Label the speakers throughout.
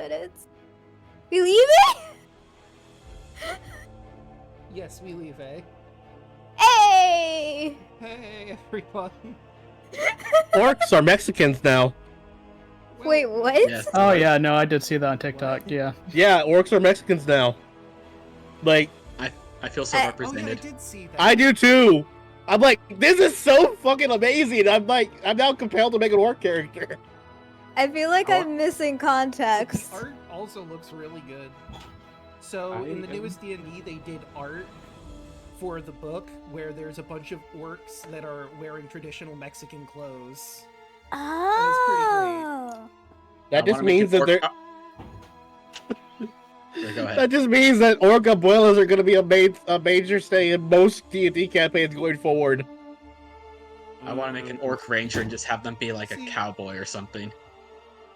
Speaker 1: minutes. We leaving?
Speaker 2: Yes, we leave, eh?
Speaker 1: Hey!
Speaker 2: Hey, everyone.
Speaker 3: Orcs are Mexicans now.
Speaker 1: Wait, what?
Speaker 4: Yes.
Speaker 5: Oh yeah, no, I did see that on TikTok. Yeah.
Speaker 3: Yeah, orcs are Mexicans now. Like,
Speaker 4: I feel so
Speaker 1: Oh,
Speaker 2: Oh, yeah, I
Speaker 4: represented.
Speaker 2: did see that.
Speaker 3: I do too. I'm like, this is so fucking amazing. I'm now compelled to make an orc character.
Speaker 1: I feel like I'm missing
Speaker 2: The
Speaker 1: context.
Speaker 2: art also looks really good. So in the newest D&D, they did art for the book where there's a bunch of orcs that are wearing traditional Mexican clothes.
Speaker 1: Oh.
Speaker 3: That just means that they're.
Speaker 4: Go ahead.
Speaker 3: That just means that orc abuelas are going to be a major stay in most D&D campaigns going forward.
Speaker 4: I want to make an orc ranger and just have them be like a cowboy or something.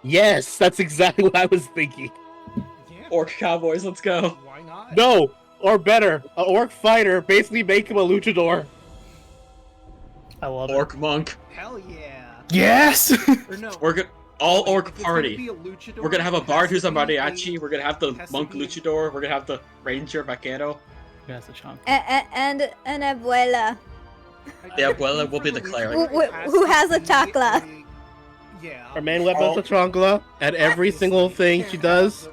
Speaker 3: Yes, that's exactly what I was thinking.
Speaker 2: Yeah,
Speaker 4: Orc cowboys, let's go.
Speaker 2: why not?
Speaker 3: No, or better, an orc fighter. Basically, make him a luchador.
Speaker 5: I love
Speaker 4: Orc monk.
Speaker 2: Hell yeah.
Speaker 5: Yes.
Speaker 2: Or no.
Speaker 4: We're good. All
Speaker 2: if
Speaker 4: orc
Speaker 2: it's gonna
Speaker 4: party.
Speaker 2: be a luchador,
Speaker 4: We're gonna have a
Speaker 2: it has
Speaker 4: bard
Speaker 2: to
Speaker 4: who's a
Speaker 2: be
Speaker 4: mariachi. We're gonna have the
Speaker 2: has to
Speaker 4: monk
Speaker 2: be-
Speaker 4: luchador. We're gonna have the ranger vaquero.
Speaker 5: That's the chunk.
Speaker 1: And an abuela.
Speaker 4: The abuela will be the cleric.
Speaker 1: Who has a chakla?
Speaker 2: Yeah.
Speaker 3: Our main weapon is the chancla, and every single thing she does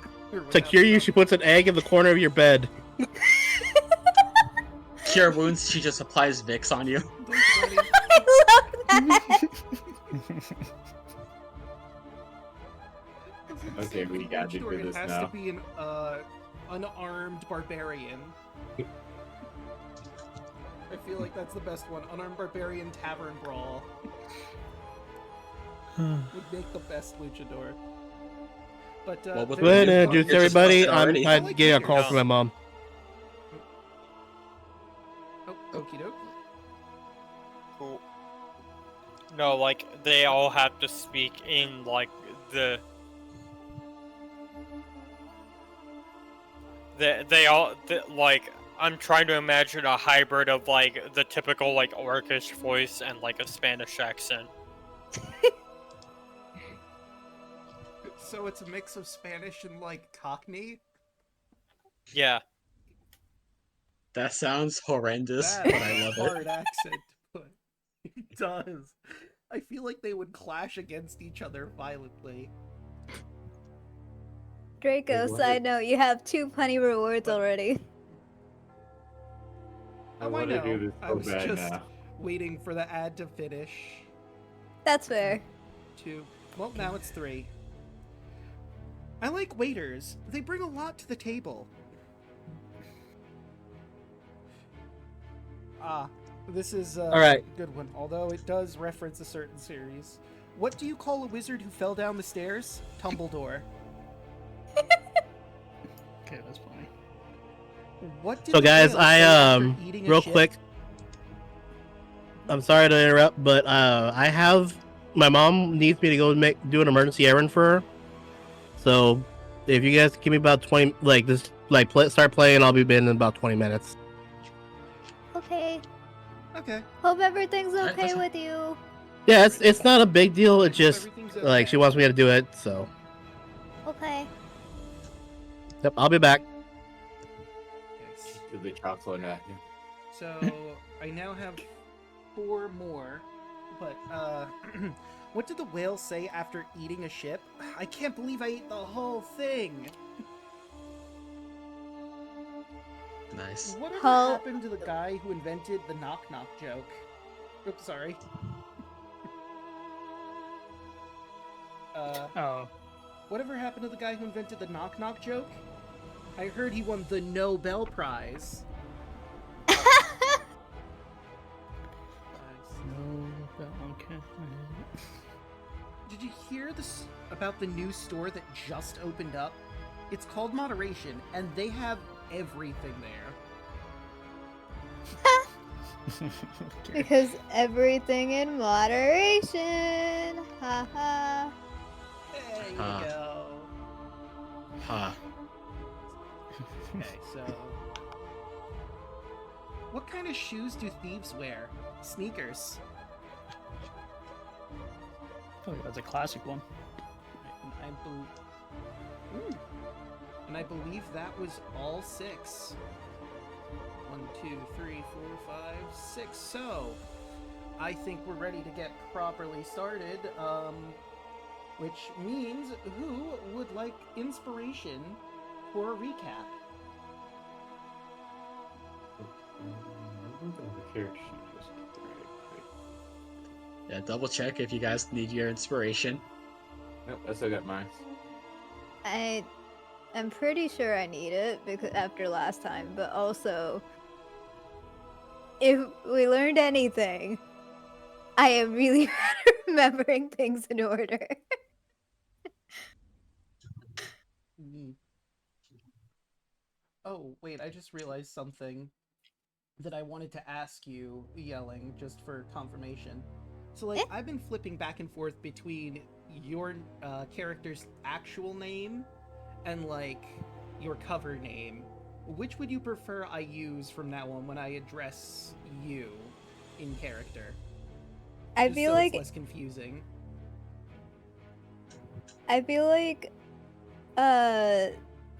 Speaker 3: to cure you, she puts an egg in the corner of your bed.
Speaker 4: Cure wounds, she just applies Vicks on you.
Speaker 1: I love that.
Speaker 6: Okay, we got to do
Speaker 2: It
Speaker 6: this
Speaker 2: has
Speaker 6: now.
Speaker 2: to be an unarmed barbarian. I feel like that's the best one. Unarmed barbarian tavern brawl would make the best luchador. But
Speaker 4: Well, with
Speaker 3: Go ahead and
Speaker 4: It's
Speaker 3: introduce
Speaker 4: just
Speaker 3: everybody.
Speaker 4: busted
Speaker 3: I'm
Speaker 4: already.
Speaker 3: getting a call from my mom.
Speaker 2: Oh, okie doke.
Speaker 7: Cool. No, like, they all have to speak in, like, like, I'm trying to imagine a hybrid of, like, the typical, like, orcish voice and, like, a Spanish accent.
Speaker 2: So it's a mix of Spanish and like Cockney.
Speaker 7: Yeah.
Speaker 4: That sounds horrendous,
Speaker 2: That
Speaker 4: but I
Speaker 2: is a
Speaker 4: love
Speaker 2: hard
Speaker 4: it.
Speaker 2: accent, but it does. I feel like they would clash against each other violently.
Speaker 1: Draco, side note, you have 2 punny rewards already.
Speaker 6: I want to do this
Speaker 2: I
Speaker 6: so
Speaker 2: was
Speaker 6: bad
Speaker 2: just
Speaker 6: now.
Speaker 2: waiting for the ad to finish.
Speaker 1: That's fair.
Speaker 2: 2. Well, now it's 3. I like waiters. They bring a lot to the table. Ah, this is
Speaker 3: All right.
Speaker 2: a good one, although it does reference a certain series. What do you call a wizard who fell down the stairs? Tumbledore.
Speaker 5: Okay, that's funny.
Speaker 2: What did
Speaker 3: So
Speaker 2: the
Speaker 3: guys,
Speaker 2: whale say after eating a
Speaker 3: real
Speaker 2: ship?
Speaker 3: quick, I'm sorry to interrupt, but my mom needs me to go do an emergency errand for her. So if you guys give me about 20, start playing, I'll be in about 20 minutes.
Speaker 1: Okay.
Speaker 2: Okay.
Speaker 1: Hope everything's
Speaker 4: Alright,
Speaker 1: okay
Speaker 4: that's-
Speaker 1: with you.
Speaker 3: Yeah, it's not a big deal. It's just
Speaker 2: Everything's
Speaker 3: like
Speaker 2: okay.
Speaker 3: she wants me to do it. So
Speaker 1: Okay.
Speaker 3: yep, I'll be back.
Speaker 2: Yes.
Speaker 6: Do the chocolate at you.
Speaker 2: So I now have 4 more, but what did the whale say after eating a ship? I can't believe I ate the whole thing.
Speaker 4: Nice.
Speaker 2: Whatever
Speaker 1: How-
Speaker 2: happened to the guy who invented the knock knock joke? Oops, sorry.
Speaker 5: Oh,
Speaker 2: Whatever happened to the guy who invented the knock knock joke? I heard he won the Nobel Prize.
Speaker 5: okay.
Speaker 2: Did you hear this about the new store that just opened up? It's called Moderation, and they have everything there.
Speaker 5: Okay.
Speaker 1: Because everything in moderation. Haha.
Speaker 2: There you
Speaker 4: Ah.
Speaker 2: go.
Speaker 4: Ha.
Speaker 2: Okay, so... What kind of shoes do thieves wear? Sneakers.
Speaker 5: Oh, that's a classic one.
Speaker 2: I believe... And I believe that was all 6. 1, 2, 3, 4, 5, 6. So, I think we're ready to get properly started. Which means, who would like inspiration for a recap?
Speaker 4: Yeah, double check if you guys need your inspiration.
Speaker 6: Nope, I still got mine.
Speaker 1: I'm pretty sure I need it because after last time, but also, if we learned anything, I am really bad at remembering things in order.
Speaker 2: Oh, wait, I just realized something that I wanted to ask you, Yelling, just for confirmation. So, like, I've been flipping back and forth between your character's actual name and, like, your cover name. Which would you prefer I use from now on when I address you in character?
Speaker 1: I
Speaker 2: Just
Speaker 1: feel
Speaker 2: so
Speaker 1: like
Speaker 2: it's less confusing.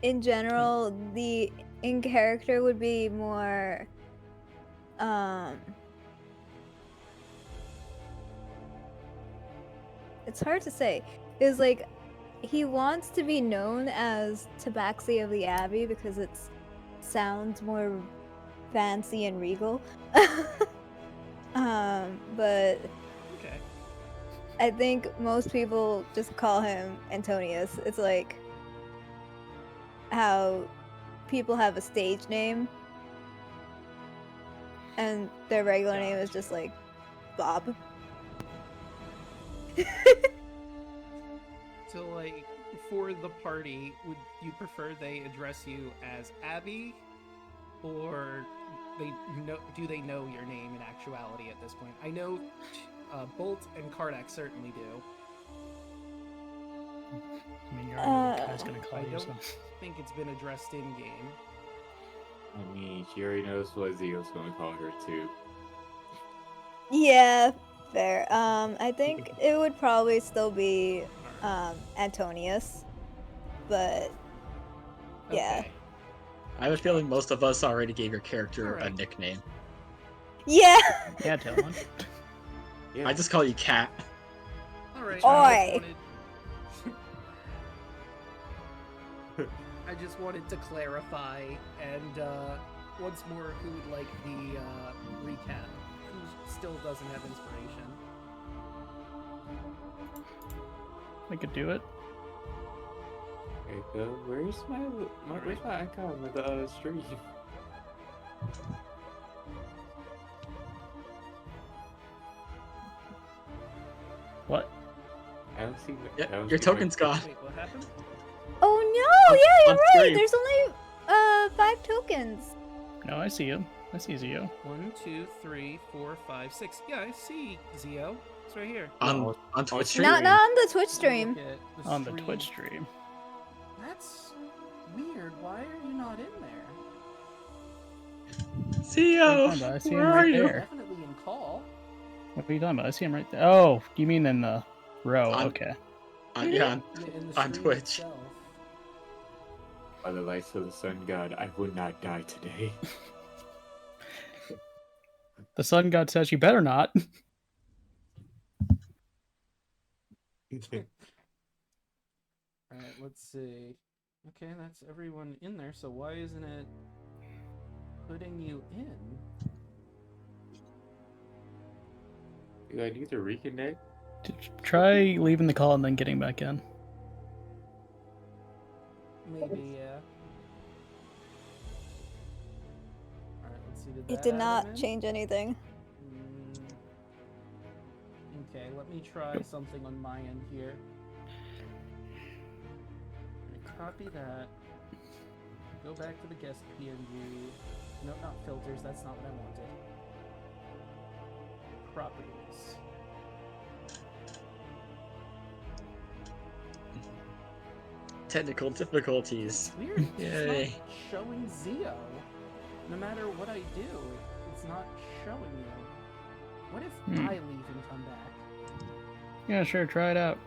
Speaker 1: In general, the in character would be more it's hard to say. It's like he wants to be known as Tabaxi of the Abbey because it sounds more fancy and regal. But
Speaker 2: Okay.
Speaker 1: I think most people just call him Antonius. It's like how people have a stage name and their regular name is just like Bob.
Speaker 2: So, like, for the party, would you prefer they address you as Abby, or do they know your name in actuality at this point? I know Bolt and Kardak certainly do.
Speaker 5: I mean, you already know what Kai's gonna call
Speaker 2: I
Speaker 5: you,
Speaker 2: don't
Speaker 5: so.
Speaker 2: think it's been addressed in game.
Speaker 6: I mean, she already knows what Zio's going to call her too.
Speaker 1: Yeah, fair. I think it would probably still be Antonius, but yeah.
Speaker 2: Okay.
Speaker 4: I have a feeling most of us already gave your character a
Speaker 2: Alright.
Speaker 4: nickname.
Speaker 1: Yeah.
Speaker 5: Yeah, tell one.
Speaker 6: Yeah.
Speaker 4: I just call you Cat.
Speaker 2: Alright.
Speaker 1: Oi.
Speaker 2: I just wanted to clarify, and once more, who would like the recap? Who still doesn't have inspiration?
Speaker 5: I could do it.
Speaker 6: Okay, so where's my icon with the stream?
Speaker 5: What?
Speaker 6: I don't see.
Speaker 4: Yeah,
Speaker 6: I don't
Speaker 4: your
Speaker 6: see my-
Speaker 4: token's gone.
Speaker 2: Wait, what happened?
Speaker 1: Oh no! Yeah,
Speaker 4: on
Speaker 1: you're right.
Speaker 4: screen.
Speaker 1: There's only 5 tokens.
Speaker 5: No, I see you. I see Zio.
Speaker 2: 1, 2, 3, 4, 5, 6. Yeah, I see Zio. It's right here.
Speaker 4: On Twitch stream.
Speaker 1: Not on the Twitch stream.
Speaker 2: Look at the
Speaker 5: On the
Speaker 2: stream.
Speaker 5: Twitch stream.
Speaker 2: That's weird. Why are you not in there?
Speaker 4: Zio,
Speaker 5: I see him
Speaker 4: where
Speaker 5: right
Speaker 4: are you?
Speaker 5: there.
Speaker 2: Definitely in call.
Speaker 5: What are you talking about? I see him right there. Oh, you mean in the row?
Speaker 4: On-
Speaker 5: Okay.
Speaker 4: Yeah,
Speaker 2: In the
Speaker 4: on
Speaker 2: stream
Speaker 4: Twitch.
Speaker 2: itself.
Speaker 6: By the lights of the sun god, I would not die today.
Speaker 5: The sun god says you better not.
Speaker 2: Alright, let's see. Okay, that's everyone in there, so why isn't it putting you in?
Speaker 6: Do I need to reconnect?
Speaker 5: Try leaving the call and then getting back in.
Speaker 2: Maybe, yeah. Alright, let's see. Did
Speaker 1: It
Speaker 2: that
Speaker 1: did
Speaker 2: add
Speaker 1: not
Speaker 2: him in?
Speaker 1: change anything.
Speaker 2: Okay, let me try something on my end here. Copy that. Go back to the guest PNG. No, not filters. That's not what I wanted. Properties.
Speaker 4: Technical difficulties.
Speaker 2: It's weird. It's
Speaker 4: Yay.
Speaker 2: not showing Zio. No matter what I do, it's not showing you. What if I leave and come back?
Speaker 5: Yeah, sure. Try it out.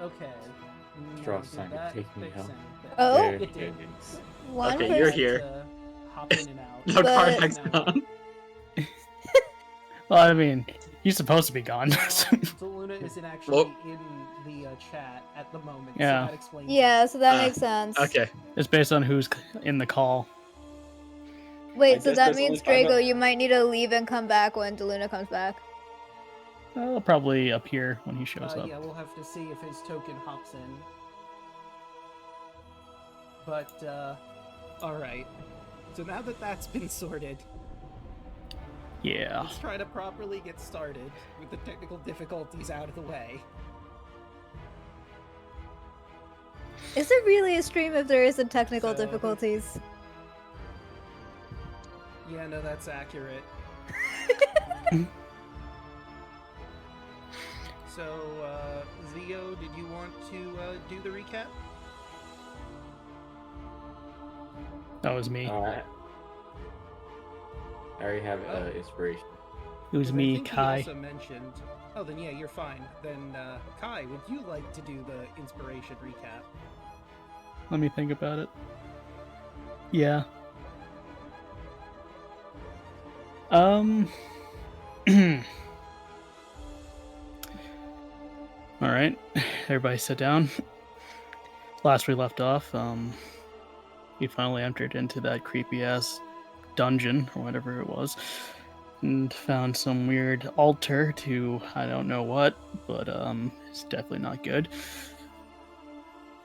Speaker 2: Okay. Now,
Speaker 6: Strahd's
Speaker 2: did
Speaker 6: trying to
Speaker 2: that
Speaker 6: take me
Speaker 2: fix
Speaker 6: out.
Speaker 2: anything?
Speaker 1: Oh.
Speaker 6: There
Speaker 2: It did.
Speaker 6: it is.
Speaker 1: One
Speaker 4: Okay,
Speaker 2: Now
Speaker 4: you're
Speaker 2: I
Speaker 1: person.
Speaker 2: have
Speaker 4: here.
Speaker 2: to hop in and out.
Speaker 4: No
Speaker 1: But-
Speaker 4: Carfax gone.
Speaker 5: Well, I mean, he's supposed to be gone.
Speaker 2: Daluna isn't actually in the chat at the moment,
Speaker 5: Yeah.
Speaker 2: so that explains
Speaker 1: Yeah,
Speaker 2: it.
Speaker 1: so that makes sense.
Speaker 4: Okay.
Speaker 5: It's based on who's in the call.
Speaker 1: Wait,
Speaker 6: I
Speaker 1: so
Speaker 6: guess
Speaker 1: that
Speaker 6: there's
Speaker 1: means
Speaker 6: only five
Speaker 1: Draco,
Speaker 6: of-
Speaker 1: you might need to leave and come back when Daluna comes back.
Speaker 5: I'll probably appear when he shows up.
Speaker 2: Yeah, we'll have to see if his token hops in. But, alright. So now that that's been sorted,
Speaker 5: Yeah.
Speaker 2: let's try to properly get started with the technical difficulties out of the way.
Speaker 1: Is it really a stream if there isn't technical
Speaker 2: So-
Speaker 1: difficulties?
Speaker 2: Yeah, no, that's accurate. So, Zio, did you want to do the recap?
Speaker 5: That was me.
Speaker 6: I already have inspiration.
Speaker 5: It was
Speaker 2: 'Cause I
Speaker 5: me,
Speaker 2: think he
Speaker 5: Kai.
Speaker 2: also mentioned. Oh, then yeah, you're fine. Then Kai, would you like to do the inspiration recap?
Speaker 5: Let me think about it. Yeah. All right, everybody sit down. Last we left off, we finally entered into that creepy ass dungeon or whatever it was, and found some weird altar to I don't know what, but it's definitely not good.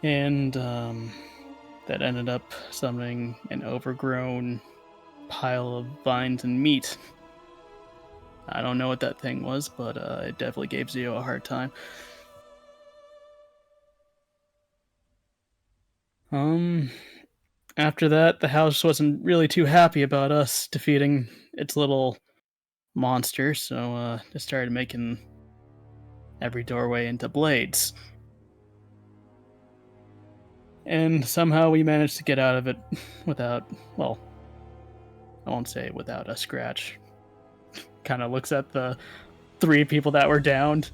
Speaker 5: And that ended up summoning an overgrown pile of vines and meat. I don't know what that thing was, but it definitely gave Zio a hard time. After that, the house wasn't really too happy about us defeating its little monster, so it started making every doorway into blades. And somehow we managed to get out of it without, well, I won't say without a scratch. Kind of looks at the 3 people that were downed.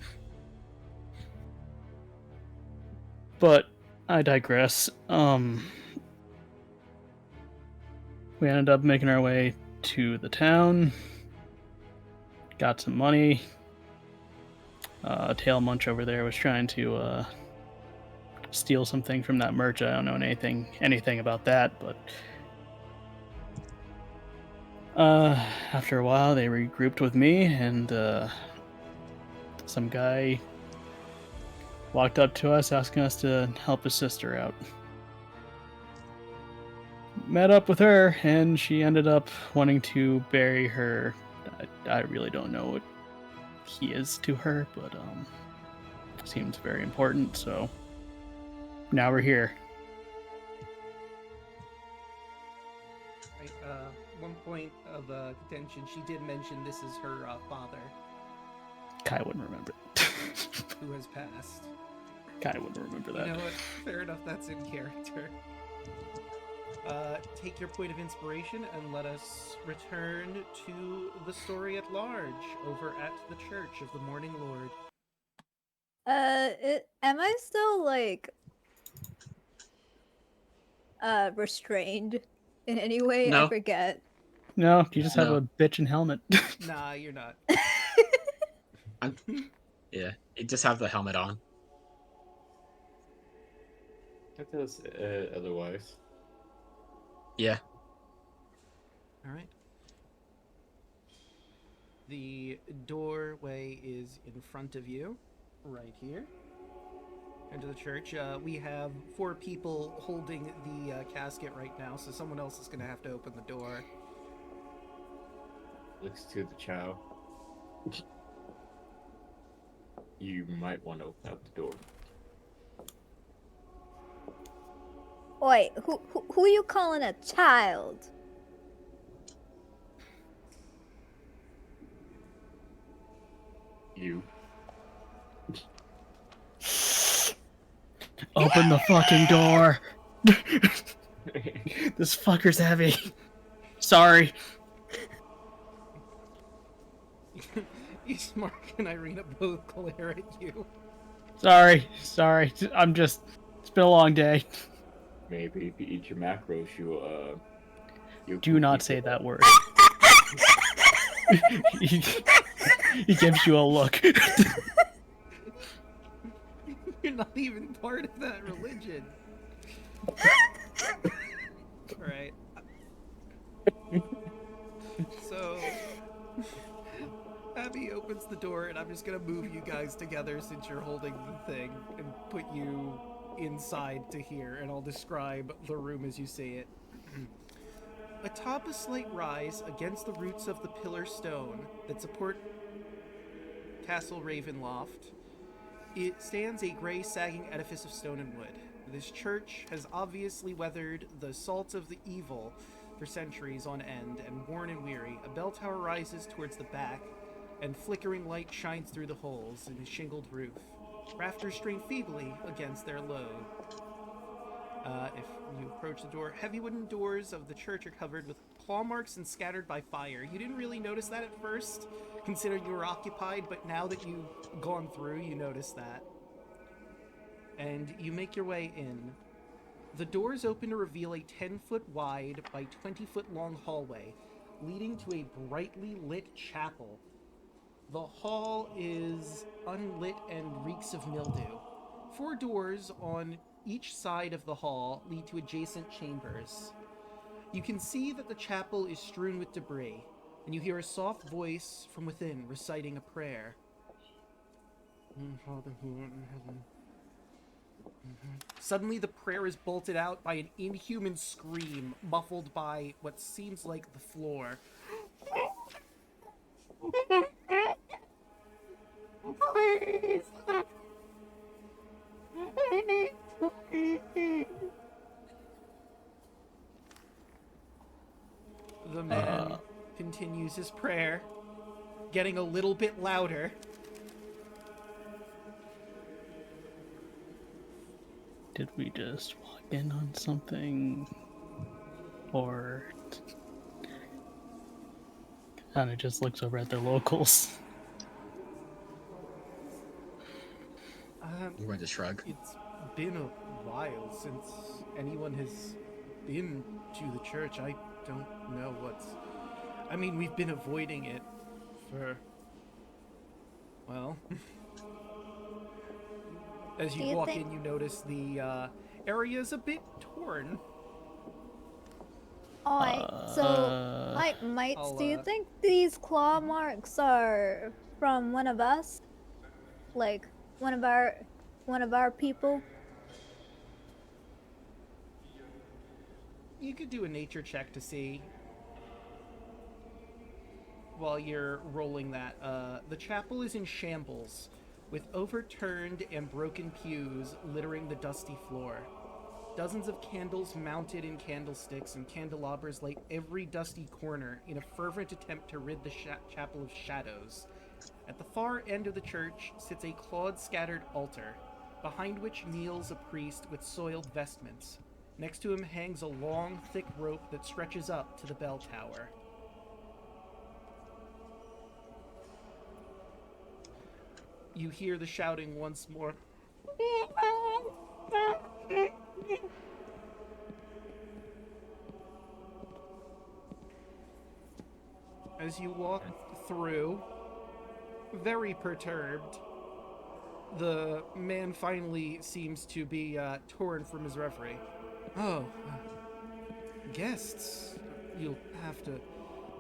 Speaker 5: But I digress. We ended up making our way to the town. Got some money. Tail Munch over there was trying to steal something from that merchant. I don't know anything about that, but after a while they regrouped with me, and some guy walked up to us asking us to help his sister out. Met up with her, and she ended up wanting to bury her. I really don't know what he is to her, but seems very important, so now we're here.
Speaker 2: Right, one point of contention, she did mention this is her father,
Speaker 5: Kai wouldn't remember.
Speaker 2: who has passed.
Speaker 5: Kai wouldn't remember that.
Speaker 2: You know what? Fair enough, that's in character. Take your point of inspiration and let us return to the story at large over at the Church of the Morninglord.
Speaker 1: Am I still like restrained in any way?
Speaker 4: No.
Speaker 1: I forget.
Speaker 5: No, you just have
Speaker 4: No.
Speaker 5: a bitchin' helmet.
Speaker 2: Nah, you're not.
Speaker 4: Yeah, you just have the helmet on.
Speaker 6: That does otherwise.
Speaker 4: Yeah.
Speaker 2: Alright. The doorway is in front of you, right here. Into the church. We have 4 people holding the casket right now, so someone else is going to have to open the door.
Speaker 6: Looks to the chow. You might want to open up the door.
Speaker 1: Wait, who you calling a child?
Speaker 6: You.
Speaker 5: Open the fucking door! This fucker's heavy. Sorry.
Speaker 2: Ismark and Ireena both glare at you.
Speaker 5: Sorry. I'm just. It's been a long day.
Speaker 6: Maybe if you eat your macros, you
Speaker 5: Do not say that word. he gives you a look.
Speaker 2: You're not even part of that religion. Alright. So, Abby opens the door, and I'm just gonna move you guys together since you're holding the thing, and put you inside to here, and I'll describe the room as you see it. Atop a slight rise against the roots of the pillar stone that support Castle Ravenloft, it stands a gray, sagging edifice of stone and wood. This church has obviously weathered the assaults of the evil for centuries on end, and worn and weary, a bell tower rises towards the back, and flickering light shines through the holes in the shingled roof. Rafters strain feebly against their load. If you approach the door, heavy wooden doors of the church are covered with claw marks and scattered by fire. You didn't really notice that at first, considering you were occupied, but now that you've gone through, you notice that. And you make your way in. The doors open to reveal a 10-foot wide by 20-foot long hallway, leading to a brightly lit chapel. The hall is unlit and reeks of mildew. 4 doors on each side of the hall lead to adjacent chambers. You can see that the chapel is strewn with debris, and you hear a soft voice from within reciting a prayer. Father who art in heaven. Suddenly, the prayer is bolted out by an inhuman scream, muffled by what seems like the floor. Please. I need to eat. The man continues his prayer, getting a little bit louder.
Speaker 5: Did we just walk in on something? Or kind of just looks over at the locals?
Speaker 4: We're going to shrug.
Speaker 2: It's been a while since anyone has been to the church. I don't know what's... I mean, we've been avoiding it for... well... As you walk in, you notice the area is a bit torn.
Speaker 1: Alright, so, Mites, do you think these claw marks are from one of us? Like, one of our people?
Speaker 2: You could do a nature check to see while you're rolling that. The chapel is in shambles, with overturned and broken pews littering the dusty floor. Dozens of candles mounted in candlesticks and candelabras light every dusty corner in a fervent attempt to rid the chapel of shadows. At the far end of the church sits a clawed-scattered altar, behind which kneels a priest with soiled vestments. Next to him hangs a long, thick rope that stretches up to the bell tower. You hear the shouting once more. As you walk through, very perturbed, the man finally seems to be torn from his reverie. Oh, guests, you'll have to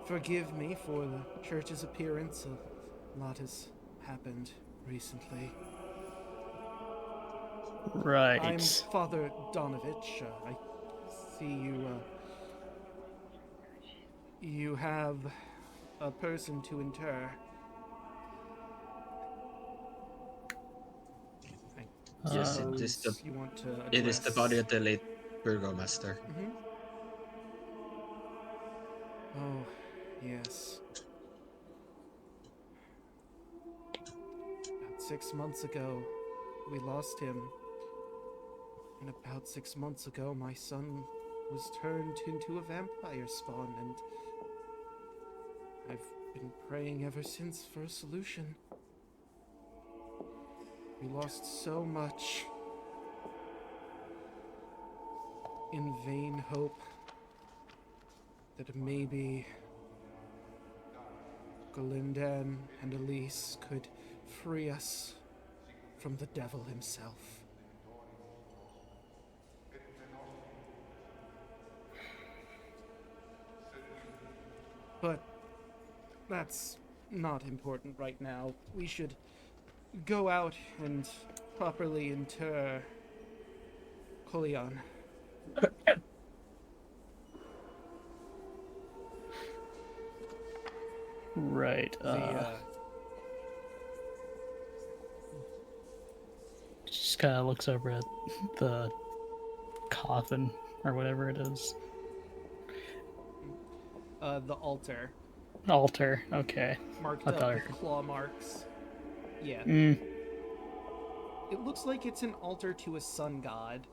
Speaker 2: forgive me for the church's appearance. A lot has happened recently.
Speaker 5: Right.
Speaker 2: I'm Father Donovich. I see you have a person to inter.
Speaker 4: Yes, it is the,
Speaker 2: You want to
Speaker 4: it is the
Speaker 2: address...
Speaker 4: body of the late burgomaster.
Speaker 2: Mm-hmm. Oh, yes. About 6 months ago, we lost him. And about 6 months ago, my son was turned into a vampire spawn, and I've been praying ever since for a solution. We lost so much in vain hope that maybe Galindan and Elise could free us from the devil himself. But that's not important right now. We should go out and properly inter Colion.
Speaker 5: Right.
Speaker 2: The
Speaker 5: Just kind of looks over at the coffin or whatever it is.
Speaker 2: the altar
Speaker 5: Altar. Okay.
Speaker 2: marked
Speaker 5: I
Speaker 2: up
Speaker 5: thought I
Speaker 2: with
Speaker 5: heard.
Speaker 2: claw marks. Yeah.
Speaker 5: Mm.
Speaker 2: It looks like it's an altar to a sun god,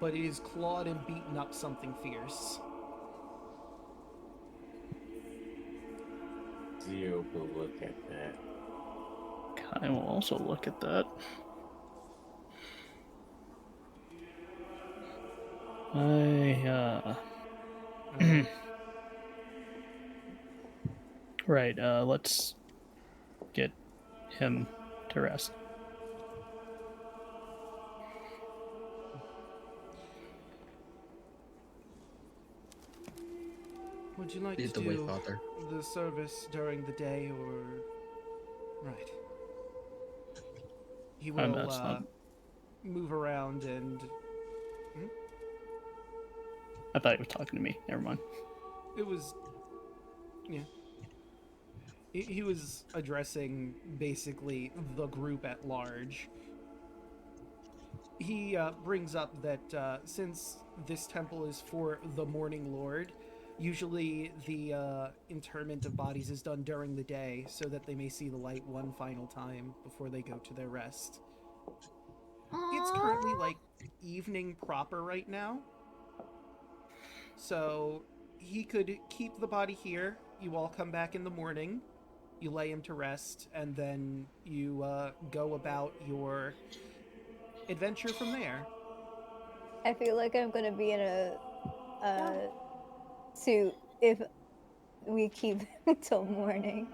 Speaker 2: but it is clawed and beaten up something fierce.
Speaker 6: Zio will look at that.
Speaker 5: I will also look at that. Right, let's get him to rest.
Speaker 2: Would you like
Speaker 4: Lead
Speaker 2: to
Speaker 4: the way,
Speaker 2: do
Speaker 4: Father.
Speaker 2: the service during the day, or... Right. He will
Speaker 5: That's not...
Speaker 2: move around and...
Speaker 5: I thought he was talking to me. Never mind.
Speaker 2: It was... Yeah. He was addressing, basically, the group at large. He brings up that since this temple is for the Morninglord, usually the interment of bodies is done during the day so that they may see the light one final time before they go to their rest. It's currently like evening proper right now, so he could keep the body here. You all come back in the morning, you lay him to rest, and then you go about your adventure from there.
Speaker 1: I feel like I'm gonna be in a suit if we keep until morning.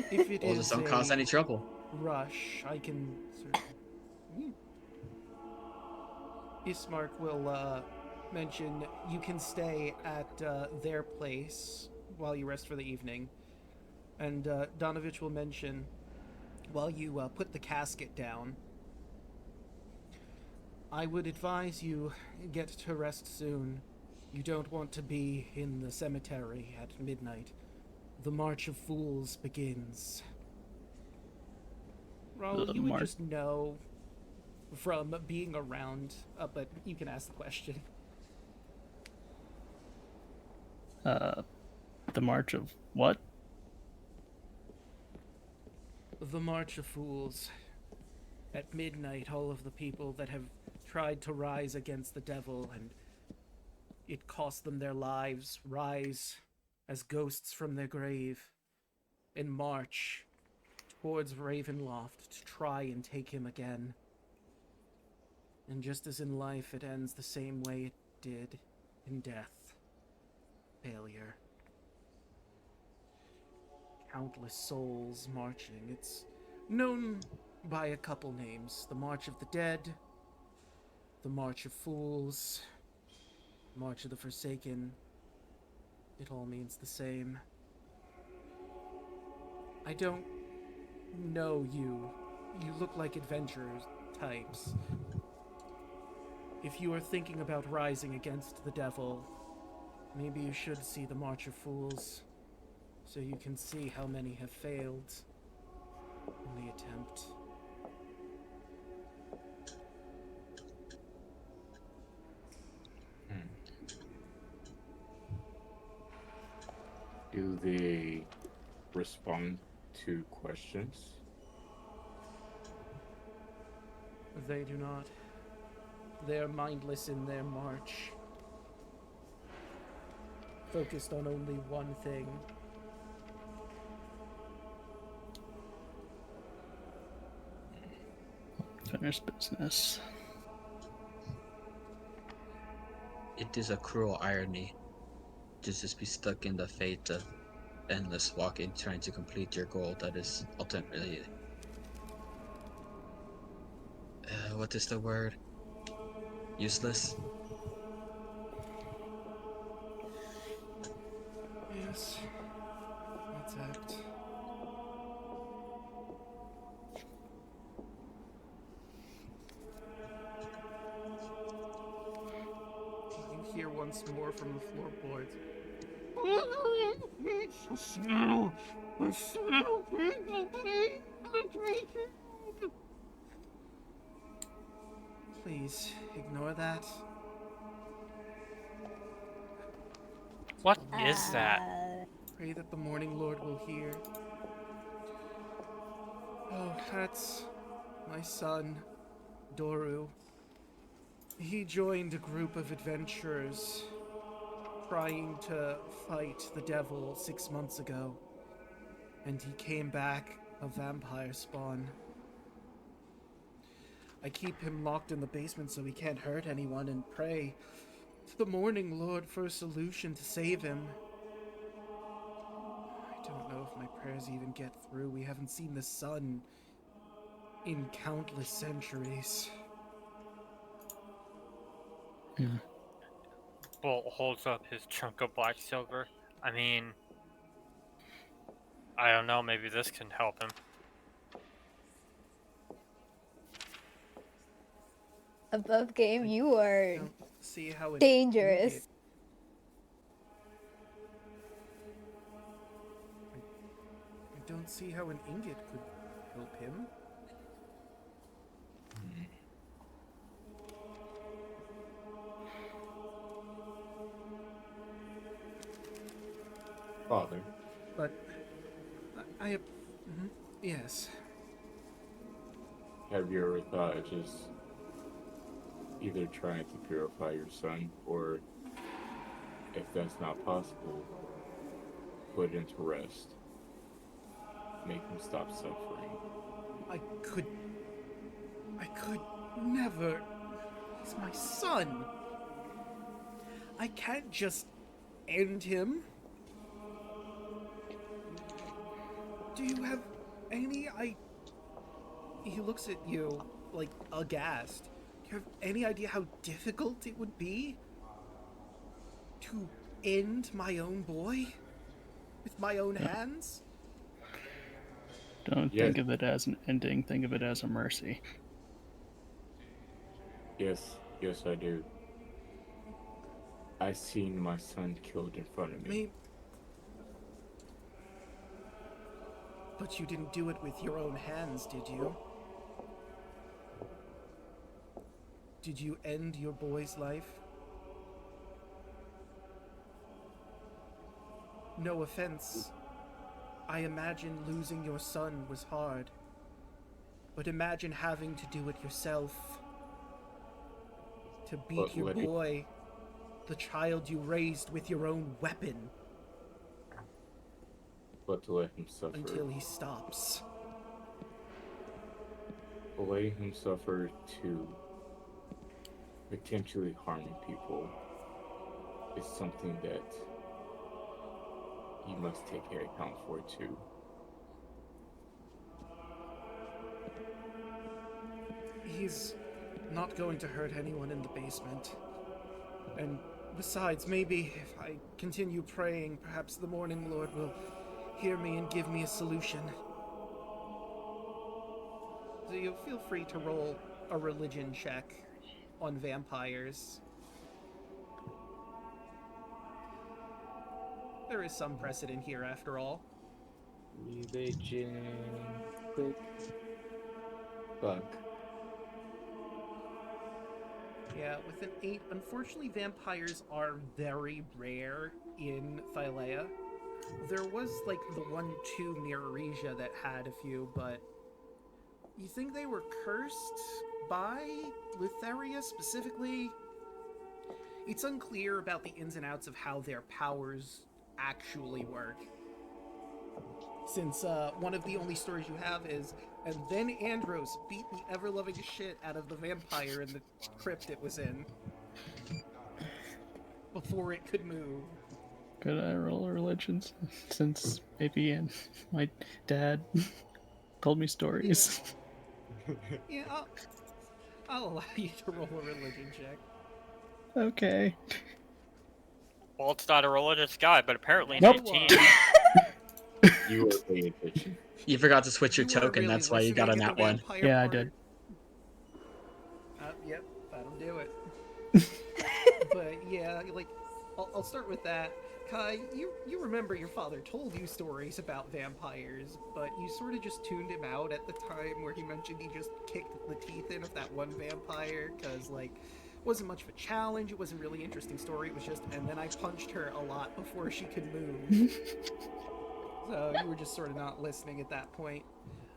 Speaker 2: If it
Speaker 4: Well,
Speaker 2: is
Speaker 4: just don't cause any trouble.
Speaker 2: rush, I can Ismark will mention you can stay at their place while you rest for the evening. And Donovich will mention, while you put the casket down, I would advise you get to rest soon. You don't want to be in the cemetery at midnight. The March of Fools begins. Raul, you would just know from being around, but you can ask the question.
Speaker 5: The March of what?
Speaker 2: The March of Fools. At midnight, all of the people that have tried to rise against the devil and it cost them their lives rise as ghosts from their grave and march towards Ravenloft to try and take him again. And just as in life, it ends the same way it did in death. Failure. Countless souls marching. It's known by a couple names. The March of the Dead, the March of Fools, March of the Forsaken. It all means the same. I don't know you. You look like adventurers types. If you are thinking about rising against the devil, maybe you should see the March of Fools, so you can see how many have failed in the attempt.
Speaker 6: Do they respond to questions?
Speaker 2: They do not. They are mindless in their march. focused on only one thing.
Speaker 5: Finish business.
Speaker 4: It is a cruel irony to just be stuck in the fate of endless walking, trying to complete your goal that is ultimately. What is the word? Useless?
Speaker 2: Yes, that's apt. You hear once more from the floorboards. Please ignore that.
Speaker 7: What is that?
Speaker 2: Pray that the Morninglord will hear. Oh, that's my son, Doru. He joined a group of adventurers trying to fight the devil 6 months ago, and he came back a vampire spawn. I keep him locked in the basement so he can't hurt anyone and pray to the Morninglord for a solution to save him. I don't know if my prayers even get through. We haven't seen the sun in countless centuries.
Speaker 7: Bolt holds up his chunk of black silver. I mean, I don't know, maybe this can help him.
Speaker 1: Above game, you are
Speaker 2: Don't see how it
Speaker 1: dangerous.
Speaker 2: I don't see how an ingot could help him.
Speaker 6: Father,
Speaker 2: But I yes.
Speaker 6: have you ever thought of just either trying to purify your son, or if that's not possible, put him to rest? Make him stop suffering.
Speaker 2: I could never. He's my son. I can't just end him. Do you have any He looks at you, like, aghast. Do you have any idea how difficult it would be to end my own boy with my own hands?
Speaker 5: Don't
Speaker 6: Yes.
Speaker 5: think of it as an ending, think of it as a mercy.
Speaker 6: Yes, I do. I seen my son killed in front of me.
Speaker 2: But you didn't do it with your own hands, did you? Did you end your boy's life? No offense. I imagine losing your son was hard. But imagine having to do it yourself. To beat
Speaker 6: But
Speaker 2: your
Speaker 6: let it-
Speaker 2: boy, the child you raised with your own weapon,
Speaker 6: But to let him suffer.
Speaker 2: until he stops.
Speaker 6: Letting him suffer to potentially harming people is something that you must take account for too.
Speaker 2: He's not going to hurt anyone in the basement. And besides, maybe if I continue praying, perhaps the Morninglord will hear me and give me a solution. So you feel free to roll a religion check on vampires. There is some precedent here, after all.
Speaker 6: Religion. Click. Fuck.
Speaker 2: Yeah, with an 8, unfortunately vampires are very rare in Thylea. There was, like, the 1-2 near Aresia that had a few, but you think they were cursed by Lutheria specifically? it's unclear about the ins and outs of how their powers actually work. Since one of the only stories you have is, and then Andros beat the ever-loving shit out of the vampire in the crypt it was in before it could move.
Speaker 5: Could I roll a religion since maybe my dad told me stories?
Speaker 2: Yeah, I'll allow you to roll a religion check.
Speaker 5: Okay.
Speaker 7: Well, it's not a religious guy, but apparently
Speaker 5: Nope.
Speaker 7: 19.
Speaker 6: You were paying attention.
Speaker 4: You forgot to switch your
Speaker 2: You were
Speaker 4: token,
Speaker 2: really
Speaker 4: that's why you got a
Speaker 2: listening at
Speaker 4: nat
Speaker 2: the
Speaker 4: one.
Speaker 2: vampire
Speaker 5: Yeah, I
Speaker 2: part.
Speaker 5: did.
Speaker 2: Yep, that'll do it. But yeah, like, I'll start with that. Kai, you remember your father told you stories about vampires, but you sort of just tuned him out at the time where he mentioned he just kicked the teeth in of that one vampire, because, like, it wasn't much of a challenge, it wasn't really interesting story, it was just, and then I punched her a lot before she could move. So you were just sort of not listening at that point.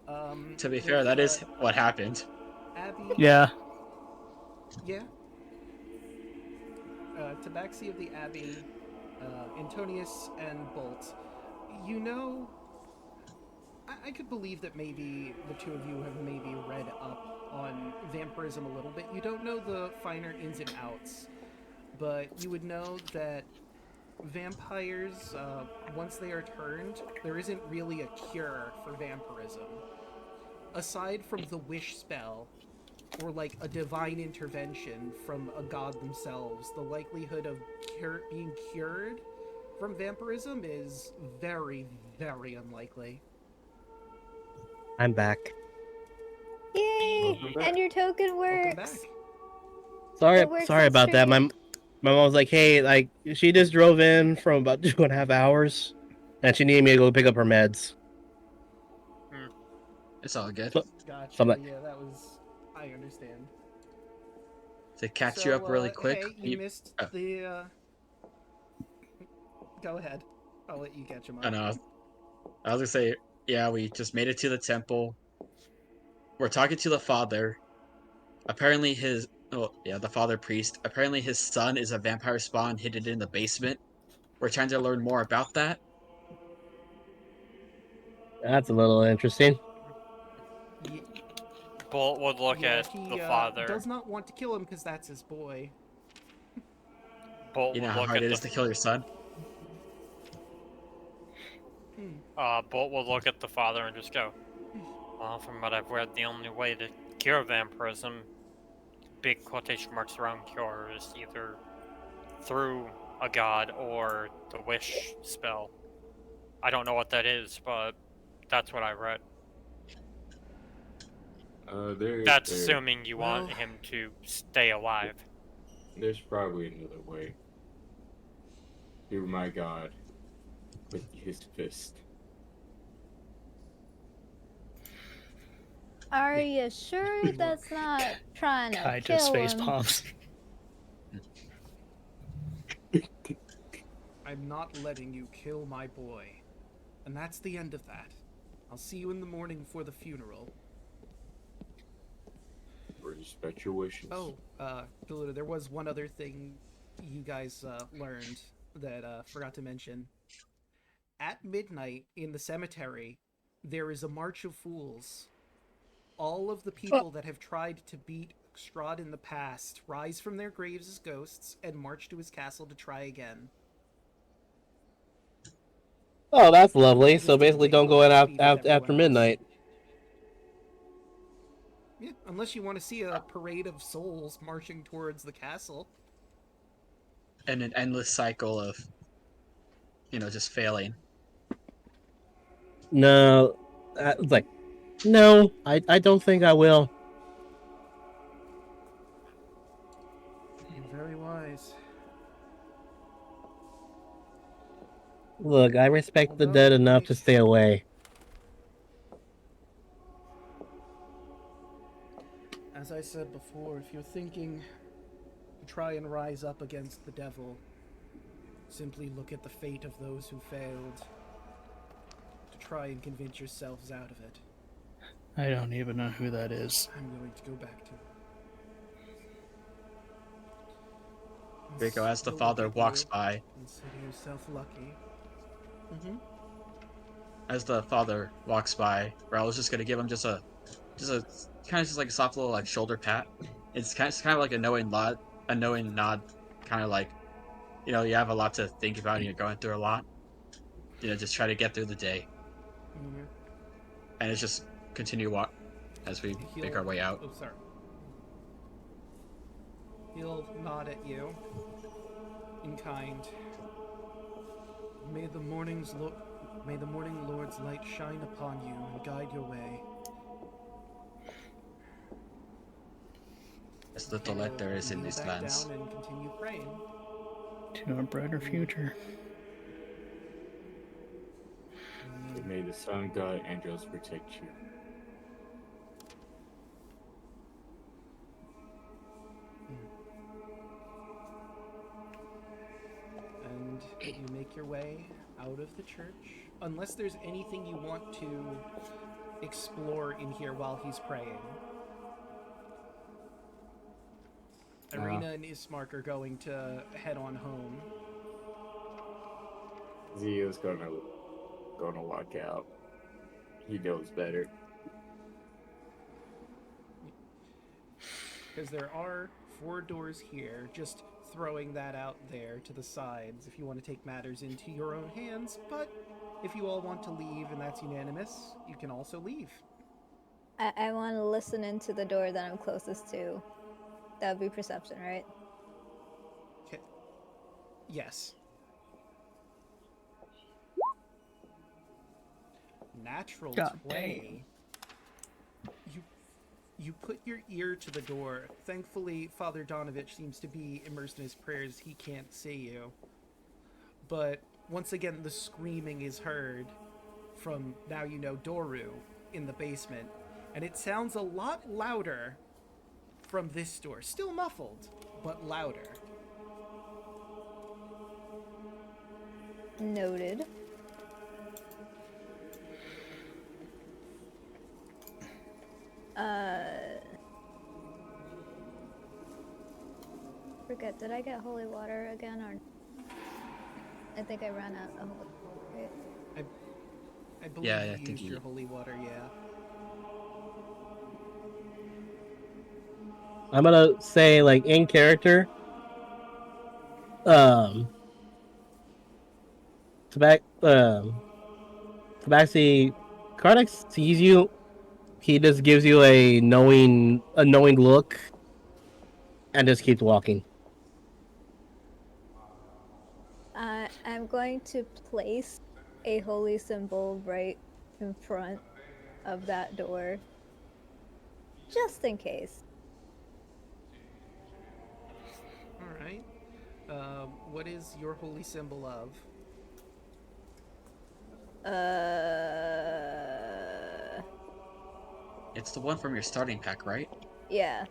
Speaker 4: To be fair, that is what happened.
Speaker 2: Abby.
Speaker 5: Yeah.
Speaker 2: Yeah. Tabaxi of the Abbey, Antonius and Bolt. You know, I could believe that maybe the two of you have maybe read up on vampirism a little bit. You don't know the finer ins and outs, but you would know that vampires, once they are turned, there isn't really a cure for vampirism. Aside from the wish spell, or like a divine intervention from a god themselves, the likelihood of being cured from vampirism is very, very unlikely.
Speaker 3: I'm back.
Speaker 1: Yay!
Speaker 6: Welcome back.
Speaker 1: And your token
Speaker 2: Welcome back.
Speaker 1: works.
Speaker 3: Sorry,
Speaker 1: It works
Speaker 3: sorry
Speaker 1: on
Speaker 3: about that.
Speaker 1: stream.
Speaker 3: My mom was like, "Hey, like she just drove in from about 2.5 hours, and she needed me to go pick up her meds."
Speaker 4: It's all good.
Speaker 3: So,
Speaker 2: Gotcha.
Speaker 3: so I'm like,
Speaker 2: Yeah, that was. I understand.
Speaker 4: To catch
Speaker 2: So,
Speaker 4: you up really quick.
Speaker 2: Hey, you missed the. Go ahead. I'll let you catch him up.
Speaker 4: I know. I was gonna say, yeah, we just made it to the temple. We're talking to the father. Apparently the father priest. Apparently his son is a vampire spawn hidden in the basement. We're trying to learn more about that.
Speaker 3: that's a little interesting.
Speaker 7: Bolt would look at
Speaker 2: he
Speaker 7: the father.
Speaker 2: does not want to kill him because that's his boy.
Speaker 7: Bolt
Speaker 4: You know
Speaker 7: would
Speaker 4: how
Speaker 7: look
Speaker 4: hard
Speaker 7: at
Speaker 4: it is to kill your son?
Speaker 7: Bolt would look at the father and just go, well, from what I've read, the only way to cure vampirism, big quotation marks around cure, is either through a god or the wish spell. I don't know what that is, but that's what I read. That's assuming you want him to stay alive.
Speaker 6: There's probably another way. You're my god with his fist.
Speaker 1: Are you sure that's not trying to
Speaker 5: I
Speaker 1: kill
Speaker 5: just face
Speaker 1: him?
Speaker 5: palms.
Speaker 2: I'm not letting you kill my boy. And that's the end of that. I'll see you in the morning for the funeral.
Speaker 6: Respect your wishes.
Speaker 2: Oh, Daluna, there was one other thing you guys learned that forgot to mention. At midnight in the cemetery, there is a March of Fools. All of the people that have tried to beat Strahd in the past rise from their graves as ghosts and march to his castle to try again.
Speaker 3: Oh, that's lovely.
Speaker 2: Just
Speaker 3: So
Speaker 2: to
Speaker 3: basically,
Speaker 2: make
Speaker 3: don't go in
Speaker 2: up to speed with
Speaker 3: after
Speaker 2: everyone else.
Speaker 3: midnight.
Speaker 2: Yeah, unless you want to see a parade of souls marching towards the castle.
Speaker 4: And an endless cycle of, just failing.
Speaker 3: No, it's like, no, I don't think I will.
Speaker 2: You're very wise.
Speaker 3: Look, I respect the
Speaker 2: Although,
Speaker 3: dead enough
Speaker 2: like,
Speaker 3: to stay away.
Speaker 2: as I said before, if you're thinking to try and rise up against the devil, simply look at the fate of those who failed to try and convince yourselves out of it.
Speaker 5: I don't even know who that is.
Speaker 2: I'm going to go back to
Speaker 4: Draco, as the
Speaker 2: He'll look
Speaker 4: father
Speaker 2: at
Speaker 4: walks
Speaker 2: you
Speaker 4: by,
Speaker 2: Consider yourself lucky. Mm-hmm.
Speaker 4: as the father walks by, Raul's just gonna give him just a kind of just like a soft little like shoulder pat. It's kind of like a knowing nod, kind of like, you know, you have a lot to think about and you're going through a lot. You know, just try to get through the day,
Speaker 2: Mm-hmm.
Speaker 4: and it's just continue walk as we make our way out.
Speaker 2: Oh, sorry. He'll nod at you in kind. May the morning Lord's light shine upon you and guide your way.
Speaker 4: As little light there is in
Speaker 2: Kneel
Speaker 4: these
Speaker 2: back
Speaker 4: lands.
Speaker 2: down and continue praying.
Speaker 5: To a brighter future.
Speaker 6: And may the sun god angels protect you.
Speaker 2: And you make your way out of the church. Unless there's anything you want to explore in here while he's praying. Ireena and Ismark are going to head on home.
Speaker 6: Zio's gonna walk out. He knows better.
Speaker 2: Because there are 4 doors here, just throwing that out there to the sides if you want to take matters into your own hands. But if you all want to leave and that's unanimous, you can also leave.
Speaker 1: I want to listen into the door that I'm closest to. That would be perception, right?
Speaker 2: Okay. Yes. Natural
Speaker 5: God
Speaker 2: 20. You put your ear to the door. Thankfully, Father Donovich seems to be immersed in his prayers. He can't see you. But once again, the screaming is heard from, now you know, Doru in the basement. And it sounds a lot louder from this door. Still muffled, but louder.
Speaker 1: Noted. Forget, did I get holy water again, or I think I ran out of holy water. Right?
Speaker 2: I believe
Speaker 4: Yeah, I
Speaker 2: you
Speaker 4: think
Speaker 2: used your holy water, yeah.
Speaker 3: I'm gonna say, like, in character, Tabaxi, Karnak sees you. He just gives you a knowing look, and just keeps walking.
Speaker 1: I'm going to place a holy symbol right in front of that door, just in case.
Speaker 2: All right. What is your holy symbol of?
Speaker 4: It's the one from your starting pack, right?
Speaker 1: Yeah.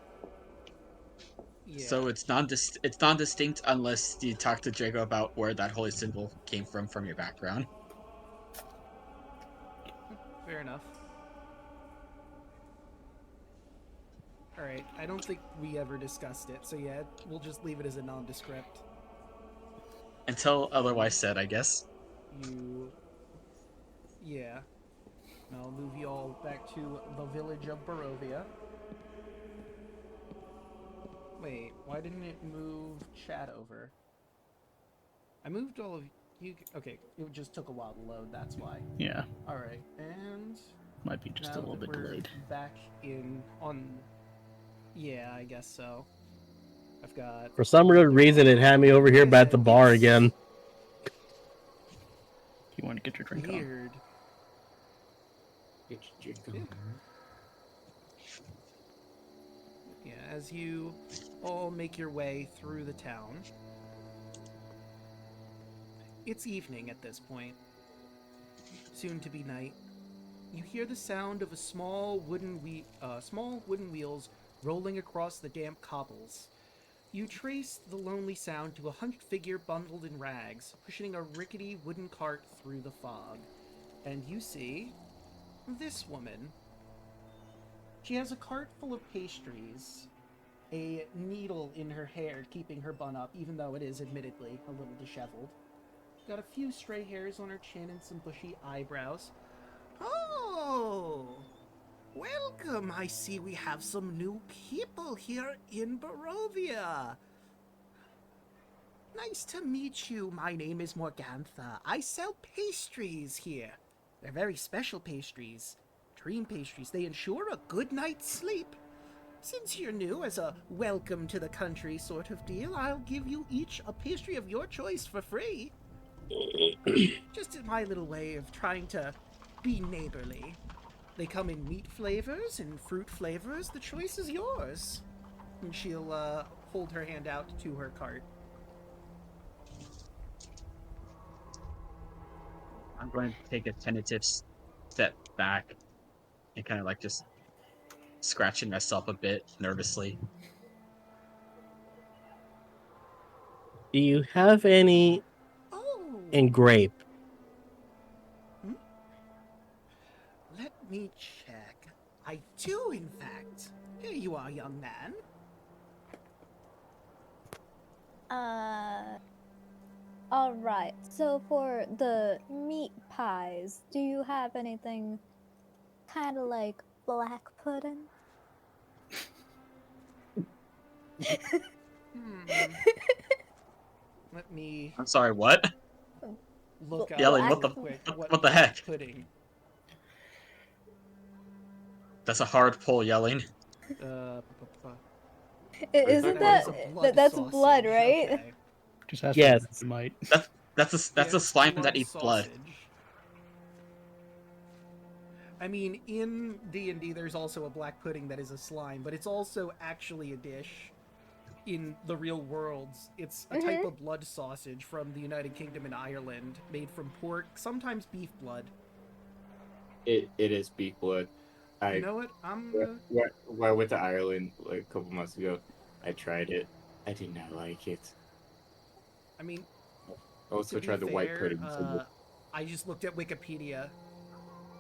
Speaker 2: Yeah.
Speaker 4: So it's non-distinct unless you talk to Draco about where that holy symbol came from your background.
Speaker 2: Fair enough. Alright, I don't think we ever discussed it, so yeah, we'll just leave it as a nondescript.
Speaker 4: Until otherwise said, I guess.
Speaker 2: Yeah. I'll move you all back to the village of Barovia. Wait, why didn't it move chat over? I moved all of you... Okay, it just took a while to load, that's why.
Speaker 5: Yeah.
Speaker 2: Alright, and...
Speaker 5: Might be just a
Speaker 2: now
Speaker 5: little
Speaker 2: that
Speaker 5: bit
Speaker 2: we're
Speaker 5: delayed.
Speaker 2: back on... Yeah, I guess so. I've got...
Speaker 3: For some weird reason, it had me over here
Speaker 2: Like I
Speaker 3: at the
Speaker 2: said,
Speaker 3: bar
Speaker 2: it's
Speaker 3: again.
Speaker 5: You want to get your drink on.
Speaker 2: Weird.
Speaker 6: Get your drink on.
Speaker 2: Yeah, as you all make your way through the town, it's evening at this point. Soon to be night. You hear the sound of a small wooden wheels rolling across the damp cobbles. You trace the lonely sound to a hunched figure bundled in rags, pushing a rickety wooden cart through the fog. And you see this woman. She has a cart full of pastries, a needle in her hair, keeping her bun up, even though it is admittedly a little disheveled. Got a few stray hairs on her chin and some bushy eyebrows. Oh, welcome. I see we have some new people here in Barovia. Nice to meet you. My name is Morgantha. I sell pastries here. They're very special pastries. Dream pastries. They ensure a good night's sleep. Since you're new, as a welcome to the country sort of deal, I'll give you each a pastry of your choice for free. Just in my little way of trying to be neighborly. They come in meat flavors and fruit flavors. The choice is yours. And she'll hold her hand out to her cart.
Speaker 4: I'm going to take a tentative step back and kind of like just scratching myself a bit nervously.
Speaker 3: Do you have any
Speaker 2: Oh!
Speaker 3: in grape?
Speaker 2: Let me check. I do, in fact. Here you are, young man.
Speaker 1: Alright. So for the meat pies, do you have anything kind of like black pudding?
Speaker 2: Let me
Speaker 4: I'm sorry, what?
Speaker 2: look up
Speaker 4: Yelling,
Speaker 2: real
Speaker 1: Black.
Speaker 2: quick
Speaker 4: what the heck?
Speaker 2: pudding.
Speaker 4: That's a hard pull, yelling.
Speaker 1: Isn't
Speaker 2: That is a blood
Speaker 1: that's
Speaker 2: sausage.
Speaker 1: blood, right?
Speaker 2: Okay.
Speaker 5: Just ask
Speaker 3: Yes.
Speaker 5: for might.
Speaker 4: That's
Speaker 2: Yeah,
Speaker 4: a slime
Speaker 2: blood
Speaker 4: that eats blood.
Speaker 2: sausage. I mean, in D&D, there's also a black pudding that is a slime, but it's also actually a dish. In the real world, it's a type of blood sausage from the United Kingdom and Ireland, made from pork, sometimes beef blood.
Speaker 6: It is beef blood.
Speaker 2: You know what?
Speaker 6: When I went to Ireland like a couple months ago, I tried it. I did not like it.
Speaker 2: I mean,
Speaker 6: I also
Speaker 2: to be
Speaker 6: tried the white
Speaker 2: fair,
Speaker 6: pudding.
Speaker 2: I just looked at Wikipedia.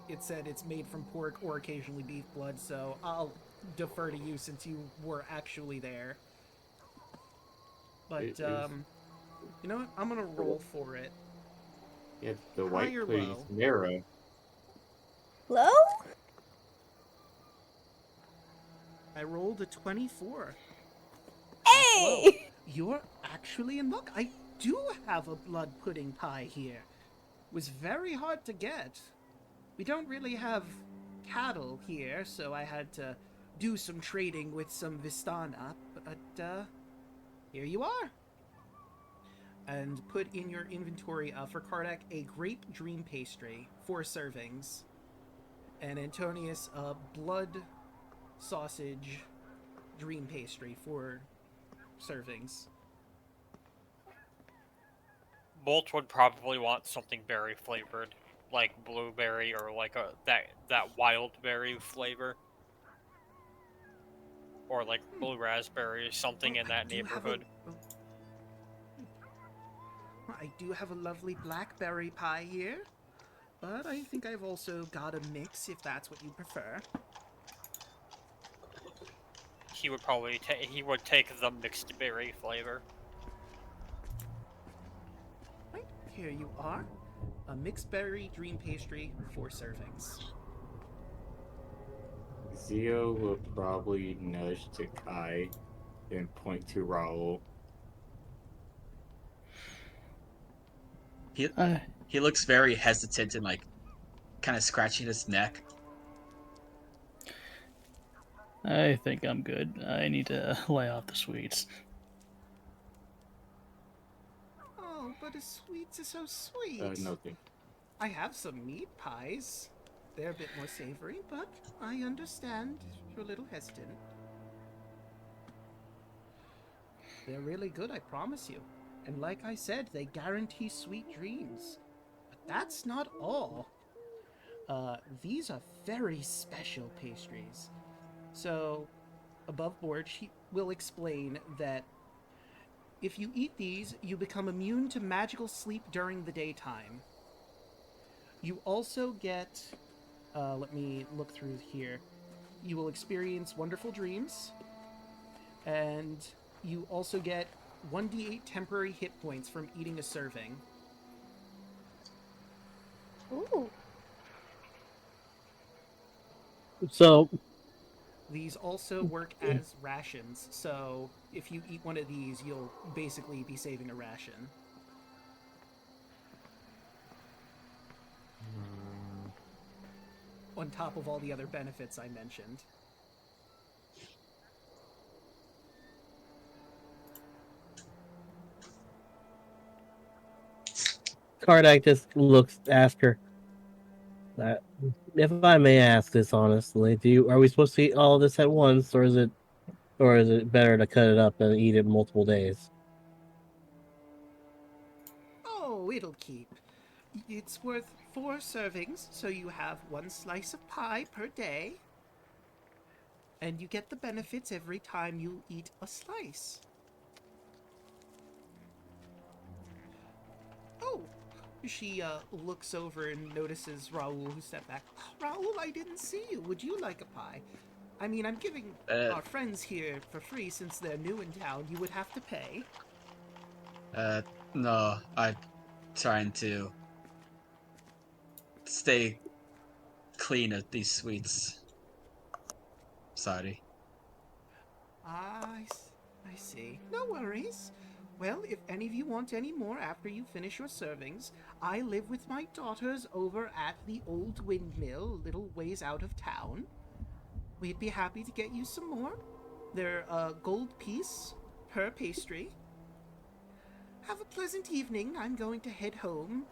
Speaker 2: It said it's made from pork or occasionally beef blood, so I'll defer to you since you were actually there. But,
Speaker 6: It was,
Speaker 2: you know what? I'm gonna roll for it.
Speaker 6: yeah, the
Speaker 2: High
Speaker 6: white
Speaker 2: or
Speaker 6: pudding
Speaker 2: low?
Speaker 6: is narrow.
Speaker 1: Low?
Speaker 2: I rolled a 24. That's low.
Speaker 1: Hey!
Speaker 2: You're actually in luck. I do have a blood pudding pie here. It was very hard to get. We don't really have cattle here, so I had to do some trading with some Vistana, but here you are. And put in your inventory for Kardak a grape dream pastry, 4 servings, and Antonius a blood sausage dream pastry, 4 servings.
Speaker 7: Bolt would probably want something berry flavored, like blueberry or like that wild berry flavor, or like blue raspberry, something in that neighborhood.
Speaker 2: I do have a lovely blackberry pie here, but I think I've also got a mix if that's what you prefer.
Speaker 7: He would probably take the mixed berry flavor.
Speaker 2: Right, here you are. A mixed berry dream pastry, 4 servings.
Speaker 6: Zio will probably nudge to Kai and point to Raul.
Speaker 4: He looks very hesitant and like kind of scratching his neck.
Speaker 5: I think I'm good. I need to lay off the sweets.
Speaker 2: Oh, but the sweets are so sweet.
Speaker 6: No thank
Speaker 2: I have some meat pies. They're a bit more savory, but I understand you're a little hesitant. They're really good, I promise you. And like I said, they guarantee sweet dreams. But that's not all. These are very special pastries. So, above board, she will explain that if you eat these, you become immune to magical sleep during the daytime. You also get, let me look through here. You will experience wonderful dreams, And you also get 1d8 temporary hit points from eating a serving.
Speaker 1: Ooh.
Speaker 3: So,
Speaker 2: These also work as rations, so if you eat one of these, you'll basically be saving a ration. On top of all the other benefits I mentioned.
Speaker 3: Kardak just looks after that. If I may ask this honestly, are we supposed to eat all of this at once, or is it better to cut it up and eat it multiple days?
Speaker 2: Oh, it'll keep. It's worth 4 servings, so you have 1 slice of pie per day. And you get the benefits every time you eat a slice. Oh, she looks over and notices Raoul, who stepped back. Raoul, I didn't see you. Would you like a pie? I mean, I'm giving our friends here for free since they're new in town. You would have to pay.
Speaker 4: No, I'm trying to stay clean of these sweets. Sorry.
Speaker 2: I see. No worries. Well, if any of you want any more after you finish your servings, I live with my daughters over at the old windmill, a little ways out of town. We'd be happy to get you some more. They're a gold piece per pastry. Have a pleasant evening. I'm going to head home.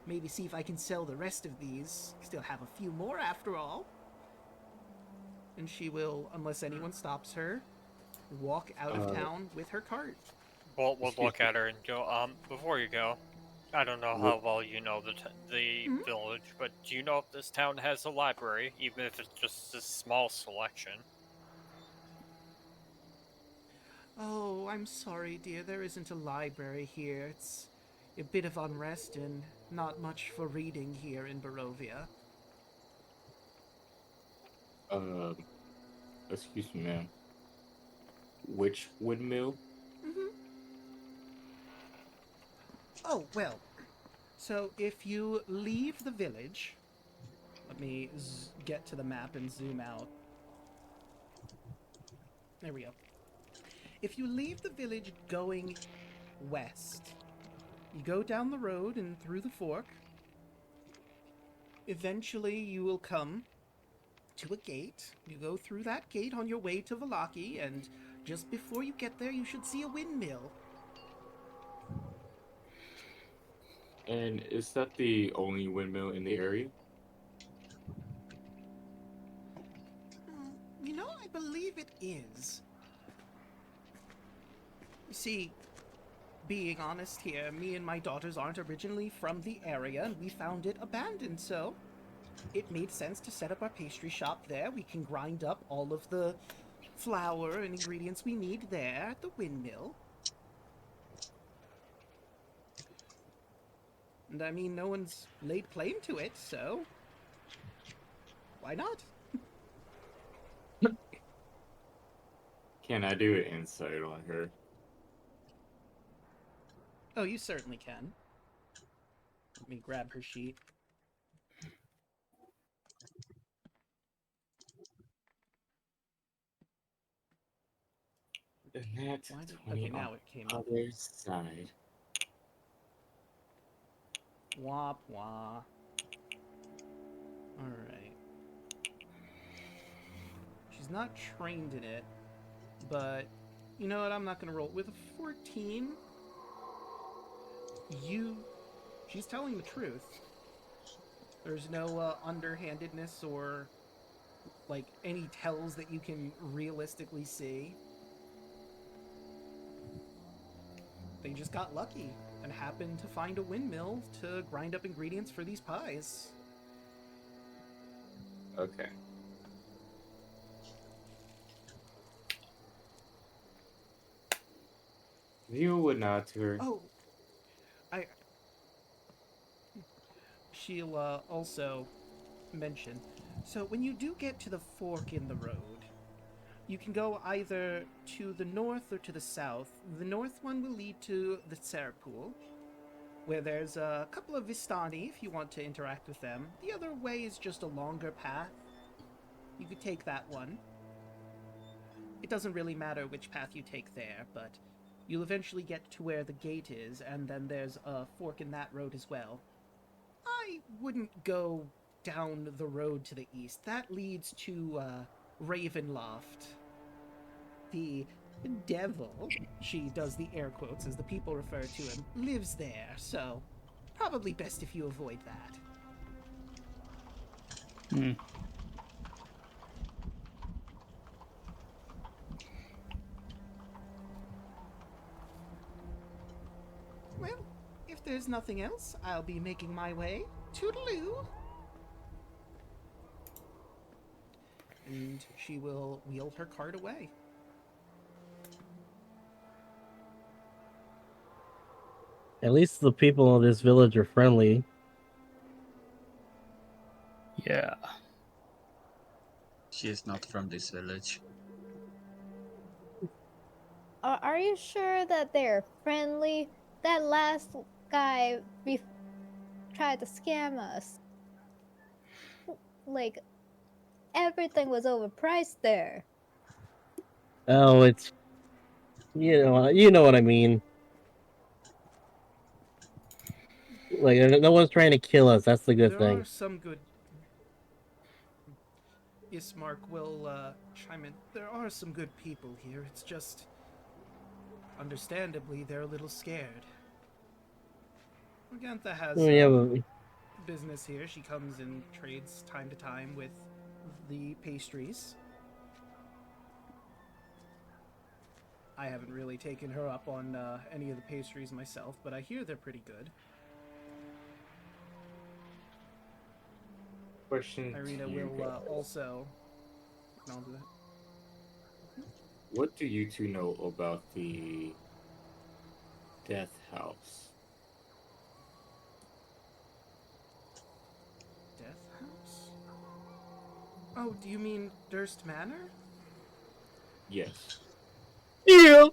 Speaker 2: Maybe see if I can sell the rest of these. Still have a few more after all. And she will, unless anyone stops her, walk out of town with her cart.
Speaker 7: Bolt will look at her and go, before you go, I don't know how well you know the village, but do you know if this town has a library, even if it's just a small selection?
Speaker 2: Oh, I'm sorry, dear. There isn't a library here. It's a bit of unrest and not much for reading here in Barovia.
Speaker 6: Excuse me, ma'am. Which windmill?
Speaker 2: Oh, well. So if you leave the village... Let me get to the map and zoom out. There we go. If you leave the village going west, you go down the road and through the fork. Eventually you will come to a gate. You go through that gate on your way to Valaki, and just before you get there, you should see a windmill.
Speaker 6: And is that the only windmill in the area?
Speaker 2: You know, I believe it is. You see, being honest here, me and my daughters aren't originally from the area, and we found it abandoned, so it made sense to set up our pastry shop there. We can grind up all of the flour and ingredients we need there at the windmill. And I mean, no one's laid claim to it, so why not?
Speaker 6: Can I do an insight on her?
Speaker 2: Oh, you certainly can. Let me grab her sheet.
Speaker 6: And that's
Speaker 2: Okay, now it came up.
Speaker 6: Other side.
Speaker 2: Wah, wah. Alright. She's not trained in it, but you know what? I'm not going to roll. With a 14, she's telling the truth. There's no underhandedness or like any tells that you can realistically see. They just got lucky and happened to find a windmill to grind up ingredients for these pies.
Speaker 6: Okay. You would nod to her.
Speaker 2: Oh, she'll also mention. So when you do get to the fork in the road, You can go either to the north or to the south. The north one will lead to the Serpool, where there's a couple of Vistani if you want to interact with them. The other way is just a longer path. You could take that one. It doesn't really matter which path you take there, but you'll eventually get to where the gate is, and then there's a fork in that road as well. I wouldn't go down the road to the east. That leads to Ravenloft. The devil, she does the air quotes as the people refer to him, lives there, so probably best if you avoid that.
Speaker 5: Hmm.
Speaker 2: Well, if there's nothing else, I'll be making my way. Toodaloo! And she will wheel her cart away.
Speaker 3: At least the people in this village are friendly.
Speaker 5: Yeah.
Speaker 4: She is not from this village.
Speaker 1: Are you sure that they're friendly? That last guy tried to scam us. Like, everything was overpriced there.
Speaker 3: Oh, it's you know what I mean. Like no one's trying to kill us. That's the good
Speaker 2: There
Speaker 3: thing.
Speaker 2: are some good... Ismark will chime in. There are some good people here. It's just... understandably, they're a little scared. Morgantha has business here. She comes and trades time to time with the pastries. I haven't really taken her up on any of the pastries myself, but I hear they're pretty good.
Speaker 6: Question to
Speaker 2: Ireena
Speaker 6: you
Speaker 2: will
Speaker 6: guys.
Speaker 2: also acknowledge that.
Speaker 6: What do you two know about the Death House?
Speaker 2: Death House? Oh, do you mean Durst Manor?
Speaker 6: Yes.
Speaker 3: Yeah.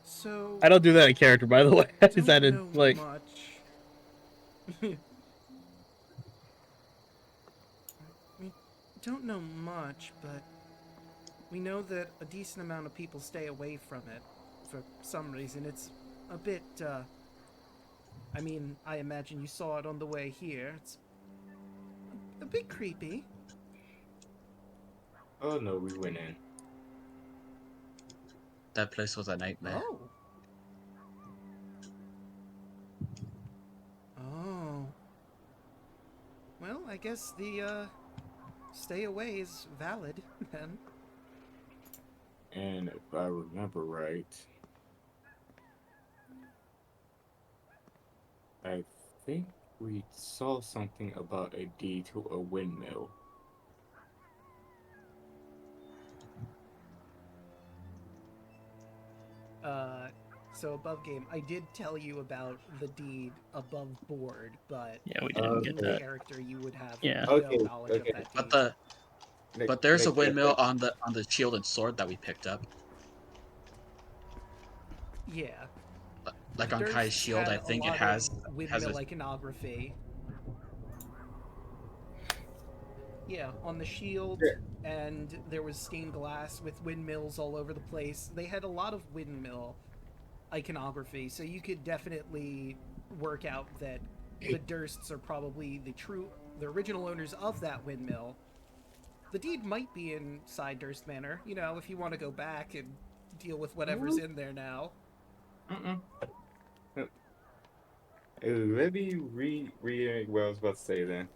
Speaker 2: So...
Speaker 3: I don't do that in character, by the way. I just
Speaker 2: don't
Speaker 3: added
Speaker 2: know
Speaker 3: like
Speaker 2: much. We don't know much, but we know that a decent amount of people stay away from it for some reason. It's a bit, I mean, I imagine you saw it on the way here. It's a bit creepy.
Speaker 6: Oh no, we went in.
Speaker 4: That place was a nightmare.
Speaker 2: Oh. Oh. Well, I guess the, stay away is valid, then.
Speaker 6: And if I remember right, I think we saw something about a deed to a windmill.
Speaker 2: So above game, I did tell you about the deed above board, but
Speaker 5: Yeah, we didn't get
Speaker 2: in
Speaker 5: that.
Speaker 2: character you would have
Speaker 5: Yeah.
Speaker 2: no
Speaker 6: Okay,
Speaker 2: knowledge
Speaker 6: okay.
Speaker 2: of that deed.
Speaker 4: But there's a
Speaker 6: Next step,
Speaker 4: windmill on the shield and sword that we picked up.
Speaker 2: Yeah.
Speaker 4: Like on Kai's
Speaker 2: Durst's
Speaker 4: shield,
Speaker 2: had
Speaker 4: I
Speaker 2: a
Speaker 4: think it
Speaker 2: lot
Speaker 4: has
Speaker 2: of
Speaker 4: has
Speaker 2: windmill
Speaker 4: a
Speaker 2: iconography. Yeah, on the shield, and there was stained glass with windmills all over the place. They had a lot of windmill iconography, so you could definitely work out that the Dursts are probably the original owners of that windmill. The deed might be inside Durst Manor, you know, if you want to go back and deal with whatever's in there now.
Speaker 6: Let me reiterate what I was about to say then.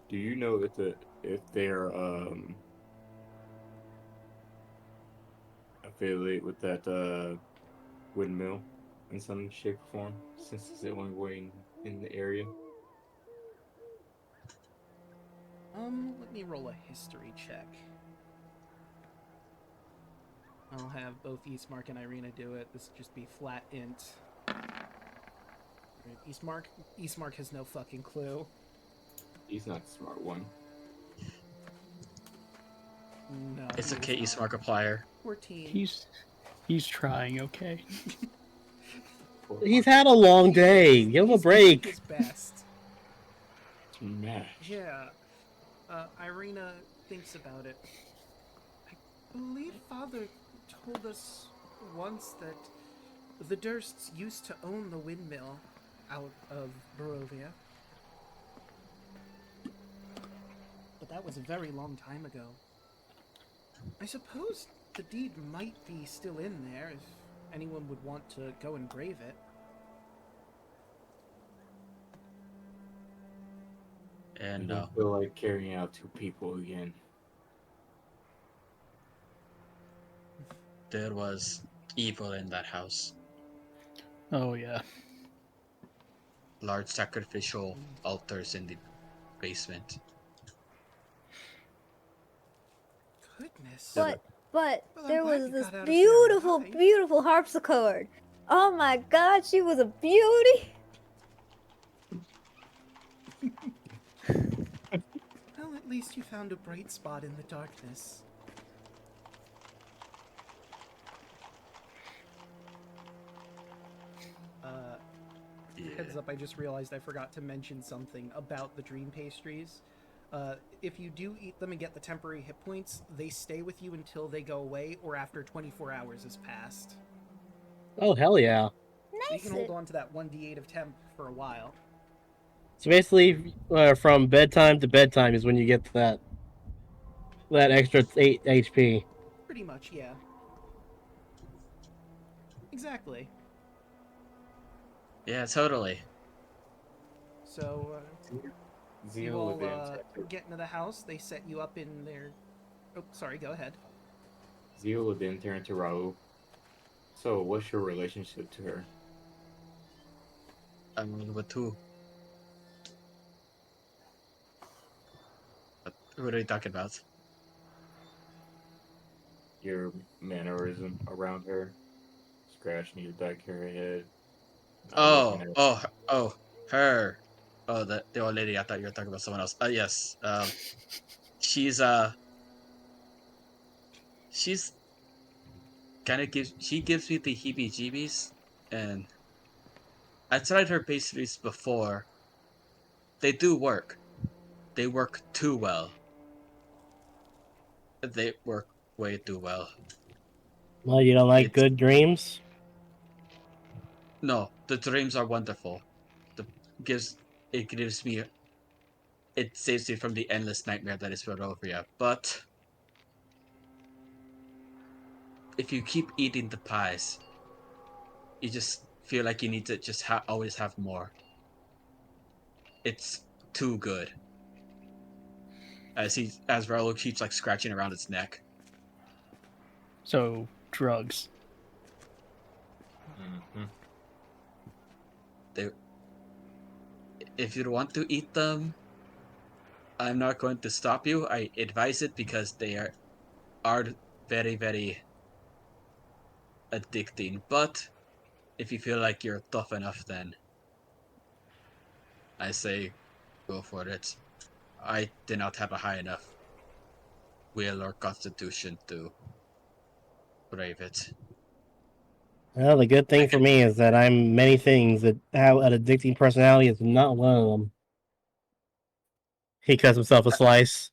Speaker 6: Do you know if they're affiliated with that windmill in some shape or form, since it's the only way in the area?
Speaker 2: Let me roll a history check. I'll have both Ismark and Ireena do it. This will just be flat int. Right, Ismark has no fucking clue.
Speaker 6: He's not the smart one.
Speaker 2: No.
Speaker 4: It's
Speaker 2: he
Speaker 4: okay,
Speaker 2: was not.
Speaker 4: Ismark.
Speaker 2: 14.
Speaker 5: He's trying, okay?
Speaker 3: He's had a long day. Give him a
Speaker 2: He's doing
Speaker 3: break.
Speaker 2: his best.
Speaker 6: Smash.
Speaker 2: Yeah. Ireena thinks about it. I believe Father told us once that the Dursts used to own the windmill out of Barovia. But that was a very long time ago. I suppose the deed might be still in there if anyone would want to go and grave it.
Speaker 6: I
Speaker 4: And
Speaker 6: don't feel like carrying out 2 people again.
Speaker 4: there was evil in that house.
Speaker 5: Oh yeah.
Speaker 4: Large sacrificial altars in the basement.
Speaker 2: Goodness.
Speaker 4: Yeah,
Speaker 1: But
Speaker 2: Well, I'm
Speaker 1: there
Speaker 2: glad
Speaker 1: was
Speaker 2: you
Speaker 1: this
Speaker 2: got out of there
Speaker 1: beautiful,
Speaker 2: alive.
Speaker 1: beautiful harpsichord. Oh my god, she was a beauty.
Speaker 2: Well, at least you found a bright spot in the darkness. Heads up, I just realized I forgot to mention something about the dream pastries. If you do eat them and get the temporary hit points, they stay with you until they go away or after 24 hours has passed.
Speaker 3: Oh, hell yeah.
Speaker 2: So you can
Speaker 1: Nice.
Speaker 2: hold on to that 1d8 of temp for a while.
Speaker 3: So basically, from bedtime to bedtime is when you get that extra 8 HP.
Speaker 2: Pretty much, yeah. Exactly.
Speaker 4: Yeah, totally.
Speaker 2: So, you
Speaker 6: Zeal
Speaker 2: all
Speaker 6: events.
Speaker 2: get into the house. They set you up in their... Oh, sorry, go ahead.
Speaker 6: Zeal would then turn to Raul. So, what's your relationship to her?
Speaker 4: I'm with who? What are you talking about?
Speaker 6: Your mannerism around her, scratching your back of her head, not looking
Speaker 4: Oh,
Speaker 6: at
Speaker 4: oh, oh, her. Oh, the old lady. I thought you were talking about someone else. Yes. She's she's she gives me the heebie-jeebies, and I tried her pastries before. They do work. They work too well. They work way too well.
Speaker 3: Well, you don't like
Speaker 4: It's
Speaker 3: good dreams?
Speaker 4: no, the dreams are wonderful. The gives it gives me it saves me from the endless nightmare that is Barovia. But if you keep eating the pies, you just feel like you need to just always have more. It's too good. As Raul keeps like scratching around its neck.
Speaker 5: So drugs.
Speaker 6: Mm-hmm.
Speaker 4: They, if you want to eat them, I'm not going to stop you. I advise it because they are very very addicting. But if you feel like you're tough enough, then I say go for it. I did not have a high enough will or constitution to brave it.
Speaker 3: Well, the good
Speaker 4: I
Speaker 3: thing for
Speaker 4: could
Speaker 3: me is that I'm many things that have an addicting personality is not one of them. He cuts himself a slice.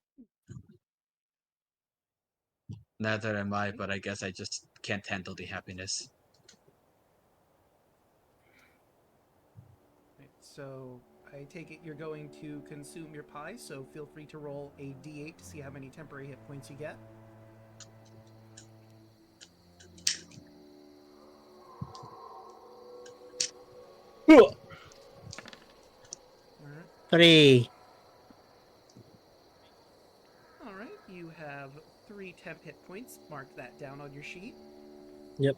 Speaker 4: neither am I, but I guess I just can't handle the happiness.
Speaker 2: Right, so I take it you're going to consume your pie, so feel free to roll a d8 to see how many temporary hit points you get. All right.
Speaker 3: 3.
Speaker 2: All right. You have 3 temp hit points. Mark that down on your sheet.
Speaker 3: Yep.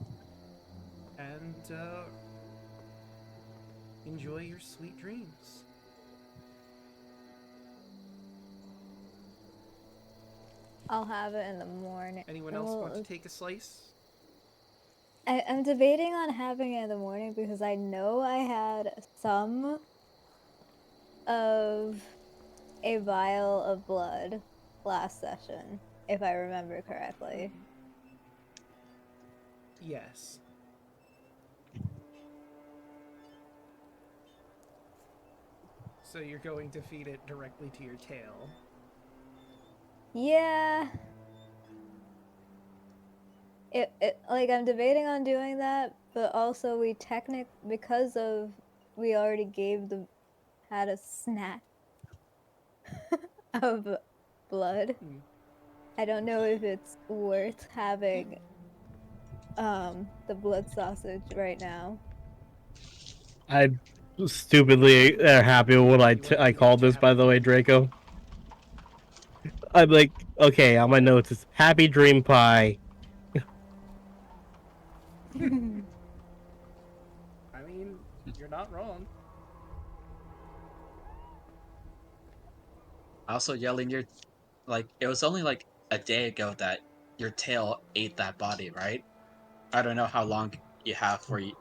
Speaker 2: And enjoy your sweet dreams.
Speaker 1: I'll have it in the morning.
Speaker 2: Anyone else want to take a slice?
Speaker 1: I'm debating on having it in the morning because I know I had some of a vial of blood last session. if I remember correctly.
Speaker 2: Yes. So you're going to feed it directly to your tail.
Speaker 1: Yeah. Like I'm debating on doing that, but also because we already had a snack of blood. I don't know if it's worth having the blood sausage right now.
Speaker 3: I stupidly happy with what I called this,
Speaker 2: have
Speaker 3: by the way, Draco. I'm like, okay, on my notes, it's Happy Dream Pie.
Speaker 2: I mean, you're not wrong.
Speaker 4: Also, yelling, it was only like a day ago that your tail ate that body, right? I don't know how long you have for you've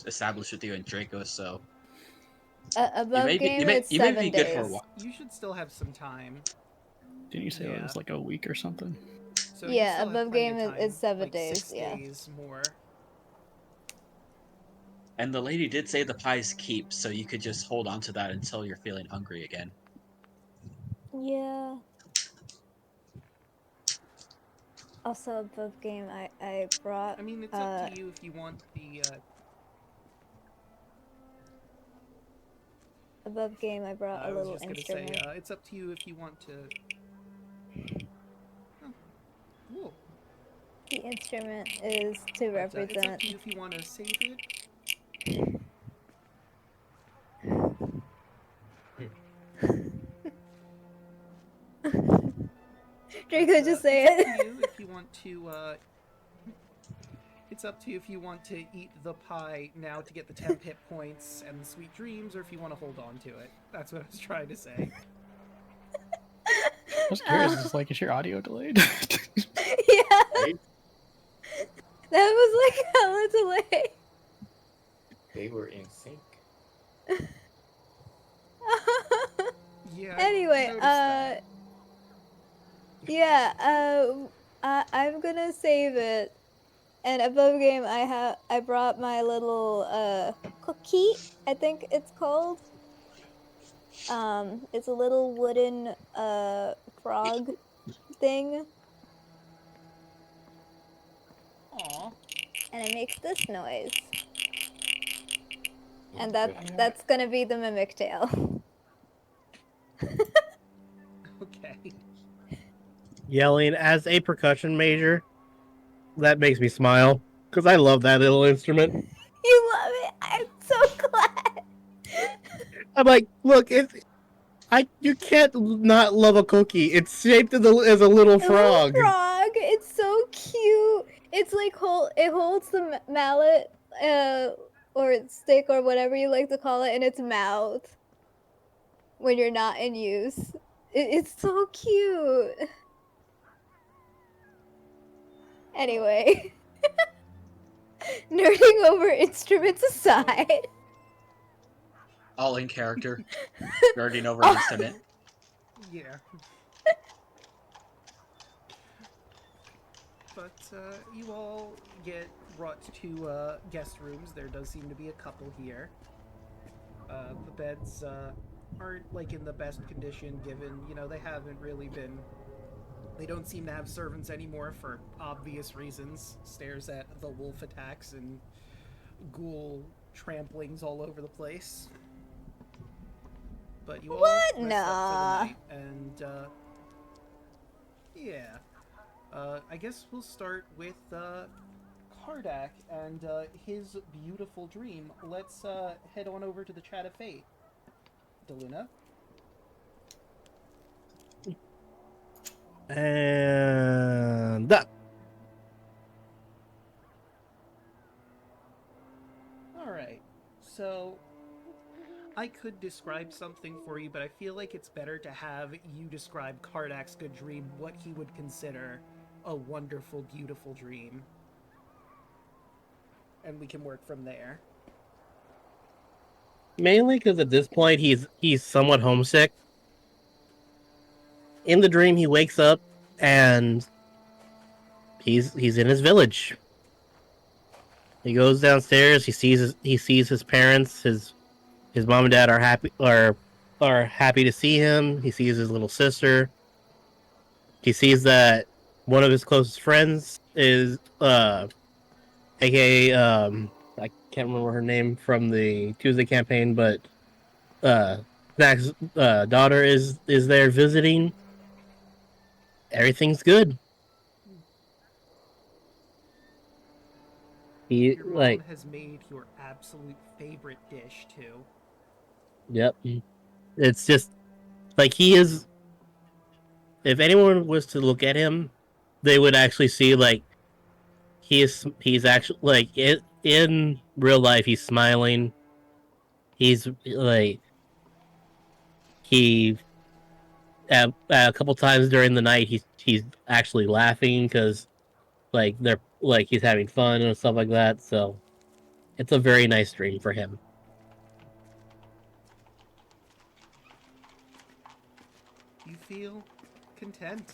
Speaker 4: established with you and Draco, so
Speaker 1: Above game, it's
Speaker 4: you may
Speaker 1: 7
Speaker 4: be good for a
Speaker 1: days.
Speaker 4: while.
Speaker 2: You should still have some time.
Speaker 5: Didn't you say it was like a week or something?
Speaker 2: So you
Speaker 1: Yeah,
Speaker 2: still have
Speaker 1: above
Speaker 2: plenty
Speaker 1: game
Speaker 2: of time,
Speaker 1: is 7
Speaker 2: like
Speaker 1: days.
Speaker 2: 6
Speaker 1: Yeah.
Speaker 2: days more.
Speaker 4: And the lady did say the pies keep, so you could just hold on to that until you're feeling hungry again.
Speaker 1: Yeah. Also, above game, I brought.
Speaker 2: I mean, it's up to you if you want the.
Speaker 1: Above game, I brought a
Speaker 2: I was
Speaker 1: little
Speaker 2: just gonna
Speaker 1: instrument.
Speaker 2: say, it's up to you if you want to. Oh, cool.
Speaker 1: The instrument is to
Speaker 2: But, it's up
Speaker 1: represent.
Speaker 2: to you if you want to save it.
Speaker 1: Draco, just say
Speaker 2: It's
Speaker 1: it.
Speaker 2: up to you if you want to. It's up to you if you want to eat the pie now to get the temp hit points and the sweet dreams, or if you want to hold on to it. That's what I was trying to say.
Speaker 5: I was curious. Is your audio delayed?
Speaker 1: Yeah.
Speaker 6: Right?
Speaker 1: That was like hella delay.
Speaker 6: They were in sync.
Speaker 2: Yeah.
Speaker 1: Anyway,
Speaker 2: I noticed that.
Speaker 1: yeah, I'm gonna save it. And above game, I brought my little cookie. I think it's called. It's a little wooden frog thing,
Speaker 2: Aw.
Speaker 1: and it makes this noise. And
Speaker 6: That
Speaker 1: that's gonna be the mimic tail.
Speaker 2: Okay.
Speaker 3: Yelling as a percussion major. That makes me smile because I love that little instrument.
Speaker 1: You love it. I'm so glad.
Speaker 3: I'm like, look, you can't not love a cookie. It's shaped as a little frog.
Speaker 1: A little frog. It's so cute. It's like it holds the mallet, or stick or whatever you like to call it in its mouth when you're not in use. It's so cute. Anyway, nerding over instruments aside.
Speaker 4: All in character, nerding over an instrument.
Speaker 2: Yeah. But you all get brought to guest rooms. There does seem to be a couple here. The beds aren't like in the best condition, given they haven't really been. They don't seem to have servants anymore for obvious reasons. Stares at the wolf attacks and ghoul tramplings all over the place. But you all
Speaker 1: What?
Speaker 2: rest
Speaker 1: Nah.
Speaker 2: up for the night, and yeah. I guess we'll start with Kardak and his beautiful dream. Let's head on over to the Chat of Fate. Daluna.
Speaker 3: And
Speaker 2: Alright, so I could describe something for you, but I feel like it's better to have you describe Kardak's good dream, what he would consider a wonderful, beautiful dream. And we can work from there.
Speaker 3: mainly because at this point he's somewhat homesick. In the dream, he wakes up and he's in his village. He goes downstairs. He sees his parents. His mom and dad are happy to see him. He sees his little sister. He sees that one of his closest friends is aka I can't remember her name from the Tuesday campaign, but Snack's daughter is there visiting. Everything's good. He
Speaker 2: Your mom
Speaker 3: like
Speaker 2: has made your absolute favorite dish too.
Speaker 3: yep. It's just like he is. If anyone was to look at him, they would actually see like he's actually like in real life he's smiling. He's like he a couple times during the night he's actually laughing because like they're like he's having fun and stuff like that. So it's a very nice dream for him.
Speaker 2: You feel content,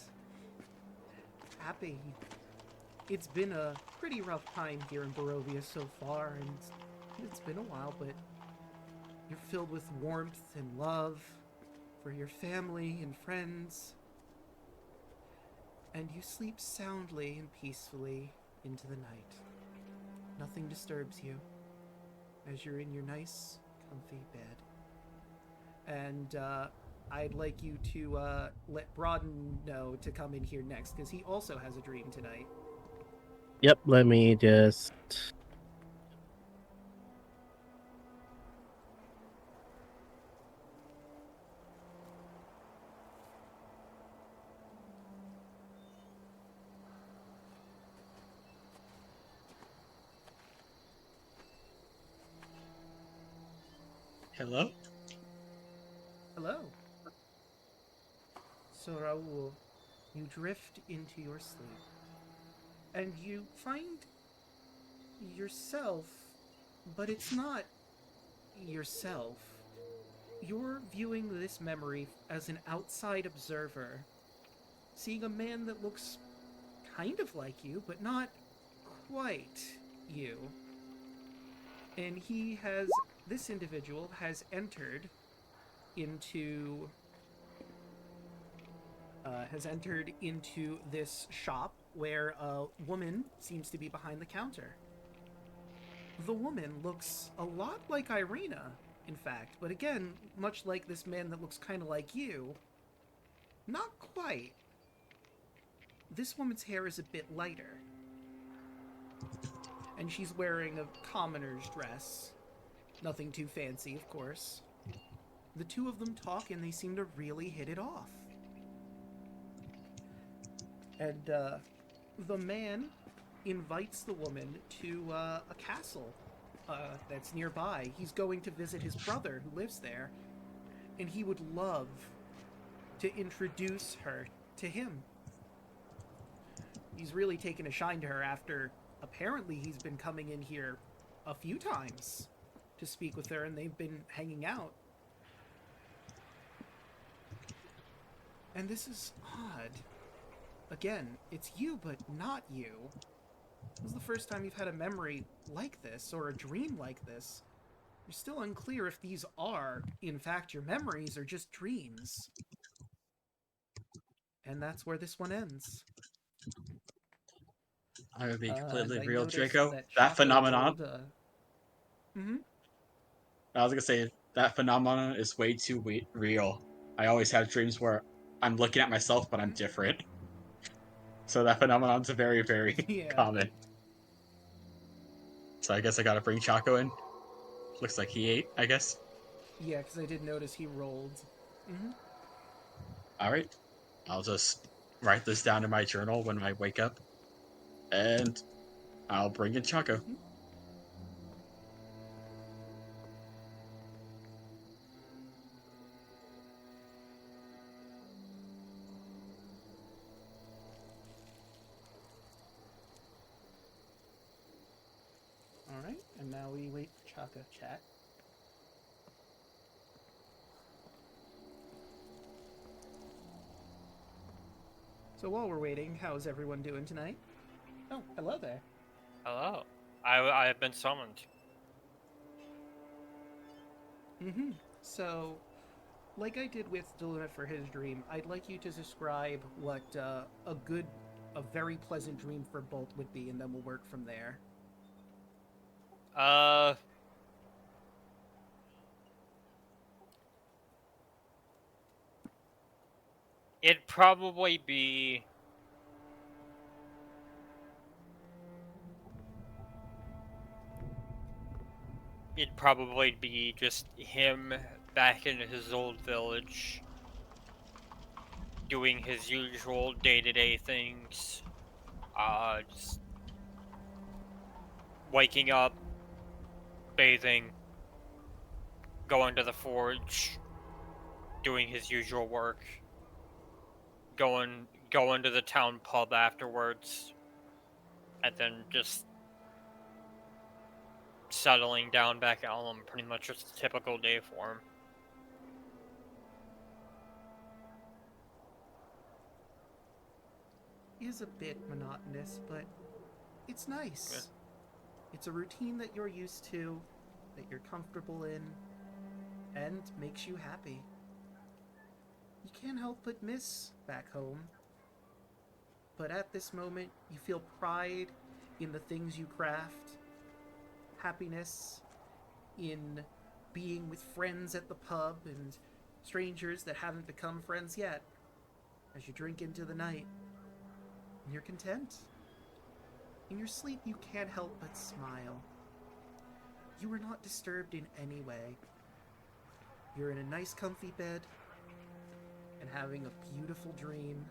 Speaker 2: happy. It's been a pretty rough time here in Barovia so far, and it's been a while, but you're filled with warmth and love for your family and friends, and you sleep soundly and peacefully into the night. Nothing disturbs you as you're in your nice, comfy bed. And I'd like you to let Broaden know to come in here next, because he also has a dream tonight.
Speaker 3: Yep. Let me just.
Speaker 4: Hello?
Speaker 2: Hello. So, Raoul, you drift into your sleep, and you find yourself, but it's not yourself. You're viewing this memory as an outside observer, seeing a man that looks kind of like you, but not quite you. And this individual has entered into this shop where a woman seems to be behind the counter. The woman looks a lot like Ireena, in fact, but again, much like this man that looks kind of like you, not quite. This woman's hair is a bit lighter, and she's wearing a commoner's dress. Nothing too fancy, of course. The two of them talk, and they seem to really hit it off. And the man invites the woman to a castle that's nearby. He's going to visit his brother who lives there, and he would love to introduce her to him. He's really taken a shine to her after apparently he's been coming in here a few times to speak with her, and they've been hanging out. And this is odd. Again, it's you, but not you. This is the first time you've had a memory like this, or a dream like this. You're still unclear if these are, in fact, your memories or just dreams. And that's where this one ends.
Speaker 4: I would be
Speaker 2: And
Speaker 4: completely
Speaker 2: I
Speaker 4: real,
Speaker 2: noticed
Speaker 4: Draco.
Speaker 2: that
Speaker 4: That
Speaker 2: Chaco
Speaker 4: phenomenon.
Speaker 2: rolled,
Speaker 4: I was gonna say that phenomenon is way too real. I always have dreams where I'm looking at myself, but I'm different. So that phenomenon's very, very
Speaker 2: Yeah.
Speaker 4: common. So I guess I gotta bring Chaco in. Looks like he ate, I guess.
Speaker 2: Yeah, because I did notice he rolled.
Speaker 4: Alright. I'll just write this down in my journal when I wake up. And I'll bring in Chaco.
Speaker 2: Alright, and now we wait for Chaco chat. So while we're waiting, how's everyone doing tonight? Oh, hello there.
Speaker 7: Hello. I have been summoned.
Speaker 2: Mm-hmm. So, like I did with Daluna for his dream, I'd like you to describe what a very pleasant dream for both would be, and then we'll work from there.
Speaker 7: It'd probably be just him back in his old village, doing his usual day-to-day things. Just waking up, bathing, going to the forge, doing his usual work, going to the town pub afterwards, and then just settling down back at home. Pretty much just a typical day for him.
Speaker 2: Is a bit monotonous, but it's nice.
Speaker 7: Yeah.
Speaker 2: It's a routine that you're used to, that you're comfortable in, and makes you happy. You can't help but miss back home. But at this moment, you feel pride in the things you craft, happiness in being with friends at the pub and strangers that haven't become friends yet, as you drink into the night. And you're content. In your sleep, you can't help but smile. You were not disturbed in any way. You're in a nice, comfy bed and having a beautiful dream,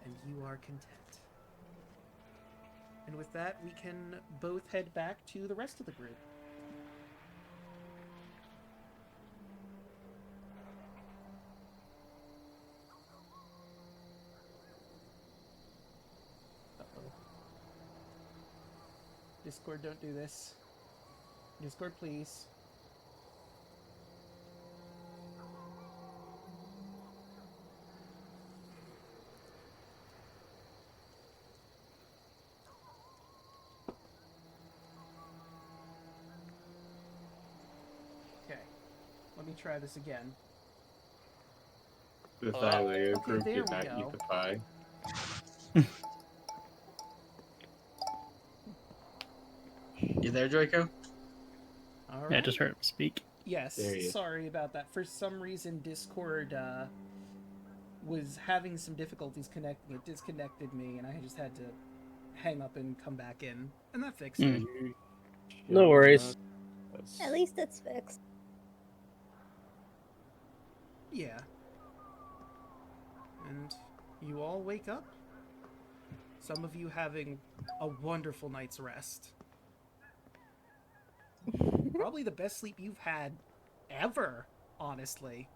Speaker 2: and you are content. And with that, we can both head back to the rest of the group. Uh-oh. Discord, don't do this. Discord, please. Okay, let me try this again.
Speaker 6: The
Speaker 7: Hello?
Speaker 6: Thalia
Speaker 2: Okay,
Speaker 6: group
Speaker 2: there
Speaker 6: did
Speaker 2: we
Speaker 6: not
Speaker 2: go.
Speaker 6: eat the pie.
Speaker 4: You there, Draco?
Speaker 2: All
Speaker 5: Yeah,
Speaker 2: right.
Speaker 5: I just heard him speak.
Speaker 2: Yes,
Speaker 6: There he is.
Speaker 2: sorry about that. For some reason, Discord was having some difficulties connecting. It disconnected me, and I just had to hang up and come back in, and that fixed it.
Speaker 6: You
Speaker 3: No
Speaker 6: shall
Speaker 3: worries.
Speaker 6: not-
Speaker 1: At least it's fixed.
Speaker 2: Yeah. And you all wake up. Some of you having a wonderful night's rest. Probably the best sleep you've had ever, honestly.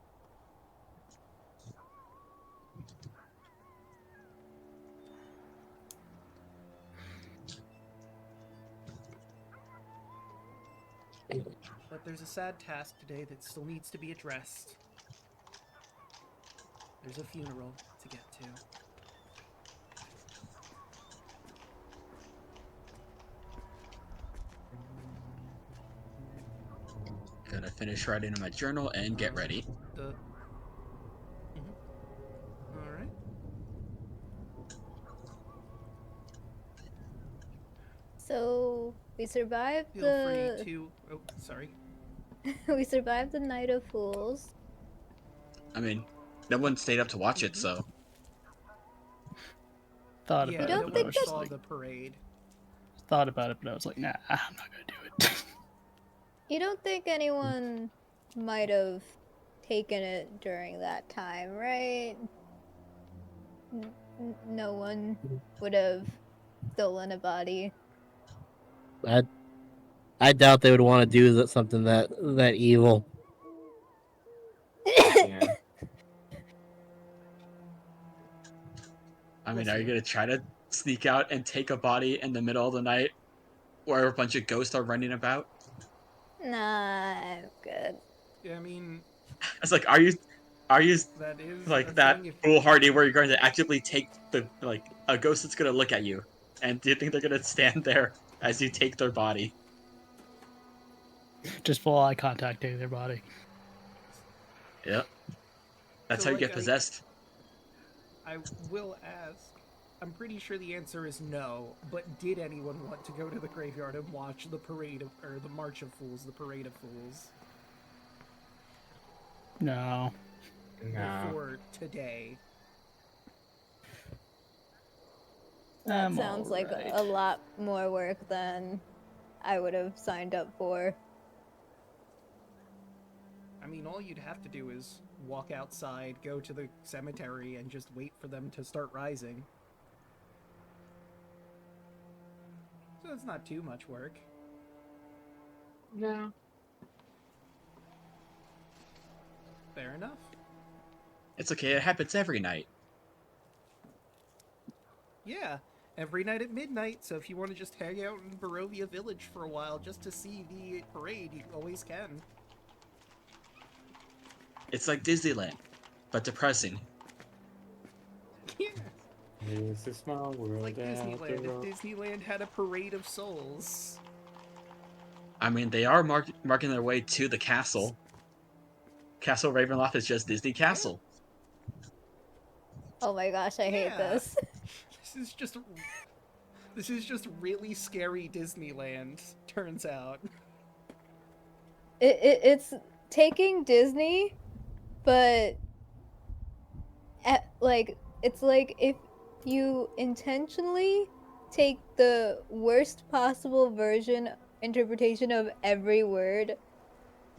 Speaker 2: But there's a sad task today that still needs to be addressed. There's a funeral to get to.
Speaker 4: Gonna finish writing in my journal and get ready.
Speaker 2: All right.
Speaker 1: So we survived
Speaker 2: Feel free to. Oh, sorry.
Speaker 1: we survived the Night of Fools.
Speaker 4: I mean, no one stayed up to watch it, so.
Speaker 5: Thought
Speaker 2: Yeah,
Speaker 5: about
Speaker 1: don't
Speaker 5: it,
Speaker 2: no
Speaker 5: but I
Speaker 1: think
Speaker 2: one
Speaker 5: was just
Speaker 2: saw
Speaker 5: like,
Speaker 2: the parade.
Speaker 5: thought about it, but I was like, nah, I'm not gonna do it.
Speaker 1: You don't think anyone might have taken it during that time, right? No one would have stolen a body.
Speaker 3: I doubt they would want to do something that evil.
Speaker 6: Yeah.
Speaker 4: I mean,
Speaker 2: Bless
Speaker 4: are you
Speaker 2: you.
Speaker 4: gonna try to sneak out and take a body in the middle of the night where a bunch of ghosts are running about?
Speaker 1: Nah, I'm good.
Speaker 2: I mean,
Speaker 4: It's like, are you Are you
Speaker 2: That is a
Speaker 4: like that
Speaker 2: thing. If
Speaker 4: foolhardy where you're going to actively take the like a ghost that's going to look at you, and do you think they're going to stand there as you take their body?
Speaker 5: Just full eye contact to their body.
Speaker 4: Yep. That's
Speaker 2: So,
Speaker 4: how you
Speaker 2: like,
Speaker 4: get possessed.
Speaker 2: I will ask. I'm pretty sure the answer is no, but did anyone want to go to the graveyard and watch the parade of, or the March of Fools, the Parade of Fools,
Speaker 5: No.
Speaker 6: Nah.
Speaker 2: before today?
Speaker 1: That
Speaker 5: I'm
Speaker 1: sounds like
Speaker 5: alright.
Speaker 1: a lot more work than I would have signed up for.
Speaker 2: I mean, all you'd have to do is walk outside, go to the cemetery, and just wait for them to start rising. So it's not too much work.
Speaker 6: No.
Speaker 2: Fair enough.
Speaker 4: It's okay. It happens every night.
Speaker 2: Yeah, every night at midnight, so if you want to just hang out in Barovia Village for a while just to see the parade, you always can.
Speaker 4: It's like Disneyland, but depressing.
Speaker 2: Yeah,
Speaker 6: It's a small world
Speaker 2: like
Speaker 6: out the
Speaker 2: Disneyland. If
Speaker 6: road.
Speaker 2: Disneyland had a parade of souls.
Speaker 4: I mean, they are marking their way to the castle. Castle Ravenloft is just Disney Castle.
Speaker 1: Oh my gosh, I hate
Speaker 2: Yeah.
Speaker 1: this.
Speaker 2: This is just really scary Disneyland, turns out.
Speaker 1: It's taking Disney, but it's like if you intentionally take the worst possible interpretation of every word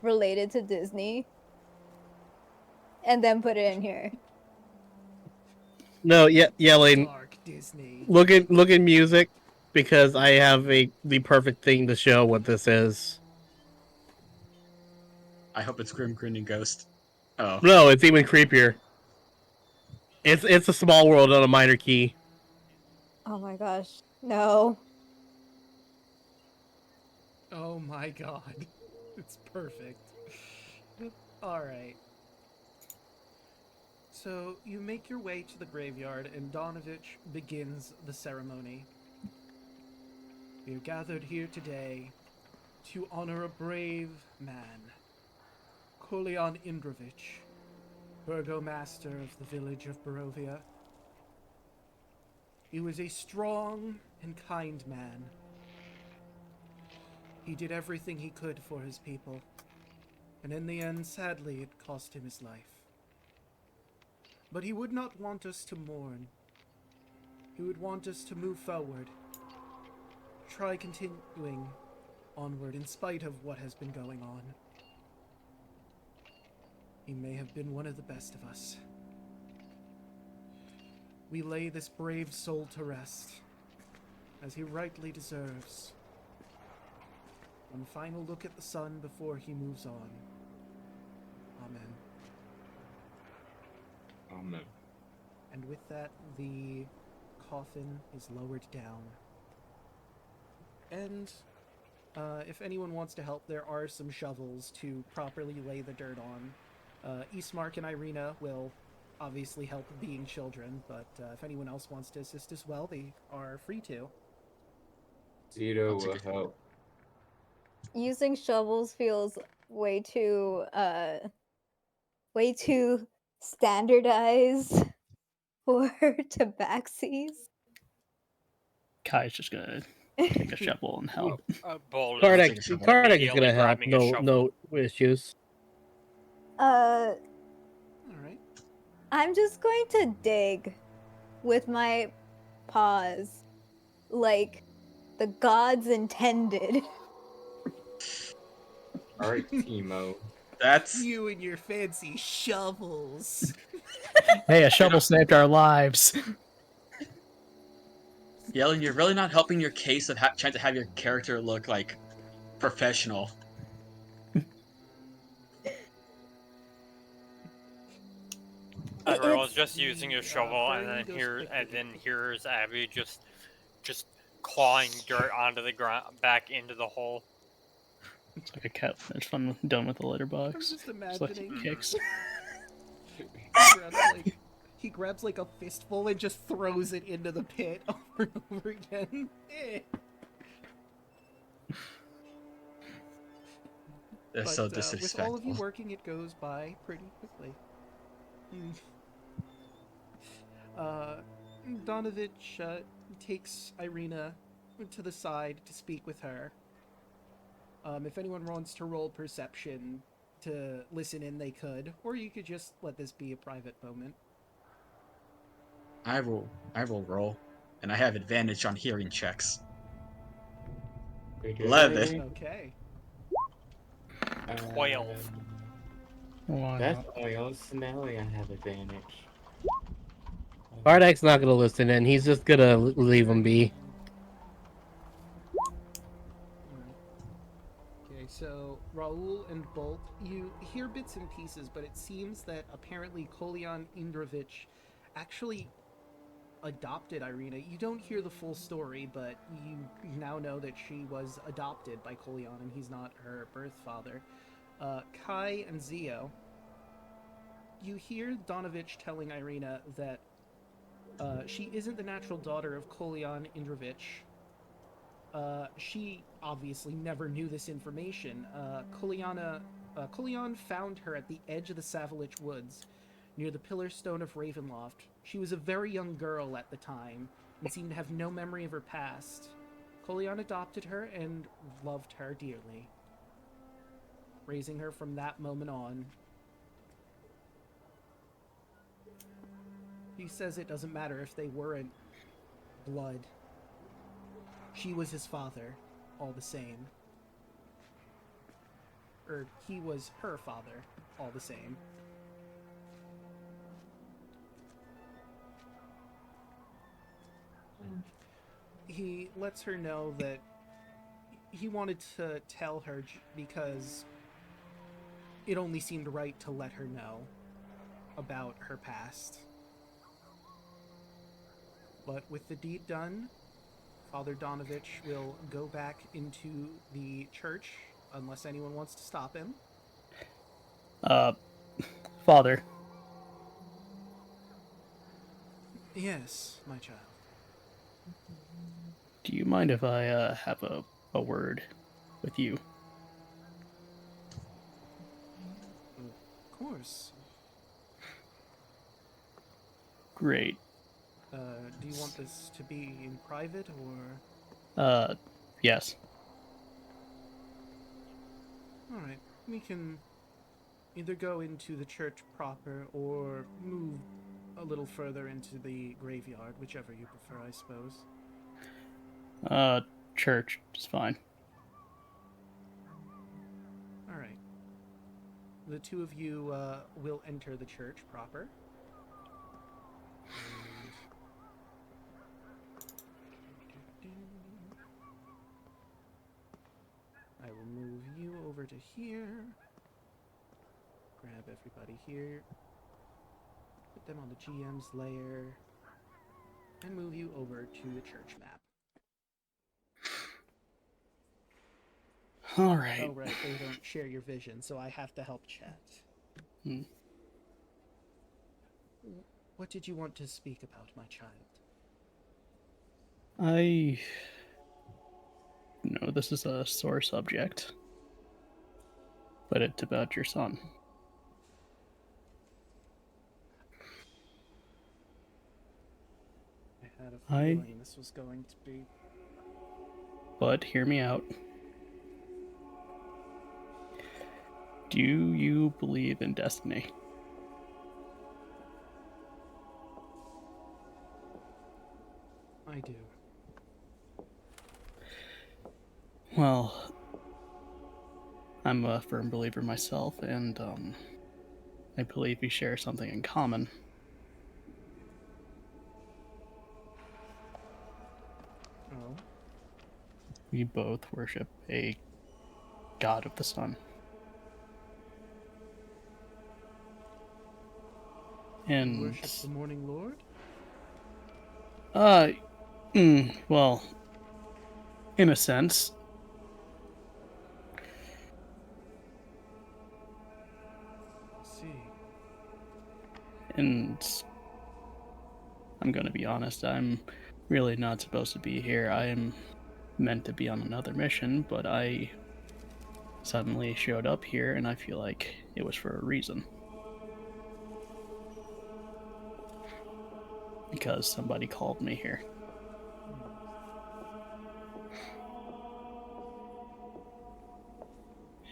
Speaker 1: related to Disney and then put it in here.
Speaker 3: No, yelling.
Speaker 2: Dark Disney.
Speaker 3: Look at music, because I have the perfect thing to show what this is.
Speaker 4: I hope it's Grim Grinning Ghost. Oh.
Speaker 3: No, it's even creepier. It's a small world on a minor key.
Speaker 1: Oh my gosh. No.
Speaker 2: Oh my god. It's perfect. Alright. So, you make your way to the graveyard, and Donovich begins the ceremony. We are gathered here today to honor a brave man, Kolian Indrovich, burgomaster of the village of Barovia. He was a strong and kind man. He did everything he could for his people, and in the end, sadly, it cost him his life. But he would not want us to mourn. He would want us to move forward, try continuing onward in spite of what has been going on. He may have been one of the best of us. We lay this brave soul to rest, as he rightly deserves. One final look at the sun before he moves on. Amen.
Speaker 6: Amen.
Speaker 2: And with that, the coffin is lowered down. And if anyone wants to help, there are some shovels to properly lay the dirt on. Ismark and Ireena will obviously help being children, but if anyone else wants to assist as well, they are free to.
Speaker 6: Zito will help.
Speaker 1: Using shovels feels way too standardized for tabaxis.
Speaker 5: Kai's just gonna take a shovel and help.
Speaker 7: Bold
Speaker 3: Kardec is
Speaker 7: immediately
Speaker 3: gonna help.
Speaker 7: grabbing a shovel.
Speaker 3: No issues.
Speaker 2: Alright.
Speaker 1: I'm just going to dig with my paws like the gods intended.
Speaker 6: Alright, Timo.
Speaker 4: That's
Speaker 2: You and your fancy shovels.
Speaker 5: Hey, a shovel saved our lives.
Speaker 4: Yelling. You're really not helping your case of trying to have your character look like professional.
Speaker 7: Everyone's just using a shovel, and then here's Abby just clawing dirt onto the ground, back into the hole.
Speaker 5: It's like a cat that's fun done with a litter
Speaker 2: I'm
Speaker 5: box.
Speaker 2: just
Speaker 5: It's like
Speaker 2: imagining.
Speaker 5: kicks.
Speaker 2: He grabs like a fistful and just throws it into the pit over and over again.
Speaker 4: They're
Speaker 2: But
Speaker 4: so
Speaker 2: with all of you
Speaker 4: disrespectful.
Speaker 2: working, it goes by pretty quickly. Donovich takes Ireena to the side to speak with her. If anyone wants to roll perception to listen in, they could, or you could just let this be a private moment.
Speaker 4: I will roll, and I have advantage on hearing checks.
Speaker 6: We good
Speaker 4: 11.
Speaker 6: already?
Speaker 2: Okay.
Speaker 7: 12.
Speaker 5: Why
Speaker 6: That's
Speaker 5: not?
Speaker 6: oil. Smelly, I have advantage.
Speaker 3: Bardak's not gonna listen in. He's just gonna leave him be.
Speaker 2: Okay, so Raoul and Bolt, you hear bits and pieces, but it seems that apparently Kolyan Indrovich actually adopted Ireena. You don't hear the full story, but you now know that she was adopted by Kolyan and he's not her birth father. Kai and Zio, you hear Donovich telling Ireena that she isn't the natural daughter of Kolyan Indrovich. She obviously never knew this information. Kolyan found her at the edge of the Savoie woods, near the Pillar Stone of Ravenloft. She was a very young girl at the time, and seemed to have no memory of her past. Kolyan adopted her and loved her dearly, raising her from that moment on. He says it doesn't matter if they weren't blood. She was his father, all the same. Or he was her father, all the same. He lets her know that he wanted to tell her because it only seemed right to let her know about her past. But with the deed done, Father Donovich will go back into the church unless anyone wants to stop him.
Speaker 5: Father,
Speaker 2: Yes, my child.
Speaker 5: do you mind if I have a word with you?
Speaker 2: Of course.
Speaker 5: Great.
Speaker 2: Do you want this to be in private or...
Speaker 5: Yes.
Speaker 2: Alright, we can either go into the church proper or move a little further into the graveyard, whichever you prefer, I suppose.
Speaker 5: Church is fine.
Speaker 2: Alright. The two of you will enter the church proper. I will move you over to here. Grab everybody here. Put them on the GM's layer. And move you over to the church map.
Speaker 5: All right.
Speaker 2: Oh, right, they don't share your vision, so I have to help chat. What did you want to speak about, my child?
Speaker 5: I know this is a sore subject, but it's about your son.
Speaker 2: I had a feeling this was going to be...
Speaker 5: But hear me out. Do you believe in destiny?
Speaker 2: I do.
Speaker 5: Well, I'm a firm believer myself, and I believe we share something in common.
Speaker 2: Oh?
Speaker 5: We both worship a god of the sun. And
Speaker 2: You worship the Morninglord?
Speaker 5: well, in a sense.
Speaker 2: I see.
Speaker 5: And I'm gonna be honest, I'm really not supposed to be here. I am meant to be on another mission, but I suddenly showed up here, and I feel like it was for a reason. Because somebody called me here.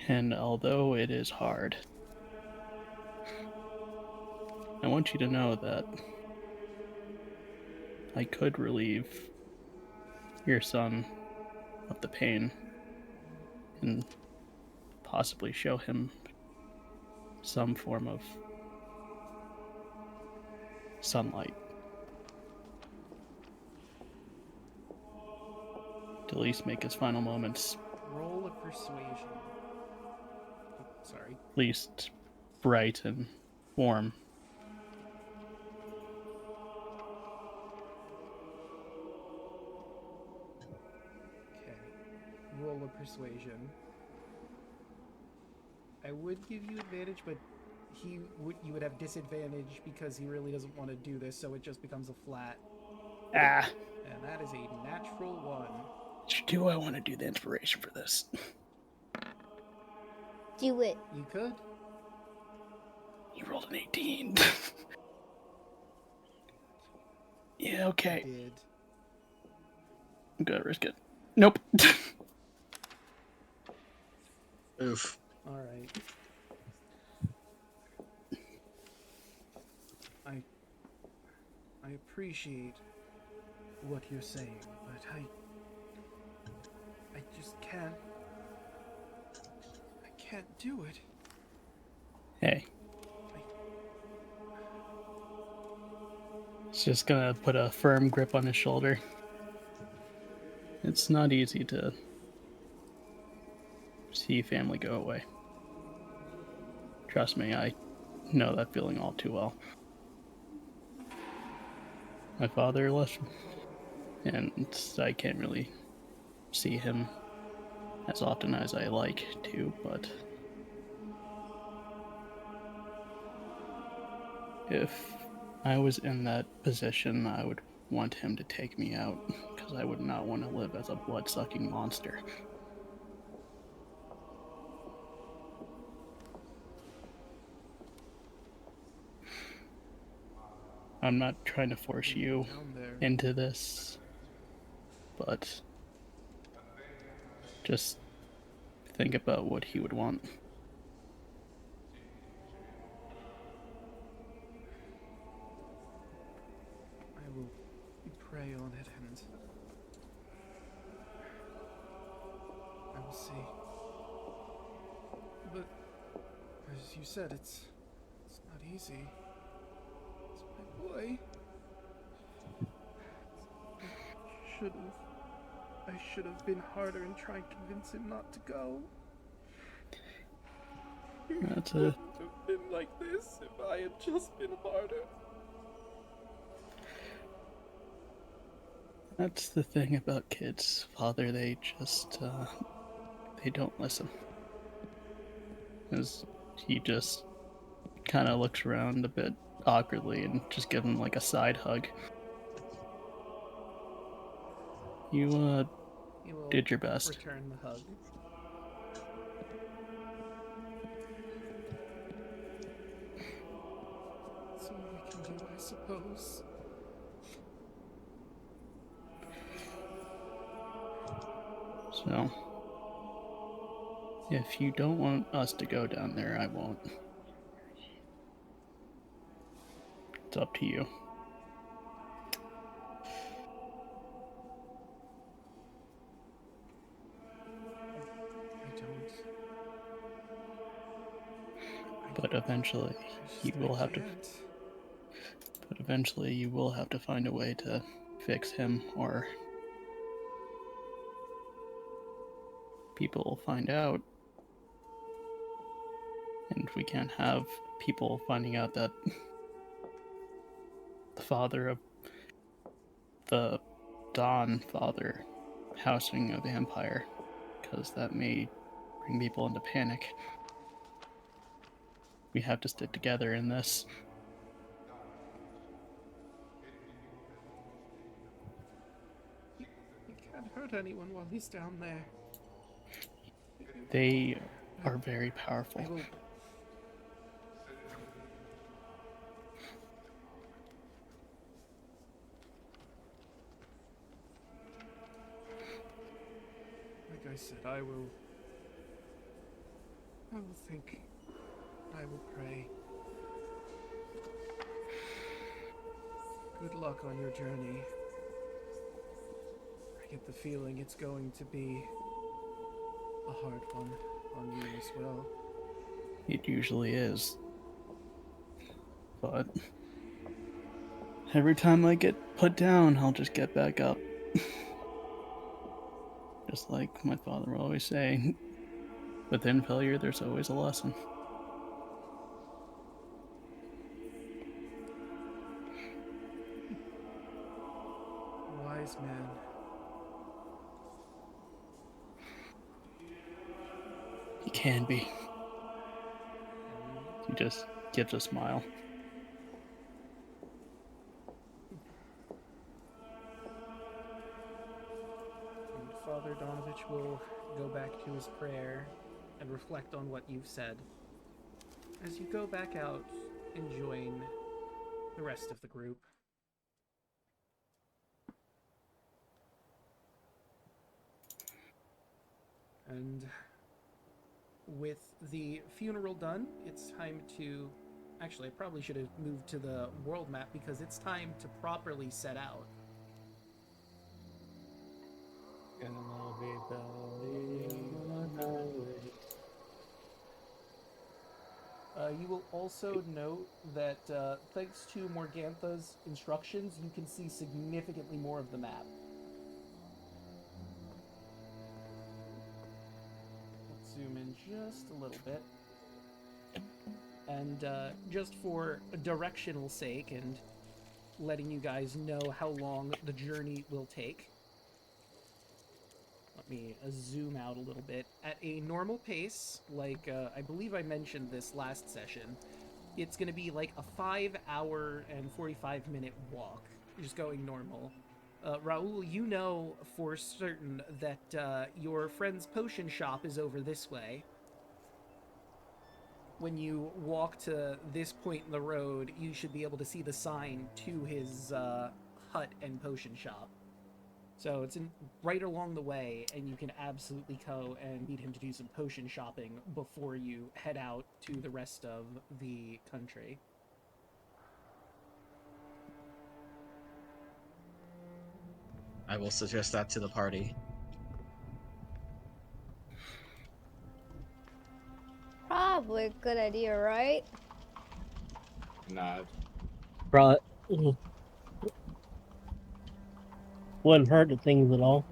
Speaker 5: And although it is hard, I want you to know that I could relieve your son of the pain and possibly show him some form of sunlight. To at least make his final moments
Speaker 2: Roll a persuasion. Oh, sorry.
Speaker 5: at least bright and warm.
Speaker 2: Okay. Roll a persuasion. I would give you advantage, but you would have disadvantage because he really doesn't want to do this, so it just becomes a flat.
Speaker 5: Ah!
Speaker 2: And that is a natural 1.
Speaker 5: Do I want to do the inspiration for this?
Speaker 1: Do it.
Speaker 2: You could.
Speaker 5: You rolled an 18. Yeah, okay.
Speaker 2: Did.
Speaker 5: I'm gonna risk it. Nope.
Speaker 4: Oof.
Speaker 2: All right. I appreciate what you're saying, but I just can't. I can't do it.
Speaker 5: Hey. It's just gonna put a firm grip on his shoulder. It's not easy to see family go away. Trust me, I know that feeling all too well. My father left, and I can't really see him as often as I like to, but if I was in that position, I would want him to take me out, because I would not want to live as a blood-sucking monster. I'm not trying to force you into this, but just think about what he would want.
Speaker 2: I will pray on it and I will see. But as you said, it's not easy. It's my boy. I should have been harder in trying to convince him not to go.
Speaker 5: That's
Speaker 2: It wouldn't have been like this if I had just been harder.
Speaker 5: That's the thing about kids, Father. They just, they don't listen. As he just kind of looks around a bit awkwardly and just gives him like a side hug. You, did your best.
Speaker 2: Return the hug. That's all we can do, I suppose.
Speaker 5: So, if you don't want us to go down there, I won't. It's up to you. But eventually, you will have to. But eventually, you will have to find a way to fix him, or people will find out. And we can't have people finding out that the father of the Dawn father housing a vampire, because that may bring people into panic. We have to stick together in this.
Speaker 2: hurt anyone while he's down there.
Speaker 5: They are very powerful.
Speaker 2: I will. Like I said, I will think. I will pray. Good luck on your journey. I get the feeling it's going to be a hard one on you as well.
Speaker 5: It usually is. But every time I get put down, I'll just get back up. Just like my father will always say, within failure, there's always a lesson.
Speaker 2: Wise man.
Speaker 5: He can be. He just gives a smile.
Speaker 2: And Father Donovich will go back to his prayer and reflect on what you've said. As you go back out and join the rest of the group. And with the funeral done, it's time to... Actually, I probably should have moved to the world map because it's time to properly set out. You will also note that thanks to Morgantha's instructions, you can see significantly more of the map. Let's zoom in just a little bit. And just for directional sake and letting you guys know how long the journey will take, let me zoom out a little bit. At a normal pace, like I believe I mentioned this last session, it's going to be like a 5-hour and 45-minute walk, just going normal. Raoul, you know for certain that your friend's potion shop is over this way. When you walk to this point in the road, you should be able to see the sign to his hut and potion shop. So it's right along the way, and you can absolutely go and meet him to do some potion shopping before you head out to the rest of the country.
Speaker 4: I will suggest that to the party.
Speaker 1: Probably a good idea, right?
Speaker 6: Nod.
Speaker 3: Right. Wouldn't hurt the things at all.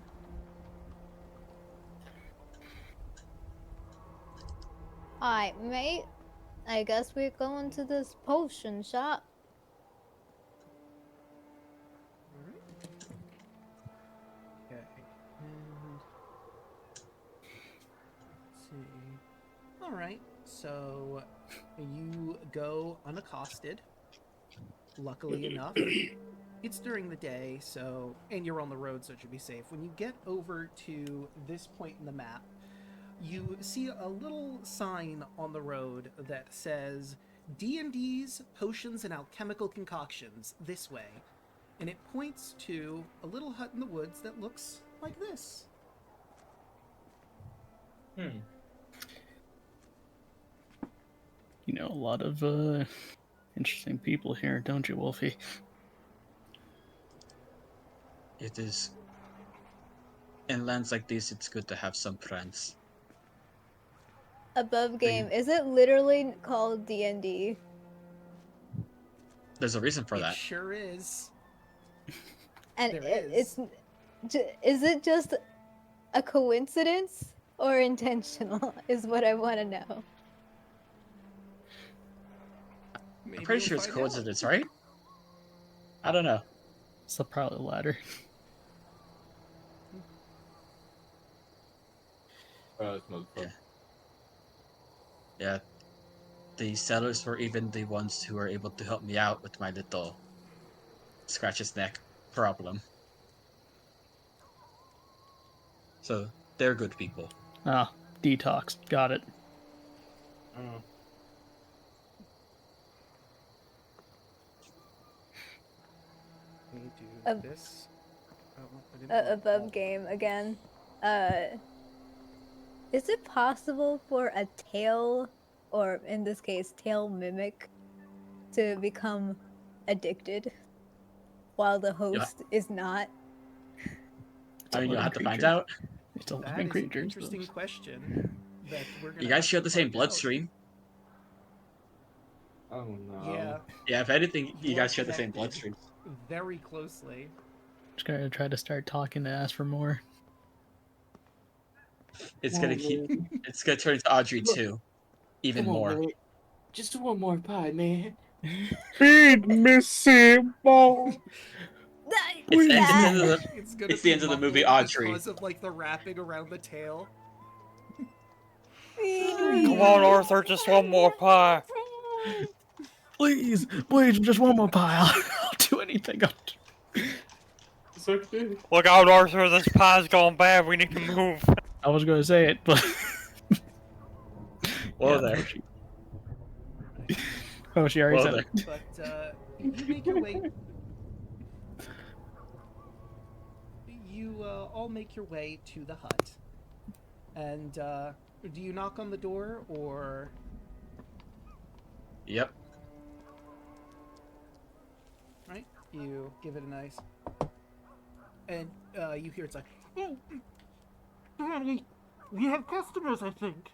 Speaker 1: Alright, mate. I guess we're going to this potion shop.
Speaker 2: Okay, and let's see. All right, so you go unaccosted. Luckily enough, it's during the day, so and you're on the road, so it should be safe. When you get over to this point in the map, you see a little sign on the road that says D&D's Potions and Alchemical Concoctions this way. And it points to a little hut in the woods that looks like this.
Speaker 5: You know a lot of interesting people here, don't you, Wolfie?
Speaker 4: It is. In lands like this, it's good to have some friends.
Speaker 1: Above game, is it literally called D&D?
Speaker 4: There's a reason for that.
Speaker 2: It sure is.
Speaker 1: And
Speaker 2: There
Speaker 1: is it just a coincidence or intentional is what I want to know.
Speaker 2: Maybe
Speaker 4: I'm pretty
Speaker 2: you'll
Speaker 4: sure it's
Speaker 2: find out.
Speaker 4: coincidence, right? I don't know.
Speaker 5: So probably the latter.
Speaker 4: Yeah. Yeah. The sellers were even the ones who were able to help me out with my little scratch his neck problem. So they're good people.
Speaker 5: Ah, detox. Got it.
Speaker 6: Oh,
Speaker 2: Let me do
Speaker 1: Um,
Speaker 2: this. Oh, I didn't want all
Speaker 1: above
Speaker 2: of
Speaker 1: game
Speaker 2: them.
Speaker 1: again. Is it possible for a tail, or in this case, tail mimic, to become addicted while the
Speaker 4: Yeah.
Speaker 1: host is not?
Speaker 5: It's
Speaker 4: I
Speaker 5: a
Speaker 4: mean, you'll
Speaker 5: living
Speaker 4: have to find
Speaker 5: creature.
Speaker 4: out.
Speaker 5: It's a
Speaker 2: That
Speaker 5: living
Speaker 2: is an
Speaker 5: creature. So.
Speaker 2: interesting question that we're gonna
Speaker 4: You guys
Speaker 2: have
Speaker 4: share
Speaker 2: to
Speaker 4: the same
Speaker 2: find out.
Speaker 4: bloodstream.
Speaker 6: oh no.
Speaker 2: Yeah,
Speaker 4: Yeah, if anything, you
Speaker 2: you are
Speaker 4: guys share the same
Speaker 2: connected
Speaker 4: bloodstream.
Speaker 2: very closely.
Speaker 5: Just gonna try to start talking to ask for more.
Speaker 4: It's
Speaker 6: Come
Speaker 4: gonna
Speaker 6: on,
Speaker 4: keep.
Speaker 6: man.
Speaker 4: It's gonna turn into Audrey
Speaker 6: Look,
Speaker 4: too, even
Speaker 6: Come on,
Speaker 4: more.
Speaker 6: man. Just one more pie, man.
Speaker 3: Feed me, Savoie.
Speaker 4: It's the, it's the
Speaker 1: That
Speaker 4: end of the.
Speaker 2: It's gonna
Speaker 4: It's the
Speaker 2: be
Speaker 4: end of the movie
Speaker 2: muffled
Speaker 4: Audrey.
Speaker 2: because of like the wrapping around the tail.
Speaker 7: Come on, Arthur, just one more pie.
Speaker 5: Please, just one more pie. I'll do anything.
Speaker 6: It's okay.
Speaker 7: Look out, Arthur, this pie's going bad. We need to move.
Speaker 5: I was gonna say it, but
Speaker 4: Whoa
Speaker 5: yeah,
Speaker 4: there.
Speaker 5: she already
Speaker 4: Whoa
Speaker 5: said
Speaker 4: there.
Speaker 5: it.
Speaker 2: But you make your way. You all make your way to the hut, and do you knock on the door or?
Speaker 4: Yep.
Speaker 2: Right, you give it a nice, and you hear it's like, "Oh, Danny, we have customers, I think."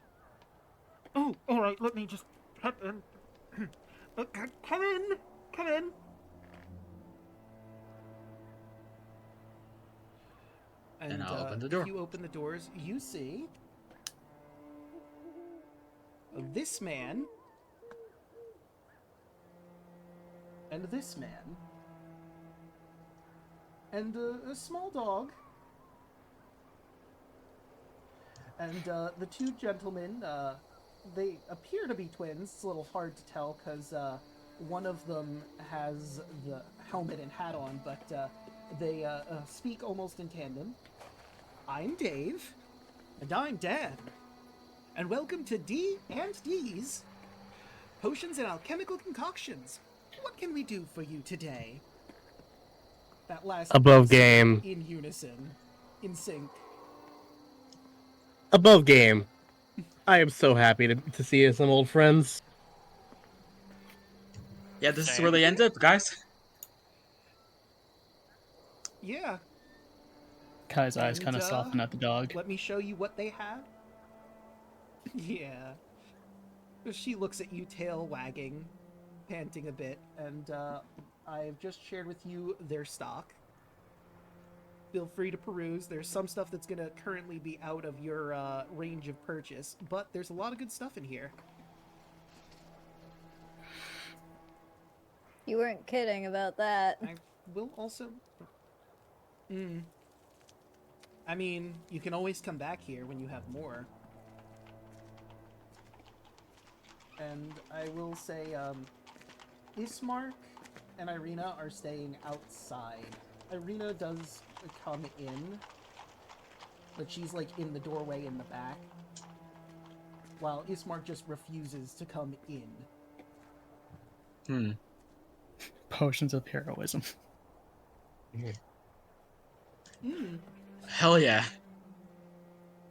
Speaker 2: Oh, all right. Let me just come in. Come in. Come in.
Speaker 4: And I'll open the door.
Speaker 2: You open the doors. You see this man and this man and a small dog. And the two gentlemen, they appear to be twins. It's a little hard to tell because one of them has the helmet and hat on, but they speak almost in tandem. I'm Dave. And I'm Dan. And welcome to D and D's Potions and Alchemical Concoctions. What can we do for you today? That last
Speaker 3: Above
Speaker 2: seemed
Speaker 3: game.
Speaker 2: in unison, in sync.
Speaker 3: Above game. I am so happy to see some old friends.
Speaker 4: Yeah, this is
Speaker 7: Same.
Speaker 4: where they end up, guys.
Speaker 2: Yeah.
Speaker 5: Kai's eyes
Speaker 2: And,
Speaker 5: kind of soften at the dog.
Speaker 2: Let me show you what they have. Yeah. She looks at you, tail wagging, panting a bit, and I've just shared with you their stock. Feel free to peruse. There's some stuff that's going to currently be out of your range of purchase, but there's a lot of good stuff in here.
Speaker 1: You weren't kidding about that.
Speaker 2: I will also... I mean, you can always come back here when you have more. And I will say, Ismark and Ireena are staying outside. Ireena does come in, but she's like in the doorway in the back, while Ismark just refuses to come in.
Speaker 5: Potions of heroism.
Speaker 4: Hell yeah.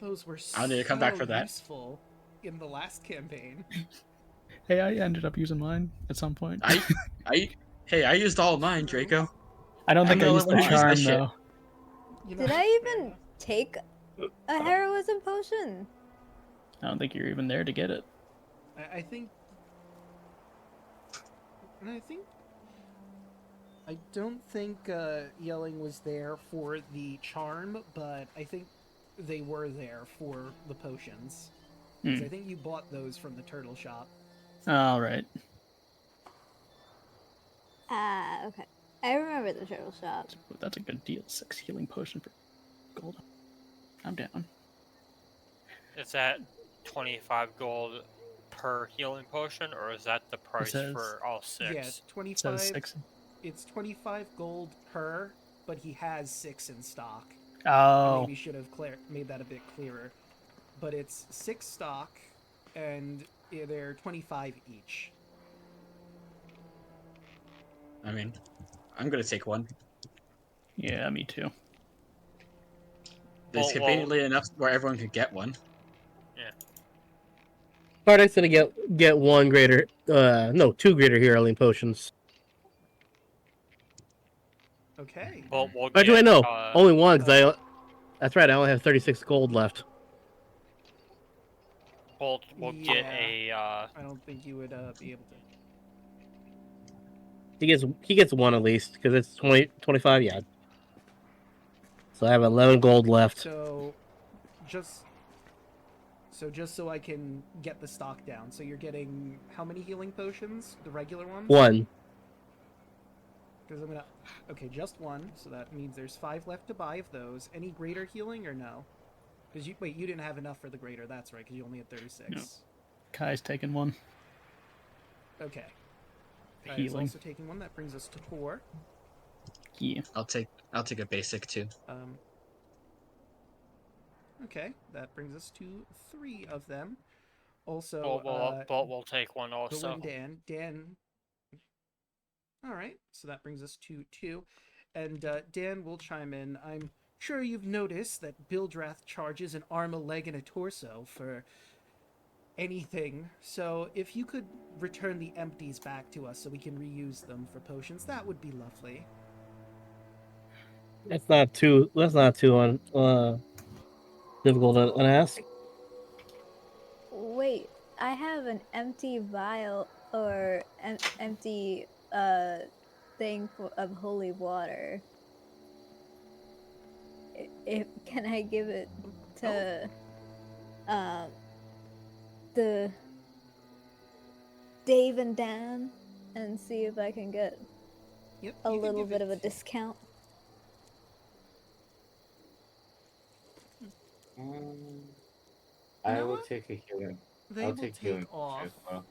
Speaker 2: Those were
Speaker 4: I'll need to come back
Speaker 2: so
Speaker 4: for that.
Speaker 2: useful in the last campaign.
Speaker 5: Hey, I ended up using mine at some point.
Speaker 4: Hey, I used all of mine, Draco.
Speaker 5: I don't think
Speaker 4: I'm
Speaker 5: I
Speaker 4: the
Speaker 5: used
Speaker 4: only
Speaker 5: the
Speaker 4: one who used that
Speaker 5: charm
Speaker 4: shit.
Speaker 5: though.
Speaker 2: You know,
Speaker 1: Did I even take a heroism potion?
Speaker 5: I don't think you're even there to get it.
Speaker 2: I think... And I don't think Yelling was there for the charm, but I think they were there for the potions. 'Cause I think you bought those from the turtle shop.
Speaker 5: All right.
Speaker 1: Ah, okay. I remember the turtle shop.
Speaker 5: That's a good deal. 6 healing potion for gold. I'm down.
Speaker 7: Is that 25 gold per healing potion, or is that the price
Speaker 5: says-
Speaker 7: for all 6?
Speaker 2: Yeah,
Speaker 5: It says
Speaker 2: 25.
Speaker 5: 6.
Speaker 2: It's 25 gold per, but he has 6 in stock. I
Speaker 5: Oh,
Speaker 2: maybe should have made that a bit clearer. But it's 6 stock, and they're 25 each.
Speaker 4: I mean, I'm gonna take one.
Speaker 5: yeah, me too.
Speaker 4: It's conveniently enough where everyone could get one.
Speaker 7: Yeah.
Speaker 3: Kardak's gonna get one greater, no, 2 greater healing potions.
Speaker 2: Okay.
Speaker 7: But we'll
Speaker 3: Actually,
Speaker 7: get,
Speaker 3: no, only one, because that's right, I only have 36 gold left.
Speaker 7: we'll get a,
Speaker 2: I don't think you would be able to.
Speaker 3: He gets one at least, because it's 25, yeah. So I have 11 gold left.
Speaker 2: So just so I can get the stock down. So you're getting how many healing potions? The regular ones?
Speaker 3: One.
Speaker 2: Because I'm gonna. Okay, just one. So that means there's 5 left to buy of those. Any greater healing or no? Because you didn't have enough for the greater. That's right. Because you only had 36.
Speaker 5: No. Kai's taking one.
Speaker 2: Okay. He's
Speaker 5: Healing.
Speaker 2: also taking one. That brings us to 4.
Speaker 5: Yeah.
Speaker 4: I'll take a basic too.
Speaker 2: Okay, that brings us to 3 of them. Also,
Speaker 7: but we'll take one also.
Speaker 2: But when Dan. All right, so that brings us to 2, and Dan will chime in. I'm sure you've noticed that Bildrath charges an arm, a leg, and a torso for anything. So if you could return the empties back to us so we can reuse them for potions, that would be lovely.
Speaker 3: That's not too difficult to ask.
Speaker 1: Wait, I have an empty vial or an empty thing of holy water. Can I give it to the Dave and Dan and see if I can get a little bit of a discount?
Speaker 6: I will take a healing.
Speaker 2: They will take off.
Speaker 6: As well.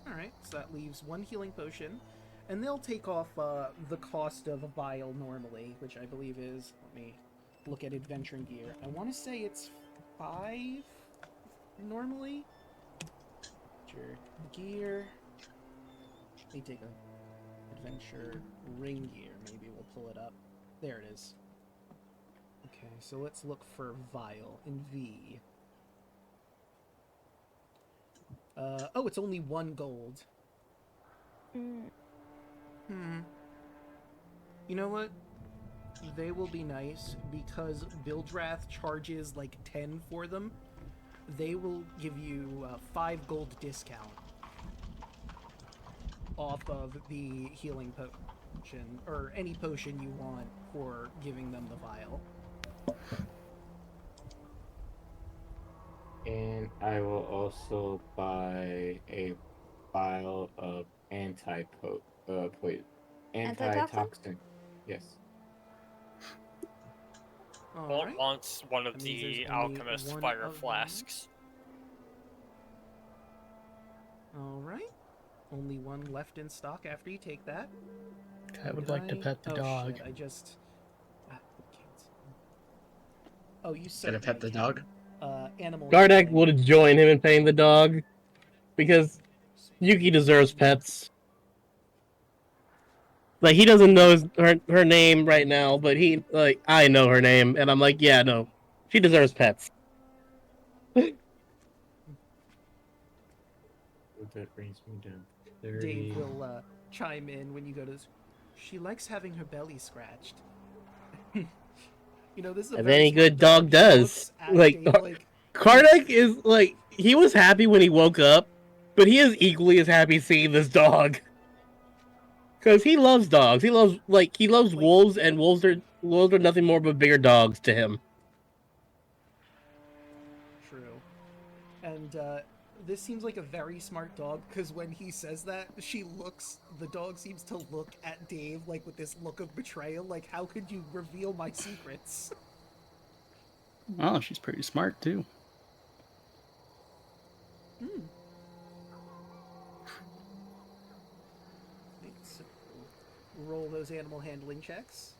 Speaker 2: Alright, so that leaves 1 healing potion. And they'll take off the cost of a vial normally, which I believe is... Let me look at adventuring gear. I want to say it's 5 normally. Gear. Let me take a adventure ring gear. Maybe we'll pull it up. There it is. Okay, so let's look for vial in V. Oh, it's only 1 gold. You know what? They will be nice because Bildrath charges like 10 for them. They will give you 5 gold discount off of the healing potion, or any potion you want for giving them the vial.
Speaker 6: And I will also buy a vial of antitoxin. Yes.
Speaker 2: Alright.
Speaker 7: Wants one of the alchemist's fire flasks.
Speaker 2: Alright. Only 1 left in stock after you take that.
Speaker 5: I would like to pet the dog.
Speaker 2: Shit, I just... Oh, you said
Speaker 4: Gonna pet the dog?
Speaker 2: Animal...
Speaker 3: Gardak would join him in paying the dog, because Yuki deserves pets. Like, he doesn't know her name right now, but I know her name, and I'm like, yeah, no, she deserves pets.
Speaker 6: That brings me down. 30.
Speaker 2: Dave will chime in when you go to... She likes having her belly scratched. You know, this is
Speaker 3: As any good dog does. Like, Karnak is, like, he was happy when he woke up, but he is equally as happy seeing this dog. Because he loves dogs. He loves wolves, and wolves are nothing more but bigger dogs to him.
Speaker 2: True. And this seems like a very smart dog, because when he says that, the dog seems to look at Dave, like, with this look of betrayal, like, how could you reveal my secrets?
Speaker 5: Oh, she's pretty smart, too.
Speaker 2: Roll those animal handling checks.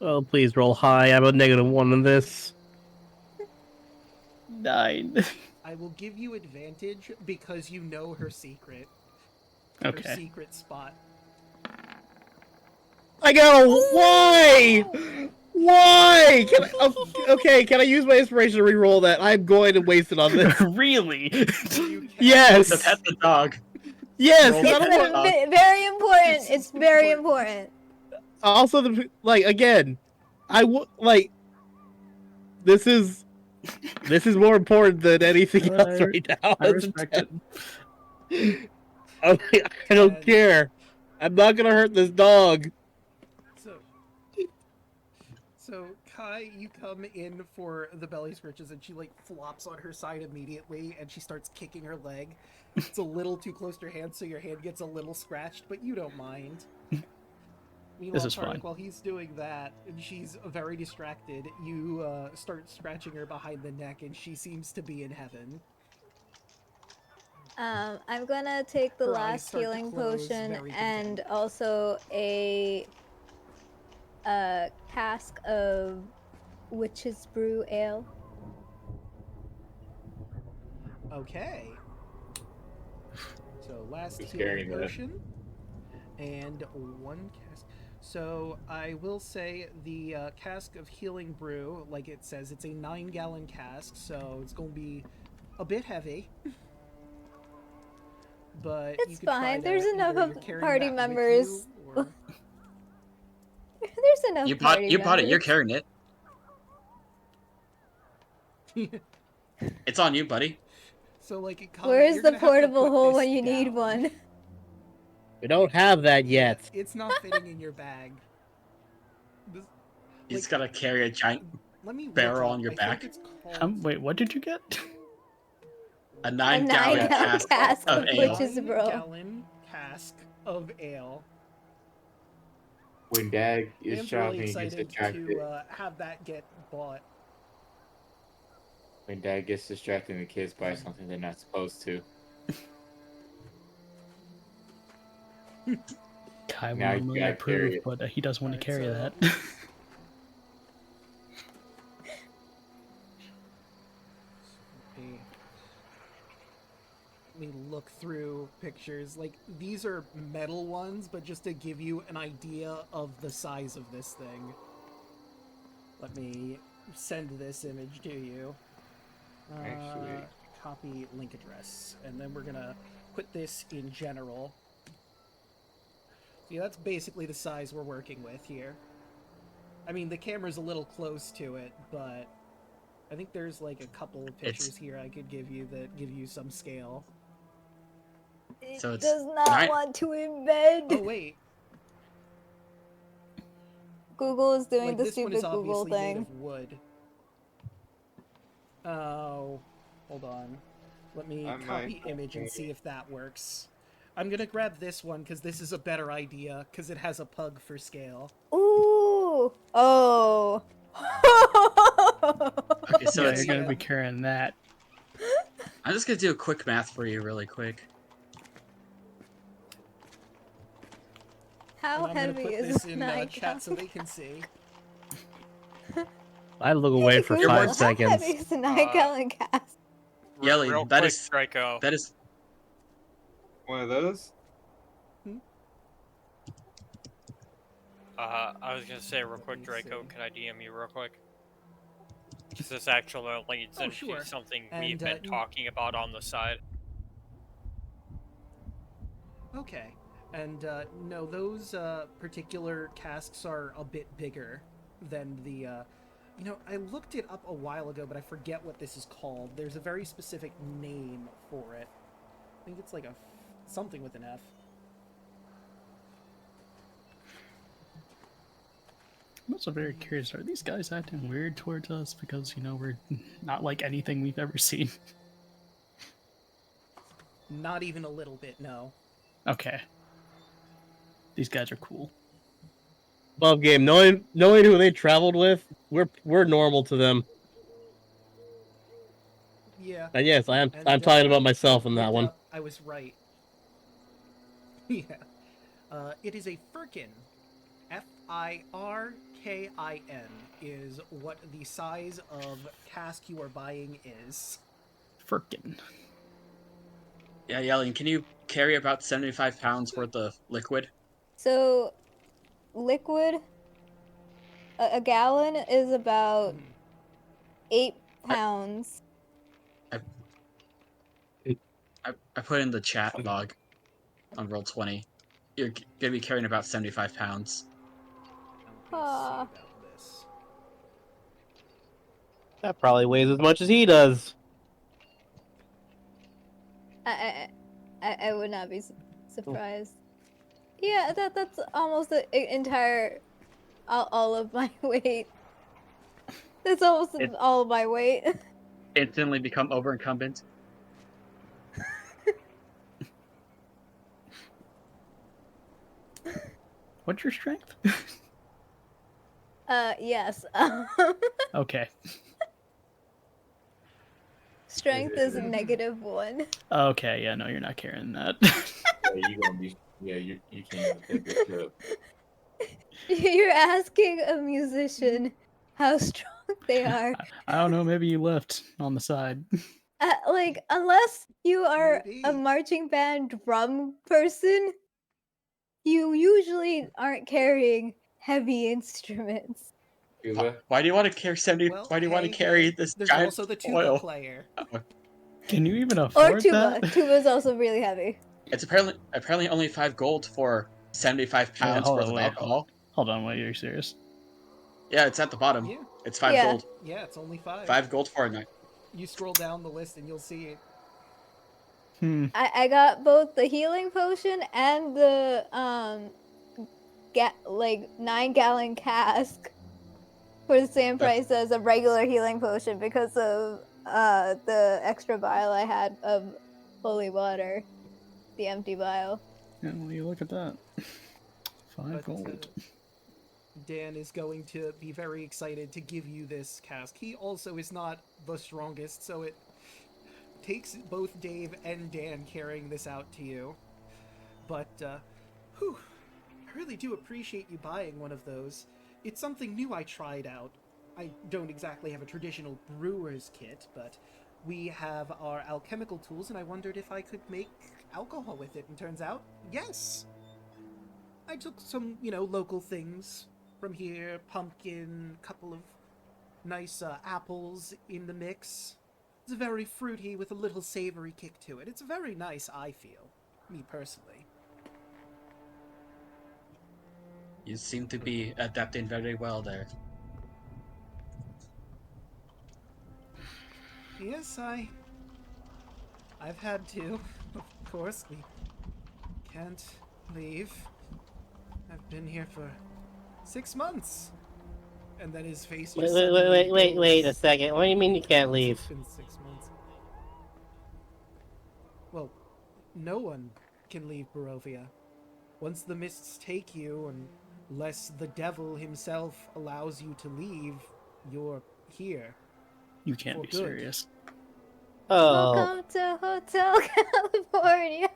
Speaker 3: Oh, please roll high. I'm a -1 in this.
Speaker 5: 9.
Speaker 2: I will give you advantage because you know her secret.
Speaker 5: Okay.
Speaker 2: Her secret spot.
Speaker 3: I got a why? Why? Okay, can I use my inspiration to re-roll that? I'm going to waste it on this.
Speaker 5: Really?
Speaker 2: You can.
Speaker 3: Yes.
Speaker 4: To pet the dog.
Speaker 3: Yes.
Speaker 4: Roll
Speaker 3: 'cause I
Speaker 4: the
Speaker 3: don't
Speaker 4: pet
Speaker 3: want-
Speaker 4: dog.
Speaker 1: Very important.
Speaker 2: This
Speaker 1: It's
Speaker 2: is
Speaker 1: very
Speaker 2: important.
Speaker 1: important.
Speaker 3: Also, again, I would like. This is more important than anything
Speaker 5: No,
Speaker 3: else right now.
Speaker 5: I respect it.
Speaker 3: I don't
Speaker 2: And-
Speaker 3: care. I'm not gonna hurt this dog.
Speaker 2: So Kai, you come in for the belly scratches, and she like flops on her side immediately, and she starts kicking her leg. It's a little too close to your hand, so your hand gets a little scratched, but you don't mind. Meanwhile,
Speaker 5: is fine.
Speaker 2: Tarek, while he's doing that, and she's very distracted, you start scratching her behind the neck, and she seems to be in heaven.
Speaker 1: I'm gonna take the
Speaker 2: Her eyes
Speaker 1: last
Speaker 2: start to
Speaker 1: healing
Speaker 2: close,
Speaker 1: potion
Speaker 2: very
Speaker 1: and
Speaker 2: content.
Speaker 1: also a cask of witch's brew ale.
Speaker 2: Okay. So last
Speaker 6: Who's
Speaker 2: healing
Speaker 6: carrying that?
Speaker 2: potion and 1 cask. So I will say the cask of healing brew, like it says, it's a 9-gallon cask, so it's going to be a bit heavy. But you
Speaker 1: It's
Speaker 2: could try
Speaker 1: fine.
Speaker 2: to
Speaker 1: There's enough
Speaker 2: either
Speaker 1: of
Speaker 2: you're carrying
Speaker 1: party
Speaker 2: that with
Speaker 1: members.
Speaker 2: you, or...
Speaker 1: There's enough
Speaker 4: You
Speaker 1: party
Speaker 4: bought it. You're
Speaker 1: members.
Speaker 4: carrying it. It's on you, buddy.
Speaker 2: So like it comes.
Speaker 1: Where's
Speaker 2: you're
Speaker 1: the
Speaker 2: gonna have to
Speaker 1: portable
Speaker 2: put
Speaker 1: hole
Speaker 2: this
Speaker 1: when you need
Speaker 2: down.
Speaker 1: one?
Speaker 3: We don't have that
Speaker 2: Yeah,
Speaker 3: yet.
Speaker 2: it's not fitting in your bag. This,
Speaker 4: You just
Speaker 2: like,
Speaker 4: gotta carry a giant
Speaker 2: let me look
Speaker 4: barrel
Speaker 2: up.
Speaker 4: on your
Speaker 2: I
Speaker 4: back.
Speaker 2: think it's called
Speaker 5: Wait, what did you get?
Speaker 4: A
Speaker 1: A
Speaker 4: 9-gallon
Speaker 1: 9-gallon
Speaker 4: cask
Speaker 1: cask
Speaker 4: of
Speaker 1: of
Speaker 4: ale.
Speaker 1: witch's brew.
Speaker 2: 9-gallon cask of ale.
Speaker 6: When Dad is
Speaker 2: I'm really
Speaker 6: shopping, he gets
Speaker 2: excited
Speaker 6: distracted.
Speaker 2: to have that get bought.
Speaker 6: When Dad gets distracted and the kids buy something they're not supposed to.
Speaker 5: Kai
Speaker 6: Now
Speaker 5: will
Speaker 6: you
Speaker 5: normally
Speaker 6: gotta
Speaker 5: approve,
Speaker 6: carry it.
Speaker 5: but he doesn't want to
Speaker 2: Alright,
Speaker 5: carry
Speaker 2: so-
Speaker 5: that.
Speaker 2: Let me look through pictures. Like, these are metal ones, but just to give you an idea of the size of this thing. Let me send this image to you.
Speaker 6: Actually.
Speaker 2: Copy link address. And then we're gonna put this in general. See, that's basically the size we're working with here. I mean, the camera's a little close to it, but I think there's like a couple of pictures here I could give you that give you some scale.
Speaker 1: It
Speaker 4: So it's
Speaker 1: does not
Speaker 4: 9
Speaker 1: want to embed.
Speaker 2: Oh, wait.
Speaker 1: Google is doing
Speaker 2: Like,
Speaker 1: the
Speaker 2: this one
Speaker 1: stupid
Speaker 2: is
Speaker 1: Google
Speaker 2: obviously made
Speaker 1: thing.
Speaker 2: of wood. Oh, hold on. Let me
Speaker 6: I
Speaker 2: copy
Speaker 6: might-
Speaker 2: image and see if that works. I'm gonna grab this one because this is a better idea because it has a pug for scale.
Speaker 1: Ooh. Oh.
Speaker 4: Okay, so
Speaker 5: yeah,
Speaker 4: it's.
Speaker 5: you're gonna be carrying that.
Speaker 4: I'm just gonna do a quick math for you, really quick.
Speaker 1: How
Speaker 2: And I'm gonna
Speaker 1: heavy
Speaker 2: put
Speaker 1: is
Speaker 2: this
Speaker 1: a
Speaker 2: in
Speaker 1: 9
Speaker 2: chat so they can see.
Speaker 3: I look away for
Speaker 1: Google,
Speaker 3: 5
Speaker 1: how
Speaker 3: seconds.
Speaker 1: heavy is a 9-gallon cask?
Speaker 4: Yelly,
Speaker 7: Real
Speaker 4: that
Speaker 7: quick,
Speaker 4: is-
Speaker 7: Draco.
Speaker 4: That is.
Speaker 6: One of those?
Speaker 7: I was gonna say real quick, Draco. Can I DM you real quick? Because this actually leads
Speaker 2: Oh,
Speaker 7: into
Speaker 2: sure.
Speaker 7: something
Speaker 2: And,
Speaker 7: we've been talking about on the side.
Speaker 2: Okay. And no, those particular casks are a bit bigger than the. You know, I looked it up a while ago, but I forget what this is called. There's a very specific name for it. I think it's like a something with an F.
Speaker 5: I'm also very curious, are these guys acting weird towards us because, you know, we're not like anything we've ever seen?
Speaker 2: Not even a little bit, no.
Speaker 5: Okay. These guys are cool.
Speaker 3: Above game, knowing who they traveled with, we're normal to them.
Speaker 2: Yeah.
Speaker 3: And yes, I'm
Speaker 2: And,
Speaker 3: talking about myself in that
Speaker 2: looked
Speaker 3: one.
Speaker 2: up, I was right. Yeah. It is a firkin. is what the size of cask you are buying is.
Speaker 5: Firkin.
Speaker 4: Yeah, Yelling, can you carry about 75 pounds worth of liquid?
Speaker 1: So, liquid, a gallon is about 8 pounds.
Speaker 4: I put in the chat log on Roll20. You're gonna be carrying about 75 pounds.
Speaker 2: Let me see about this.
Speaker 3: That probably weighs as much as he does.
Speaker 1: I would not be surprised. Yeah, that's almost the entire all of my weight. That's almost all of my weight.
Speaker 4: Instantly become over incumbent.
Speaker 5: What's your strength?
Speaker 1: Yes.
Speaker 5: Okay.
Speaker 1: Strength is -1.
Speaker 5: Okay, yeah, no, you're not carrying that.
Speaker 6: Yeah, you gonna be. Yeah, you can't take the ship.
Speaker 1: You're asking a musician how strong they are.
Speaker 5: I don't know, maybe you lift on the side.
Speaker 1: Like, unless you are
Speaker 2: Maybe.
Speaker 1: a marching band drum person, you usually aren't carrying heavy instruments.
Speaker 6: Cuba?
Speaker 4: Why do you want to carry 70?
Speaker 2: Well,
Speaker 4: Why do you want to
Speaker 2: hey,
Speaker 4: carry
Speaker 2: hey,
Speaker 4: this
Speaker 2: there's
Speaker 4: giant
Speaker 2: also the tuba
Speaker 4: oil?
Speaker 2: player.
Speaker 5: Can you even
Speaker 1: Or
Speaker 5: afford
Speaker 1: tuba.
Speaker 5: that?
Speaker 1: Tuba is also really heavy.
Speaker 4: It's apparently only 5 gold for 75
Speaker 5: Wait,
Speaker 4: pounds worth of
Speaker 5: wait,
Speaker 4: alcohol.
Speaker 5: hold on, wait, are you serious?
Speaker 4: Yeah, it's at the bottom.
Speaker 2: Yeah,
Speaker 4: It's 5
Speaker 1: Yeah.
Speaker 4: gold.
Speaker 2: yeah, it's only 5.
Speaker 4: 5 gold for a night.
Speaker 2: You scroll down the list and you'll see it.
Speaker 1: I got both the healing potion and the 9-gallon cask for the same price as a regular healing potion because of the extra vial I had of holy water, the empty vial.
Speaker 5: Yeah, well, you look at that. 5
Speaker 2: But
Speaker 5: gold.
Speaker 2: Dan is going to be very excited to give you this cask. He also is not the strongest, so it takes both Dave and Dan carrying this out to you. But, I really do appreciate you buying one of those. It's something new I tried out. I don't exactly have a traditional brewer's kit, but we have our alchemical tools, and I wondered if I could make alcohol with it, and turns out, yes! I took some, local things from here, pumpkin, couple of nice apples in the mix. It's very fruity with a little savory kick to it. It's very nice, I feel. Me personally.
Speaker 4: You seem to be adapting very well there.
Speaker 2: Yes, I've had to. Of course, we can't leave. I've been here for 6 months. And then his face just
Speaker 3: Wait a second. What do you mean you can't leave?
Speaker 2: It's been 6 months. Well, no one can leave Barovia. Once the mists take you, unless the devil himself allows you to leave, you're here.
Speaker 5: You can't
Speaker 2: For
Speaker 5: be
Speaker 2: good.
Speaker 5: serious.
Speaker 3: Oh,
Speaker 1: Welcome to Hotel California.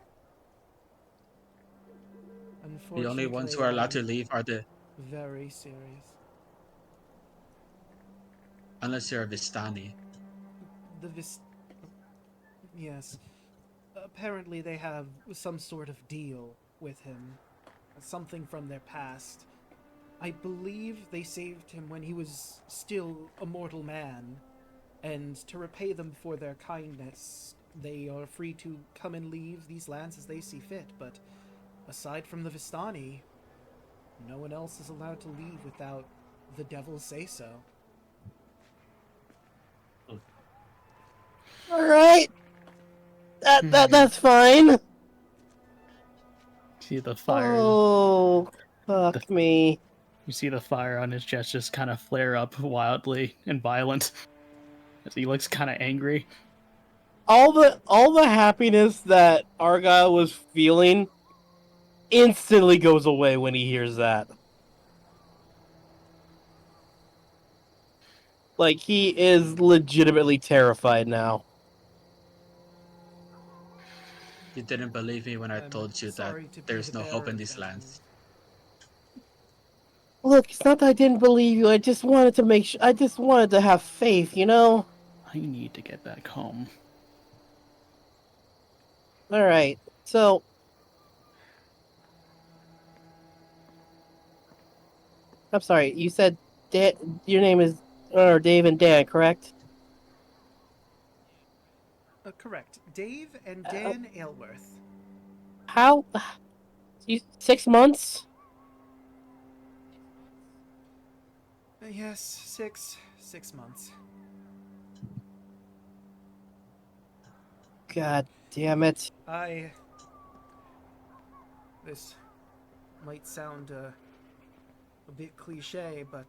Speaker 4: The only ones who are allowed to
Speaker 2: I'm
Speaker 4: leave are
Speaker 2: very serious.
Speaker 4: unless you're a Vistani.
Speaker 2: Yes. Apparently they have some sort of deal with him. Something from their past. I believe they saved him when he was still a mortal man. And to repay them for their kindness, they are free to come and leave these lands as they see fit. But aside from the Vistani, no one else is allowed to leave without the devil's say-so.
Speaker 3: all right. That's fine.
Speaker 5: See the fire.
Speaker 3: Oh, fuck me.
Speaker 5: You see the fire on his chest just kind of flare up wildly and violent as he looks kind of angry.
Speaker 3: All the happiness that Argyle was feeling instantly goes away when he hears that. Like, he is legitimately terrified now.
Speaker 4: You didn't believe me when I
Speaker 2: I'm
Speaker 4: told you that
Speaker 2: sorry to be
Speaker 4: there's
Speaker 2: the
Speaker 4: no hope
Speaker 2: bearer
Speaker 4: in
Speaker 2: of
Speaker 4: these
Speaker 2: that
Speaker 4: lands.
Speaker 3: Look, it's not that I didn't believe you. I just wanted to make sure. I just wanted to have faith, you know?
Speaker 5: I need to get back home.
Speaker 3: Alright, so. I'm sorry, you said your name is Dave and Dan, correct?
Speaker 2: Correct. Dave and Dan Aylworth.
Speaker 3: How? 6 months?
Speaker 2: Yes, 6 months.
Speaker 3: God damn it.
Speaker 2: This might sound a bit cliche, but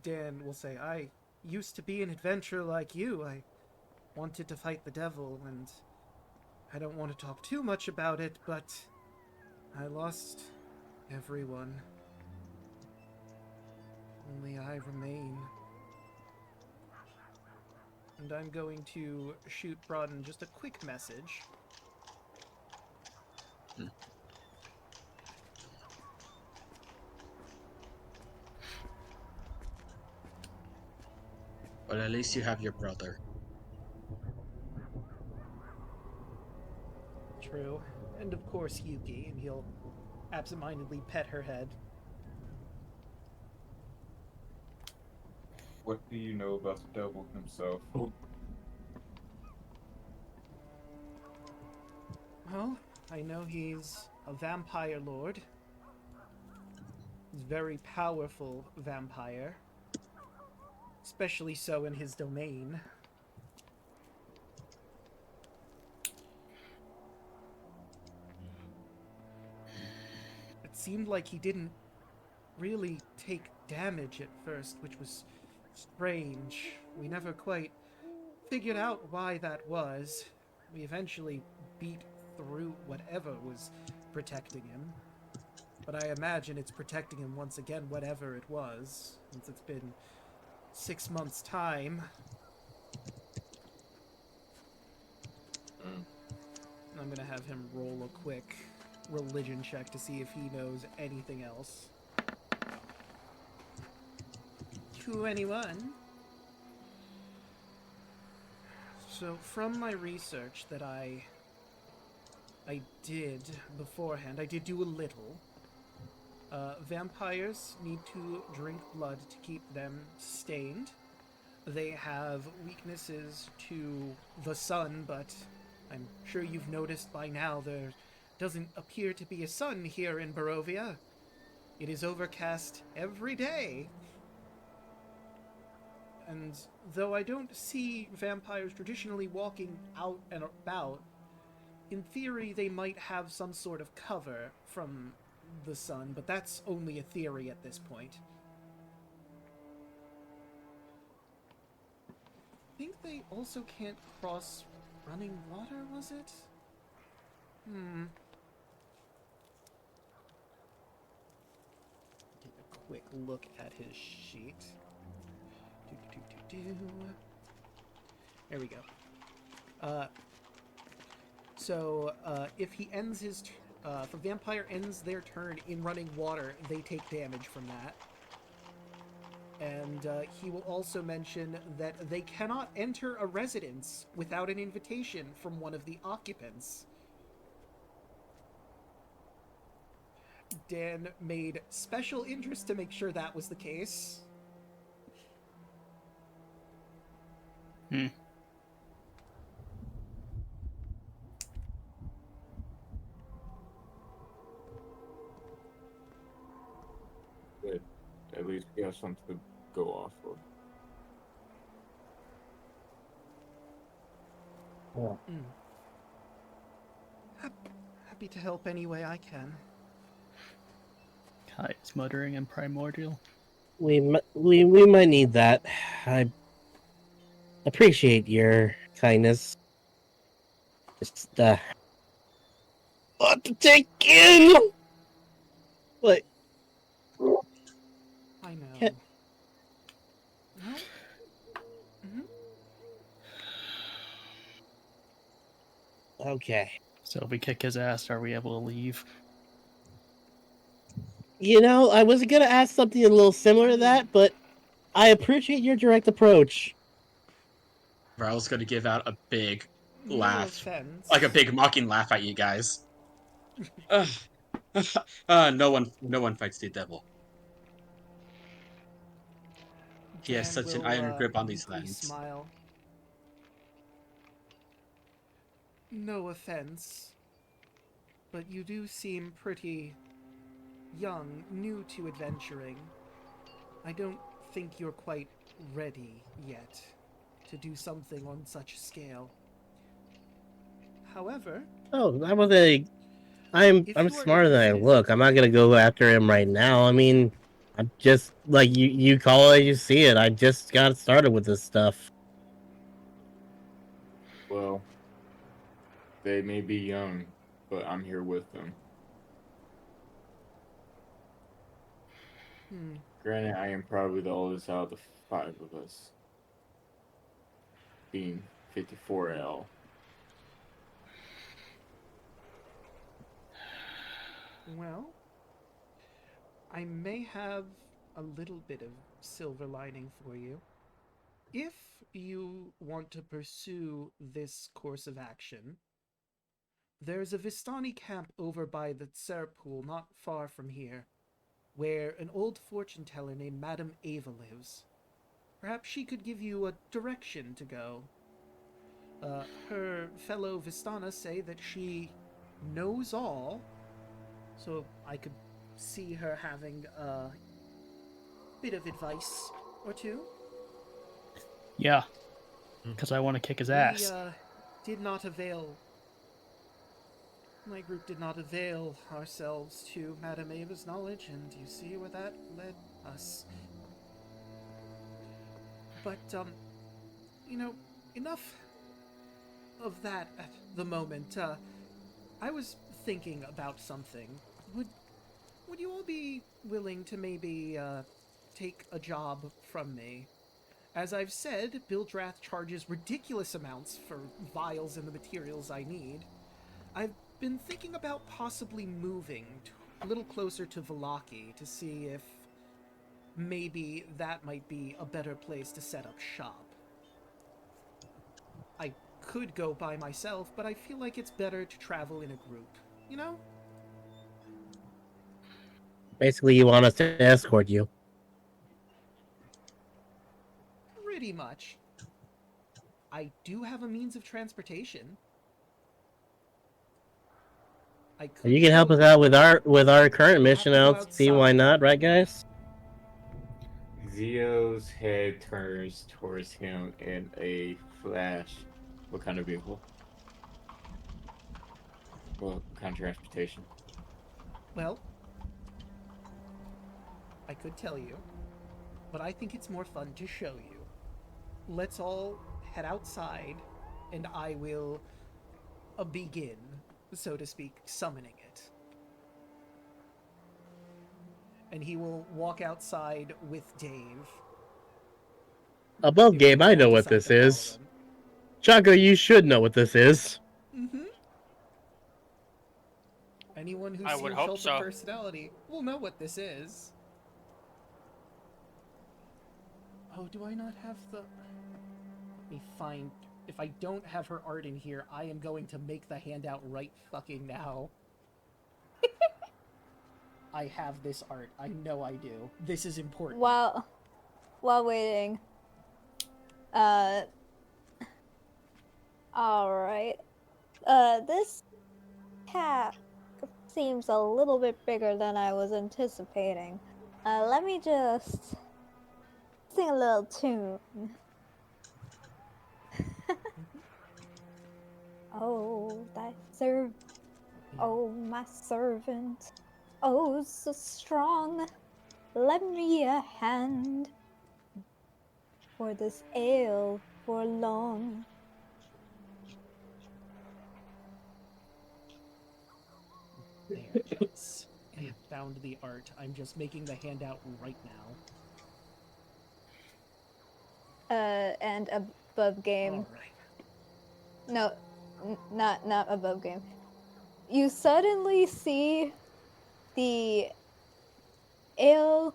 Speaker 2: Dan will say, I used to be an adventurer like you. I wanted to fight the devil, and I don't want to talk too much about it, but I lost everyone. Only I remain. And I'm going to shoot Broaden just a quick message.
Speaker 4: But at least you have your brother.
Speaker 2: True. And of course Yuki, and he'll absentmindedly pet her head.
Speaker 6: What do you know about the devil himself?
Speaker 2: Well, I know he's a vampire lord. He's a very powerful vampire. Especially so in his domain. It seemed like he didn't really take damage at first, which was strange. We never quite figured out why that was. We eventually beat through whatever was protecting him. But I imagine it's protecting him once again, whatever it was, since it's been 6 months' time. I'm gonna have him roll a quick religion check to see if he knows anything else. 21. So from my research that I did beforehand, I did do a little. Vampires need to drink blood to keep them sustained. They have weaknesses to the sun, but I'm sure you've noticed by now there doesn't appear to be a sun here in Barovia. It is overcast every day. And though I don't see vampires traditionally walking out and about, in theory they might have some sort of cover from the sun, but that's only a theory at this point. I think they also can't cross running water, was it? Take a quick look at his sheet. There we go. So if he ends his... if a vampire ends their turn in running water, they take damage from that. And he will also mention that they cannot enter a residence without an invitation from one of the occupants. Dan made special interest to make sure that was the case.
Speaker 6: But at least we have something to go off of.
Speaker 2: Happy to help any way I can.
Speaker 5: Kai is muttering in primordial.
Speaker 3: We might need that. I appreciate your kindness. Just what to take in. Like,
Speaker 2: I know.
Speaker 3: Can't-
Speaker 2: No?
Speaker 3: okay.
Speaker 5: So if we kick his ass, are we able to leave?
Speaker 3: You know, I was gonna ask something a little similar to that, but I appreciate your direct approach.
Speaker 4: Varl's gonna give out a big
Speaker 2: No
Speaker 4: laugh,
Speaker 2: offense.
Speaker 4: like a big mocking laugh at you guys. Ugh. No one fights the devil. He has
Speaker 2: Jan
Speaker 4: such an
Speaker 2: will
Speaker 4: iron grip on these
Speaker 2: meekly
Speaker 4: lands.
Speaker 2: smile. No offense, but you do seem pretty young, new to adventuring. I don't think you're quite ready yet to do something on such scale. However,
Speaker 3: Oh, that was a. I'm
Speaker 2: if
Speaker 3: I'm
Speaker 2: you are
Speaker 3: smarter than I
Speaker 2: interested,
Speaker 3: look. I'm not gonna go after him right now. I mean, I'm just like you call it, you see it. I just got started with this stuff.
Speaker 6: Well, they may be young, but I'm here with them.
Speaker 2: hmm,
Speaker 6: Granted, I am probably the oldest out of the five of us, being 54L.
Speaker 2: well, I may have a little bit of silver lining for you. If you want to pursue this course of action, there's a Vistani camp over by the Tsar pool not far from here, where an old fortune teller named Madame Ava lives. Perhaps she could give you a direction to go. Her fellow Vistana say that she knows all, so I could see her having a bit of advice or two.
Speaker 5: Yeah, because I want to kick his
Speaker 2: We
Speaker 5: ass.
Speaker 2: did not avail. My group did not avail ourselves to Madame Ava's knowledge, and you see where that led us. But, you know, enough of that at the moment. I was thinking about something. Would you all be willing to maybe take a job from me? As I've said, Bildrath charges ridiculous amounts for vials and the materials I need. I've been thinking about possibly moving a little closer to Valaki to see if maybe that might be a better place to set up shop. I could go by myself, but I feel like it's better to travel in a group, you know?
Speaker 3: Basically, you want us to escort you.
Speaker 2: Pretty much. I do have a means of transportation. I could
Speaker 3: You can help
Speaker 2: show
Speaker 3: us
Speaker 2: you.
Speaker 3: out with our current
Speaker 2: We'll have
Speaker 3: mission.
Speaker 2: to
Speaker 3: I
Speaker 2: go
Speaker 3: don't see why
Speaker 2: outside.
Speaker 3: not, right, guys?
Speaker 6: Zio's head turns towards him in a flash. What kind of vehicle? What kind of transportation?
Speaker 2: Well, I could tell you, but I think it's more fun to show you. Let's all head outside, and I will begin, so to speak, summoning it. And he will walk outside with Dave.
Speaker 3: Above
Speaker 2: If you
Speaker 3: game, I
Speaker 2: all
Speaker 3: know what
Speaker 2: decide
Speaker 3: this
Speaker 2: to follow
Speaker 3: is.
Speaker 2: them.
Speaker 3: Chaco, you should know what this is.
Speaker 2: Mm-hmm. Anyone who's
Speaker 7: I would
Speaker 2: seen
Speaker 7: hope
Speaker 2: Cult of
Speaker 7: so.
Speaker 2: Personality will know what this is. Oh, do I not have the... Let me find... If I don't have her art in here, I am going to make the handout right fucking now. I have this art. I know I do. This is important.
Speaker 1: While waiting. Alright. This cat seems a little bit bigger than I was anticipating. Let me just sing a little tune. Oh, oh, my servant, oh, so strong, lend me a hand for this ale for long.
Speaker 2: There it is. I have found the art. I'm just making the handout right now.
Speaker 1: And above game.
Speaker 2: All right.
Speaker 1: No, not above game. You suddenly see the ale,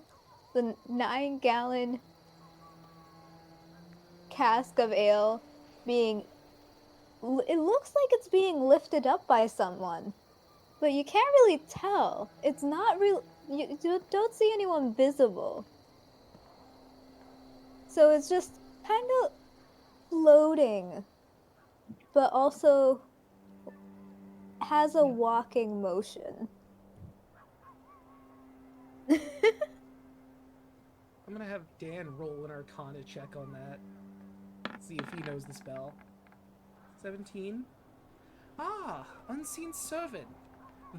Speaker 1: the 9-gallon cask of ale being... It looks like it's being lifted up by someone, but you can't really tell. It's not real. You don't see anyone visible. So it's just kind of floating, but also has a walking motion.
Speaker 2: I'm gonna have Dan roll an Arcana check on that. See if he knows the spell. 17. Ah, Unseen Servant.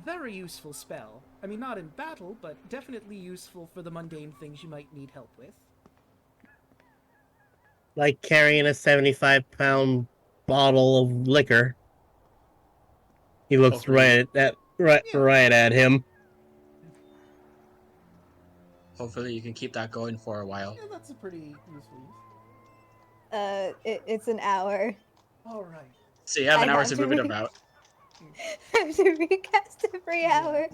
Speaker 2: Very useful spell. I mean, not in battle, but definitely useful for the mundane things you might need help with.
Speaker 3: Like carrying a 75-pound bottle of liquor. He looks
Speaker 4: Hopefully-
Speaker 3: right at him.
Speaker 4: Hopefully you can keep that going for a while.
Speaker 2: Yeah, that's a pretty useful use.
Speaker 1: It's an hour.
Speaker 2: All right.
Speaker 4: So you have an
Speaker 1: I
Speaker 4: hour
Speaker 1: have
Speaker 4: to
Speaker 1: to
Speaker 4: move it
Speaker 1: re-
Speaker 4: about.
Speaker 1: I have to recast every hour.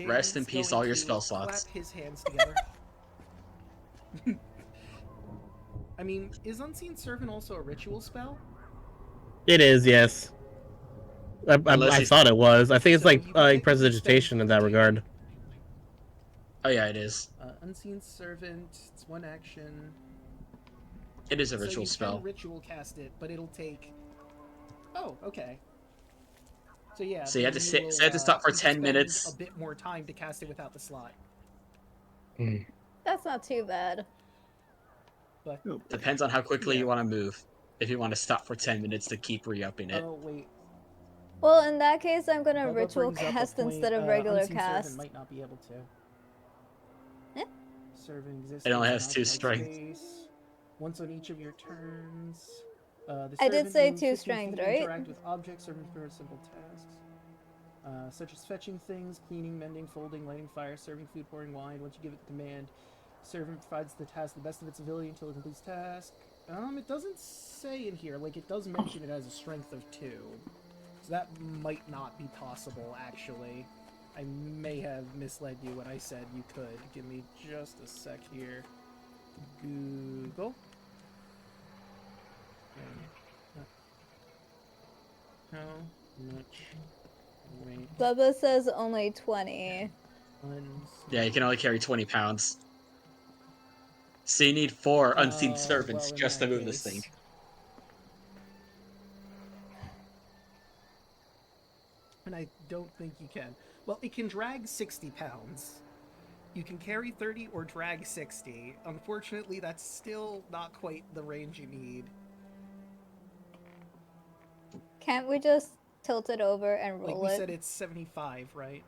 Speaker 4: Rest in
Speaker 2: Dan's
Speaker 4: peace,
Speaker 2: going
Speaker 4: all your
Speaker 2: to
Speaker 4: spell slots.
Speaker 2: Clap his hands together. I mean, is Unseen Servant also a ritual spell?
Speaker 3: It is, yes.
Speaker 4: Unless
Speaker 3: I
Speaker 4: he's-
Speaker 3: thought it was. I think it's
Speaker 2: So
Speaker 3: like
Speaker 2: you can technically
Speaker 3: prestidigitation in that
Speaker 2: spend
Speaker 3: regard.
Speaker 4: Oh yeah, it is.
Speaker 2: Unseen Servant, it's one action.
Speaker 4: It is a
Speaker 2: So
Speaker 4: ritual
Speaker 2: you
Speaker 4: spell.
Speaker 2: can ritual cast it, but it'll take... Oh, okay. So yeah,
Speaker 4: So you had
Speaker 2: then
Speaker 4: to
Speaker 2: will,
Speaker 4: so you had to stop for
Speaker 2: you can
Speaker 4: 10
Speaker 2: spend
Speaker 4: minutes.
Speaker 2: a bit more time to cast it without the slot.
Speaker 1: That's not too bad.
Speaker 2: But
Speaker 4: Depends on how quickly
Speaker 2: Yeah.
Speaker 4: you want to move. If you want to stop for 10 minutes to keep re-upping it.
Speaker 2: oh wait,
Speaker 1: Well, in that case, I'm gonna
Speaker 2: Bubba
Speaker 1: ritual
Speaker 2: brings up a
Speaker 1: cast
Speaker 2: point,
Speaker 1: instead of regular
Speaker 2: Unseen Servant
Speaker 1: cast.
Speaker 2: might not be able to.
Speaker 1: Eh?
Speaker 2: Servant exists.
Speaker 4: It only
Speaker 2: in
Speaker 4: has
Speaker 2: an
Speaker 4: 2
Speaker 2: occupied
Speaker 4: strength.
Speaker 2: space. Once on each of your turns. The
Speaker 1: I did
Speaker 2: servant
Speaker 1: say
Speaker 2: moves
Speaker 1: 2
Speaker 2: 15
Speaker 1: strength,
Speaker 2: feet,
Speaker 1: right?
Speaker 2: Interact with objects, serving for simple tasks, such as fetching things, cleaning, mending, folding, lighting fire, serving food, pouring wine. Once you give it the command, servant provides the task the best of its ability until it completes task. It doesn't say in here. Like, it does mention it has a strength of 2, so that might not be possible. Actually, I may have misled you when I said you could. Give me just a sec here. Google. How much weight
Speaker 1: Bubba says only 20.
Speaker 4: Yeah, you can only carry 20 pounds. So you need 4 unseen
Speaker 2: well,
Speaker 4: servants
Speaker 2: in
Speaker 4: just to
Speaker 2: that
Speaker 4: move this thing.
Speaker 2: case- And I don't think you can. Well, it can drag 60 pounds. You can carry 30 or drag 60. Unfortunately, that's still not quite the range you need.
Speaker 1: Can't we just tilt it over and
Speaker 2: Like
Speaker 1: roll
Speaker 2: we
Speaker 1: it?
Speaker 2: said, it's 75, right?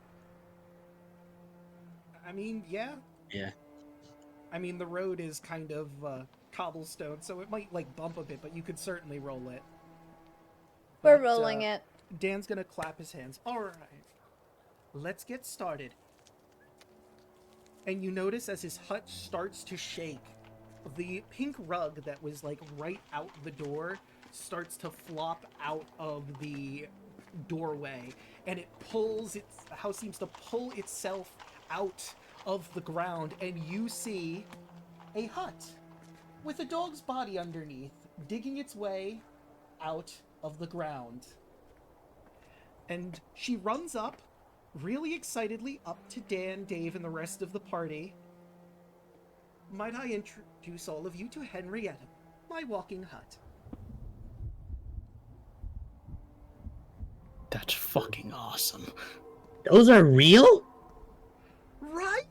Speaker 2: I mean, yeah.
Speaker 4: Yeah.
Speaker 2: I mean, the road is kind of cobblestone, so it might, like, bump a bit, but you could certainly roll it.
Speaker 1: We're
Speaker 2: But,
Speaker 1: rolling it.
Speaker 2: Dan's gonna clap his hands. Alright. Let's get started. And you notice as his hut starts to shake, the pink rug that was, like, right out the door starts to flop out of the doorway, and it pulls its... the house seems to pull itself out of the ground, and you see a hut with a dog's body underneath, digging its way out of the ground. And she runs up, really excitedly, up to Dan, Dave, and the rest of the party. Might I introduce all of you to Henrietta, my walking hut.
Speaker 5: That's fucking awesome.
Speaker 3: Those are real?
Speaker 2: Right?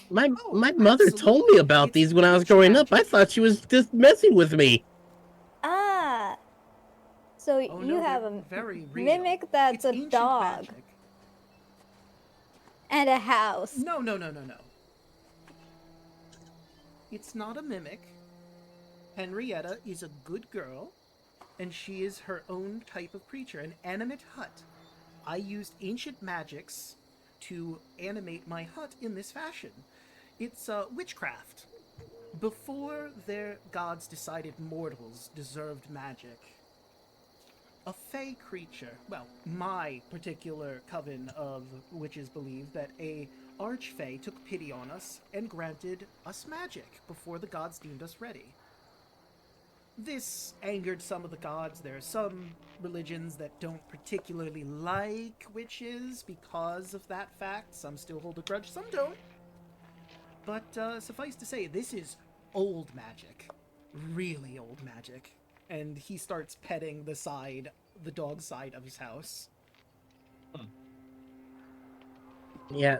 Speaker 3: My
Speaker 2: Oh,
Speaker 3: mother told me
Speaker 2: absolutely.
Speaker 3: about
Speaker 2: It's
Speaker 3: these when I was
Speaker 2: witch
Speaker 3: growing up. I
Speaker 2: magic.
Speaker 3: thought she was just messing with me.
Speaker 1: Ah! So
Speaker 2: Oh,
Speaker 1: you
Speaker 2: no,
Speaker 1: have
Speaker 2: they're
Speaker 1: a
Speaker 2: very real.
Speaker 1: mimic that's
Speaker 2: It's
Speaker 1: a
Speaker 2: ancient
Speaker 1: dog
Speaker 2: magic.
Speaker 1: and a house.
Speaker 2: No. It's not a mimic. Henrietta is a good girl, and she is her own type of creature, an animate hut. I used ancient magics to animate my hut in this fashion. It's witchcraft. Before their gods decided mortals deserved magic. a fey creature. Well, my particular coven of witches believe that a archfey took pity on us and granted us magic before the gods deemed us ready. This angered some of the gods. There are some religions that don't particularly like witches because of that fact. Some still hold a grudge, some don't. But suffice to say, this is old magic. Really old magic. And he starts petting the dog side of his house.
Speaker 3: Yeah,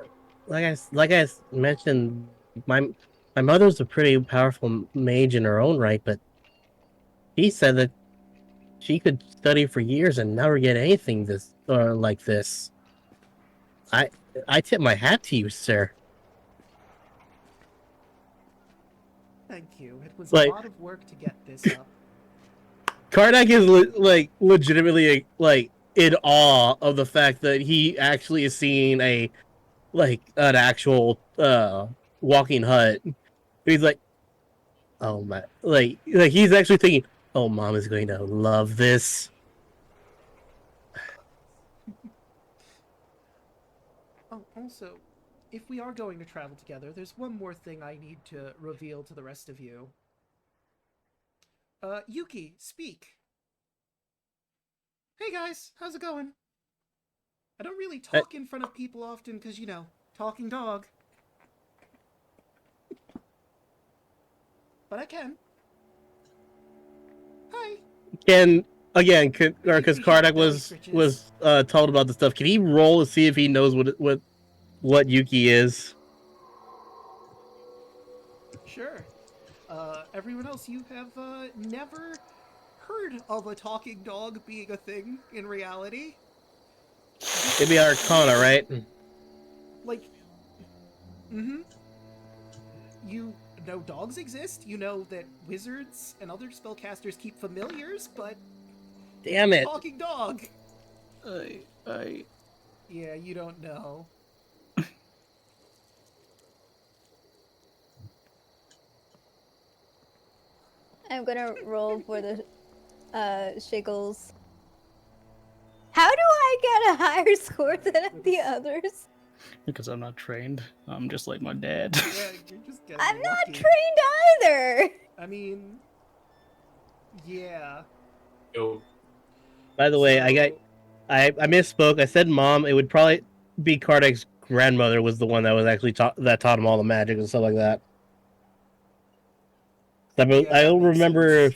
Speaker 3: like I mentioned, my mother's a pretty powerful mage in her own right, but he said that she could study for years and never get anything like this. I tip my hat to you, sir.
Speaker 2: Thank you. It was a
Speaker 3: Like,
Speaker 2: lot of work to get this up.
Speaker 3: Karnak is legitimately like in awe of the fact that he actually is seeing an actual walking hut. He's like, oh my, like he's actually thinking, oh, mom is going to love this.
Speaker 2: Oh, also, if we are going to travel together, there's one more thing I need to reveal to the rest of you. Yuki, speak. Hey guys, how's it going? I don't really talk in front of people often because, you know, talking dog. But I can. Hi.
Speaker 3: Again, because Karnak
Speaker 2: belly
Speaker 3: was told about the stuff. Can he roll to see if he knows what Yuki is?
Speaker 2: Sure. Everyone else, you have never heard of a talking dog being a thing in reality.
Speaker 3: It'd be Arcana, right?
Speaker 2: Like, you know dogs exist, you know that wizards and other spellcasters keep familiars, but
Speaker 3: Damn it.
Speaker 2: talking dog.
Speaker 5: I
Speaker 2: Yeah, you don't know.
Speaker 1: I'm gonna roll for the shiggles. How do I get a higher score than the others?
Speaker 5: because I'm not trained. I'm just like my dad.
Speaker 2: Yeah, you're just getting
Speaker 1: I'm not
Speaker 2: lucky.
Speaker 1: trained either.
Speaker 2: I mean, yeah.
Speaker 6: Yo,
Speaker 3: By the way, I misspoke. I said mom. It would probably be Kardak's grandmother was the one that was actually taught him all the magic and stuff like that. I
Speaker 2: that
Speaker 3: don't
Speaker 2: makes
Speaker 3: remember
Speaker 2: sense.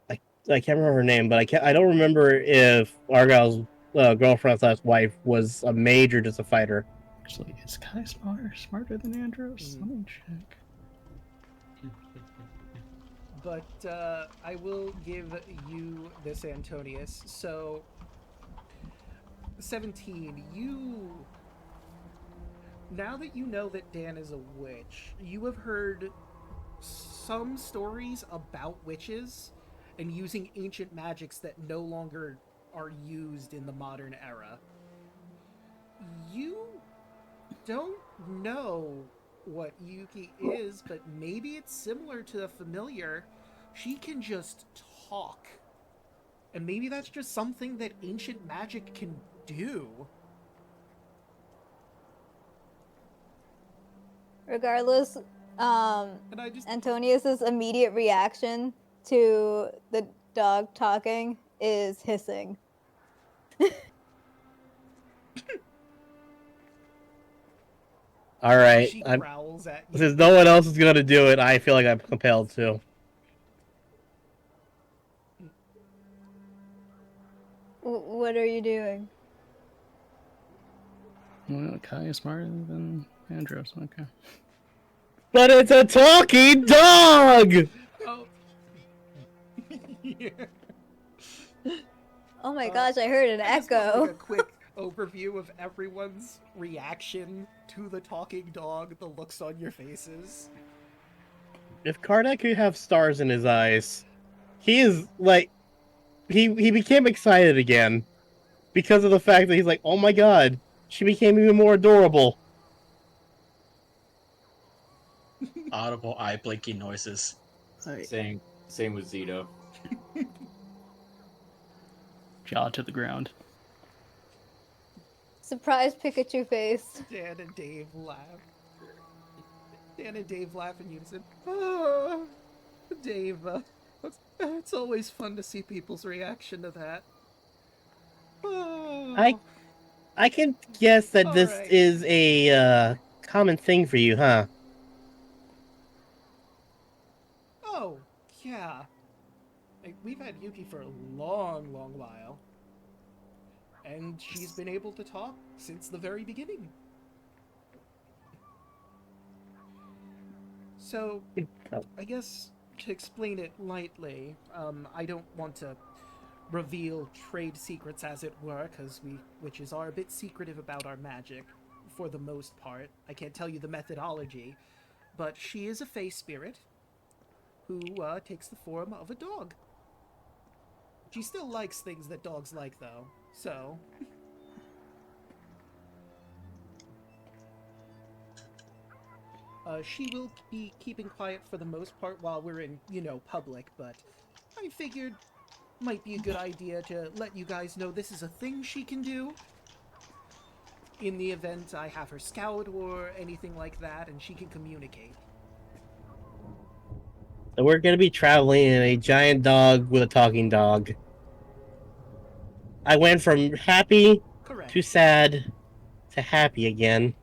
Speaker 3: if I can't remember her name, but I don't remember if Argyle's girlfriend/wife was a mage or just a fighter.
Speaker 5: Actually, is Kai smarter than Andros? Let me check.
Speaker 2: But I will give you this, Antonius. So, 17, now that you know that Dan is a witch, you have heard some stories about witches and using ancient magics that no longer are used in the modern era. You don't know what Yuki is, but maybe it's similar to a familiar. She can just talk. And maybe that's just something that ancient magic can do.
Speaker 1: Regardless, Antonius's immediate reaction to the dog talking is hissing.
Speaker 3: All right,
Speaker 2: She growls at you.
Speaker 3: since no one else is gonna do it, I feel like I'm compelled to.
Speaker 1: What are you doing?
Speaker 5: Well, Kai is smarter than Andros. Okay.
Speaker 3: But it's a talking dog.
Speaker 2: Oh. Yeah.
Speaker 1: Oh my gosh, I heard an
Speaker 2: I just want,
Speaker 1: echo.
Speaker 2: like, a quick overview of everyone's reaction to the talking dog, the looks on your faces.
Speaker 3: If Karnak could have stars in his eyes, he is like he became excited again because of the fact that he's like, oh my god, she became even more adorable.
Speaker 4: Audible eye blinking noises.
Speaker 6: same with Zito.
Speaker 5: jaw to the ground.
Speaker 1: Surprise Pikachu face.
Speaker 2: Dan and Dave laugh. Dan and Dave laugh in unison. Oh, Dave, it's always fun to see people's reaction to that. Oh.
Speaker 3: I can guess that
Speaker 2: All
Speaker 3: this
Speaker 2: right.
Speaker 3: is a common thing for you, huh?
Speaker 2: Oh, yeah. Like, we've had Yuki for a long, long while. And she's been able to talk since the very beginning. So, I guess to explain it lightly, I don't want to reveal trade secrets, as it were, because we witches are a bit secretive about our magic, for the most part. I can't tell you the methodology, but she is a fey spirit who takes the form of a dog. She still likes things that dogs like, though, so... she will be keeping quiet for the most part while we're in, public, but I figured might be a good idea to let you guys know this is a thing she can do. In the event I have her scout or anything like that, and she can communicate.
Speaker 3: So we're gonna be traveling in a giant dog with a talking dog. I went from happy
Speaker 2: Correct.
Speaker 3: to sad to happy again.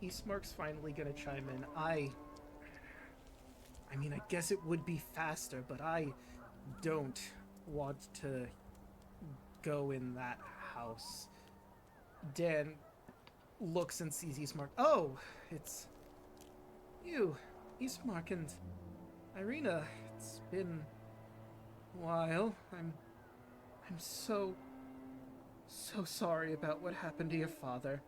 Speaker 2: Ismark's finally gonna chime in. I mean, I guess it would be faster, but I don't want to go in that house. Dan looks and sees Ismark. Oh, it's you, Ismark and Ireena. It's been a while. I'm so sorry about what happened to your father.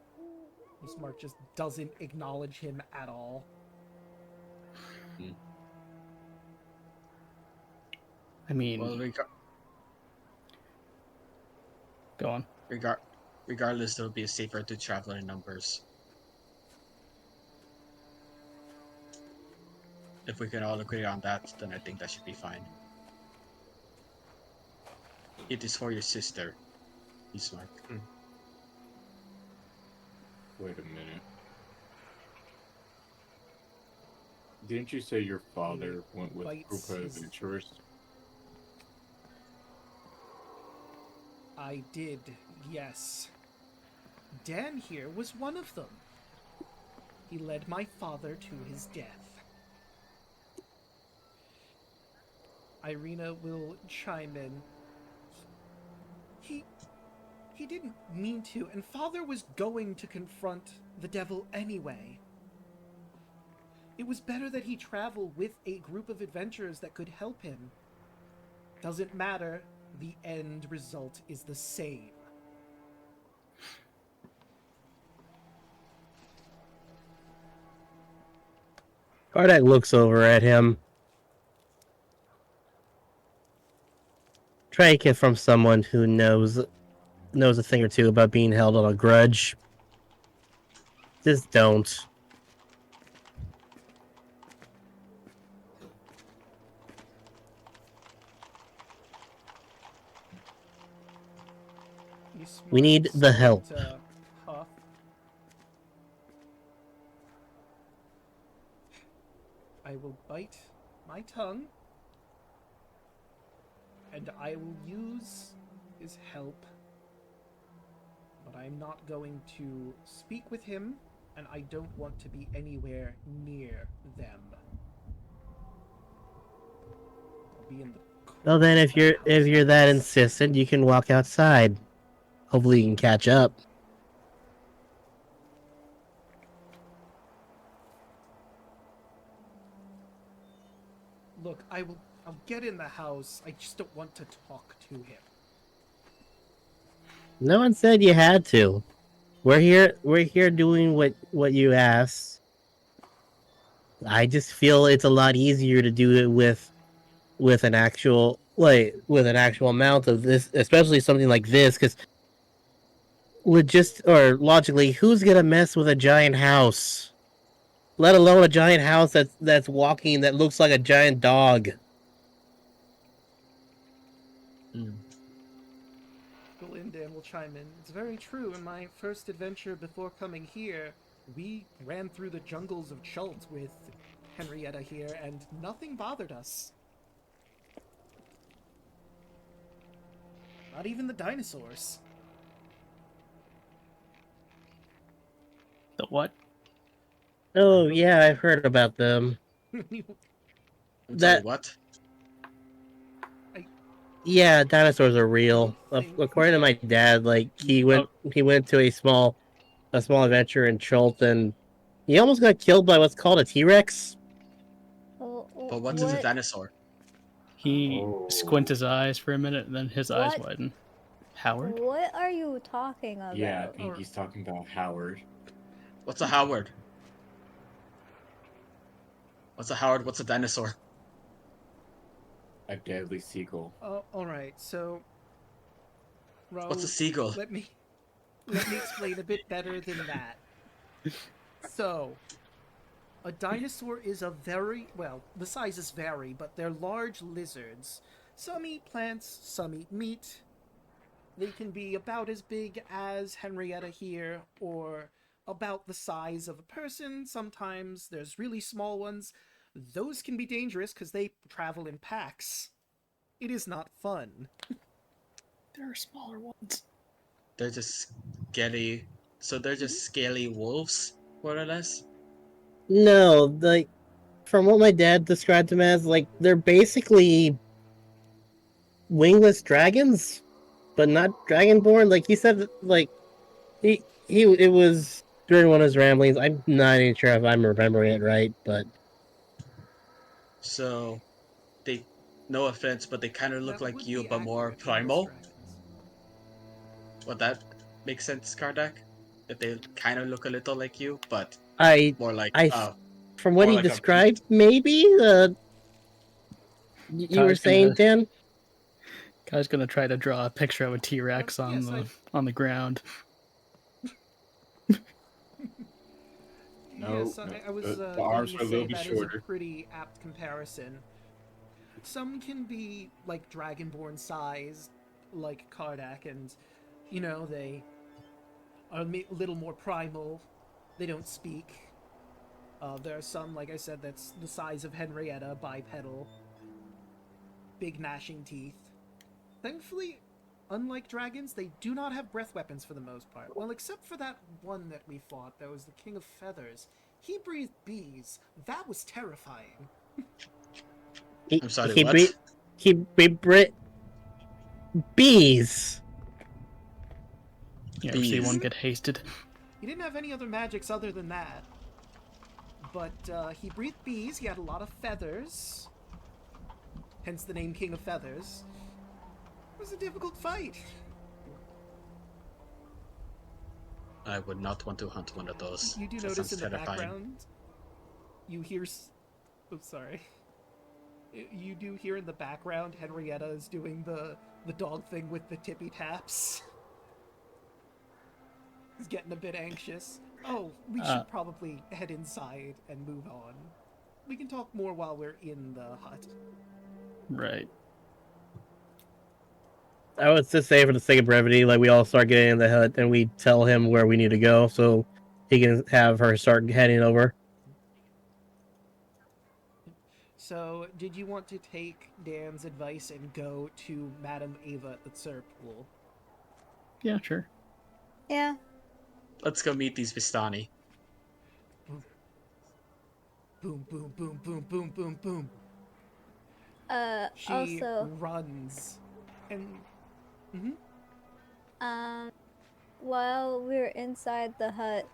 Speaker 2: Ismark just doesn't acknowledge him at all.
Speaker 5: I mean,
Speaker 4: Well,
Speaker 5: go on.
Speaker 4: regardless, it would be safer to travel in numbers. If we can all agree on that, then I think that should be fine. It is for your sister, Ismark.
Speaker 6: Wait a minute. Didn't you say your father went with a group of adventurers?
Speaker 2: I did, yes. Dan here was one of them. He led my father to his death. Ireena will chime in. He didn't mean to, and father was going to confront the devil anyway. It was better that he travel with a group of adventurers that could help him. Doesn't matter, the end result is the same.
Speaker 3: Kardak looks over at him. Try to get from someone who knows a thing or two about being held on a grudge. Just don't. We need the help.
Speaker 2: I will bite my tongue, and I will use his help, but I'm not going to speak with him, and I don't want to be anywhere near them. I'll be in the
Speaker 3: Well then, if you're that insistent, you can walk outside. Hopefully you can catch up.
Speaker 2: Look, I'll get in the house. I just don't want to talk to him.
Speaker 3: No one said you had to. We're here doing what you asked. I just feel it's a lot easier to do it with an actual amount of this, especially something like this, because logically, who's gonna mess with a giant house? let alone a giant house that's walking that looks like a giant dog.
Speaker 2: Belinda will chime in. It's very true. In my first adventure before coming here, we ran through the jungles of Chult with Henrietta here, and nothing bothered us. Not even the dinosaurs.
Speaker 5: The what?
Speaker 3: Oh yeah, I've heard about them.
Speaker 4: I'm sorry,
Speaker 3: That
Speaker 4: what?
Speaker 3: yeah, dinosaurs are
Speaker 2: I
Speaker 3: real.
Speaker 2: don't think
Speaker 3: According to my dad, like he went to a small adventure in Chult and he almost got killed by what's called a T-Rex.
Speaker 4: But what is a
Speaker 1: What?
Speaker 4: dinosaur?
Speaker 5: He
Speaker 6: Oh.
Speaker 5: squint his eyes for a minute, and then his eyes
Speaker 1: What?
Speaker 5: widen. Howard?
Speaker 1: What are you talking about?
Speaker 6: Yeah, I think he's talking about Howard.
Speaker 4: What's a Howard? What's a Howard? What's a dinosaur?
Speaker 6: A deadly seagull.
Speaker 2: Oh, alright, so...
Speaker 4: What's a
Speaker 2: Raul,
Speaker 4: seagull?
Speaker 2: let me explain a bit better than that. So, a dinosaur is a very, well, the sizes vary, but they're large lizards. Some eat plants, some eat meat. They can be about as big as Henrietta here, or about the size of a person. Sometimes there's really small ones. Those can be dangerous because they travel in packs. It is not fun.
Speaker 5: There are smaller ones.
Speaker 4: They're just scaly. So they're just scaly wolves, more or less.
Speaker 3: No, like from what my dad described them as, like they're basically wingless dragons, but not dragonborn. Like he said, like he it was during one of his ramblings. I'm not even sure if I'm remembering it right, but
Speaker 4: So they, no offense, but they kind of look
Speaker 2: That
Speaker 4: like
Speaker 2: would
Speaker 4: you,
Speaker 2: be
Speaker 4: but more
Speaker 2: accurate, wingless
Speaker 4: primal.
Speaker 2: dragons.
Speaker 4: Would that make sense, Kardak? That they kind of look a little like you, but
Speaker 3: I
Speaker 4: more like
Speaker 3: I from what he
Speaker 4: a beast.
Speaker 3: described, maybe you were
Speaker 5: Kai's
Speaker 3: saying,
Speaker 5: gonna
Speaker 3: Dan.
Speaker 5: Kai's gonna try to draw a picture of a T-Rex on
Speaker 2: Yes,
Speaker 5: on the ground.
Speaker 6: No,
Speaker 2: Yes,
Speaker 6: no.
Speaker 2: I was
Speaker 6: The
Speaker 2: going
Speaker 6: arms
Speaker 2: to
Speaker 6: are a little
Speaker 2: say
Speaker 6: bit
Speaker 2: that is a
Speaker 6: shorter.
Speaker 2: pretty apt comparison. Some can be like dragonborn sized, like Kardak, and you know they are a little more primal. They don't speak. There are some, like I said, that's the size of Henrietta, bipedal, big gnashing teeth. Thankfully, unlike dragons, they do not have breath weapons for the most part. Well, except for that one that we fought, that was the King of Feathers. He breathed bees. That was terrifying.
Speaker 4: I'm sorry,
Speaker 3: He
Speaker 4: what?
Speaker 3: breathed bees.
Speaker 5: You ever see
Speaker 4: Bees.
Speaker 5: one get hasted?
Speaker 2: He didn't have any other magics other than that. But he breathed bees, he had a lot of feathers. Hence the name King of Feathers. It was a difficult fight.
Speaker 4: I would not want to hunt one of those.
Speaker 2: You do
Speaker 4: That
Speaker 2: notice
Speaker 4: sounds
Speaker 2: in the
Speaker 4: terrifying.
Speaker 2: background, you hear... Oh, sorry. You do hear in the background Henrietta is doing the dog thing with the tippy taps. He's getting a bit anxious. Oh, we should probably head inside and move on. We can talk more while we're in the hut.
Speaker 5: Right.
Speaker 3: I would just say, for the sake of brevity, like we all start getting in the hut and we tell him where we need to go, so he can have her start heading over.
Speaker 2: So, did you want to take Dan's advice and go to Madame Ava at the Tsur pool?
Speaker 5: Yeah, sure.
Speaker 1: Yeah.
Speaker 4: Let's go meet these Vistani.
Speaker 2: Boom. Boom, boom, boom, boom, boom, boom, boom. She
Speaker 1: Also,
Speaker 2: runs. And...
Speaker 1: while we were inside the hut,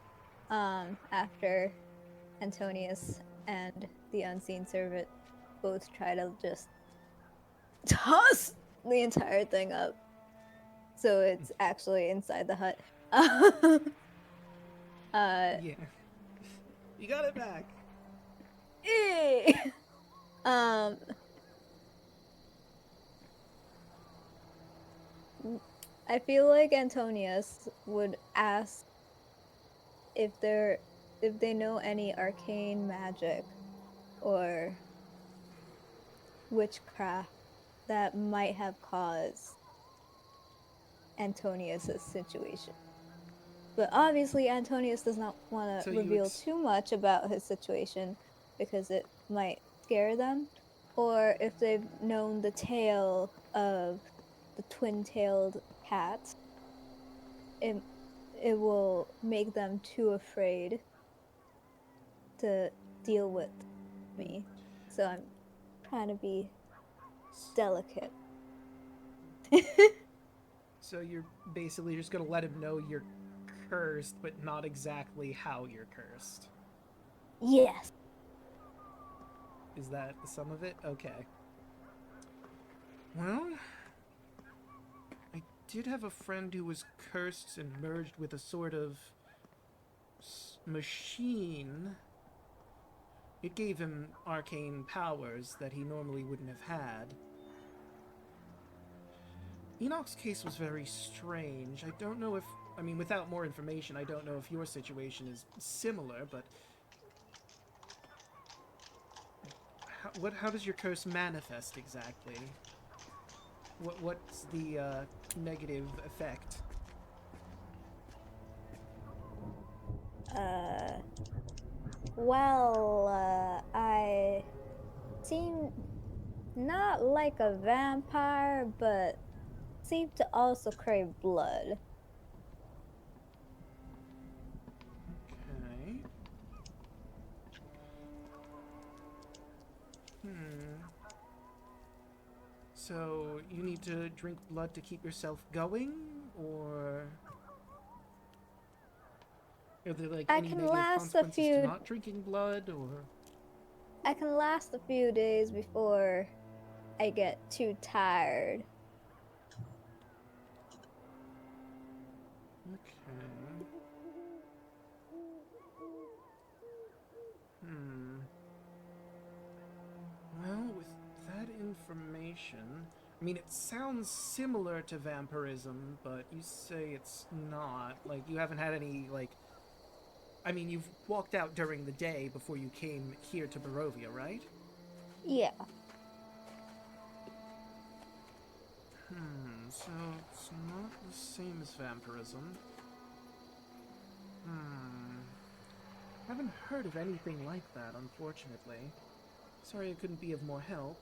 Speaker 1: after Antonius and the unseen servant both try to just toss the entire thing up. So it's actually inside the hut.
Speaker 2: Yeah. You got it back.
Speaker 1: I feel like Antonius would ask if there if they know any arcane magic or witchcraft that might have caused Antonius's situation. But obviously, Antonius does not want
Speaker 2: So
Speaker 1: to
Speaker 2: you
Speaker 1: reveal too much about his situation because it might scare them. Or if they've known the tale of the twin-tailed cat, it, it will make them too afraid to deal with me. So I'm trying to be delicate.
Speaker 2: So you're basically just gonna let him know you're cursed, but not exactly how you're cursed.
Speaker 1: Yes.
Speaker 2: Is that the sum of it? Okay. Well, I did have a friend who was cursed and merged with a sort of machine. It gave him arcane powers that he normally wouldn't have had. Enoch's case was very strange. I don't know if, I mean, without more information, I don't know if your situation is similar, but how does your curse manifest exactly? What's the negative effect?
Speaker 1: I seem not like a vampire, but seem to also crave blood.
Speaker 2: Okay. So you need to drink blood to keep yourself going, or are there like
Speaker 1: I
Speaker 2: any
Speaker 1: can
Speaker 2: negative
Speaker 1: last a
Speaker 2: consequences to
Speaker 1: few.
Speaker 2: not drinking blood, or?
Speaker 1: I can last a few days before I get too tired.
Speaker 2: Okay. Well, with that information, I mean, it sounds similar to vampirism, but you say it's not. Like, you haven't had any, like... I mean, you've walked out during the day before you came here to Barovia, right?
Speaker 1: Yeah.
Speaker 2: So it's not the same as vampirism. Haven't heard of anything like that, unfortunately. Sorry I couldn't be of more help.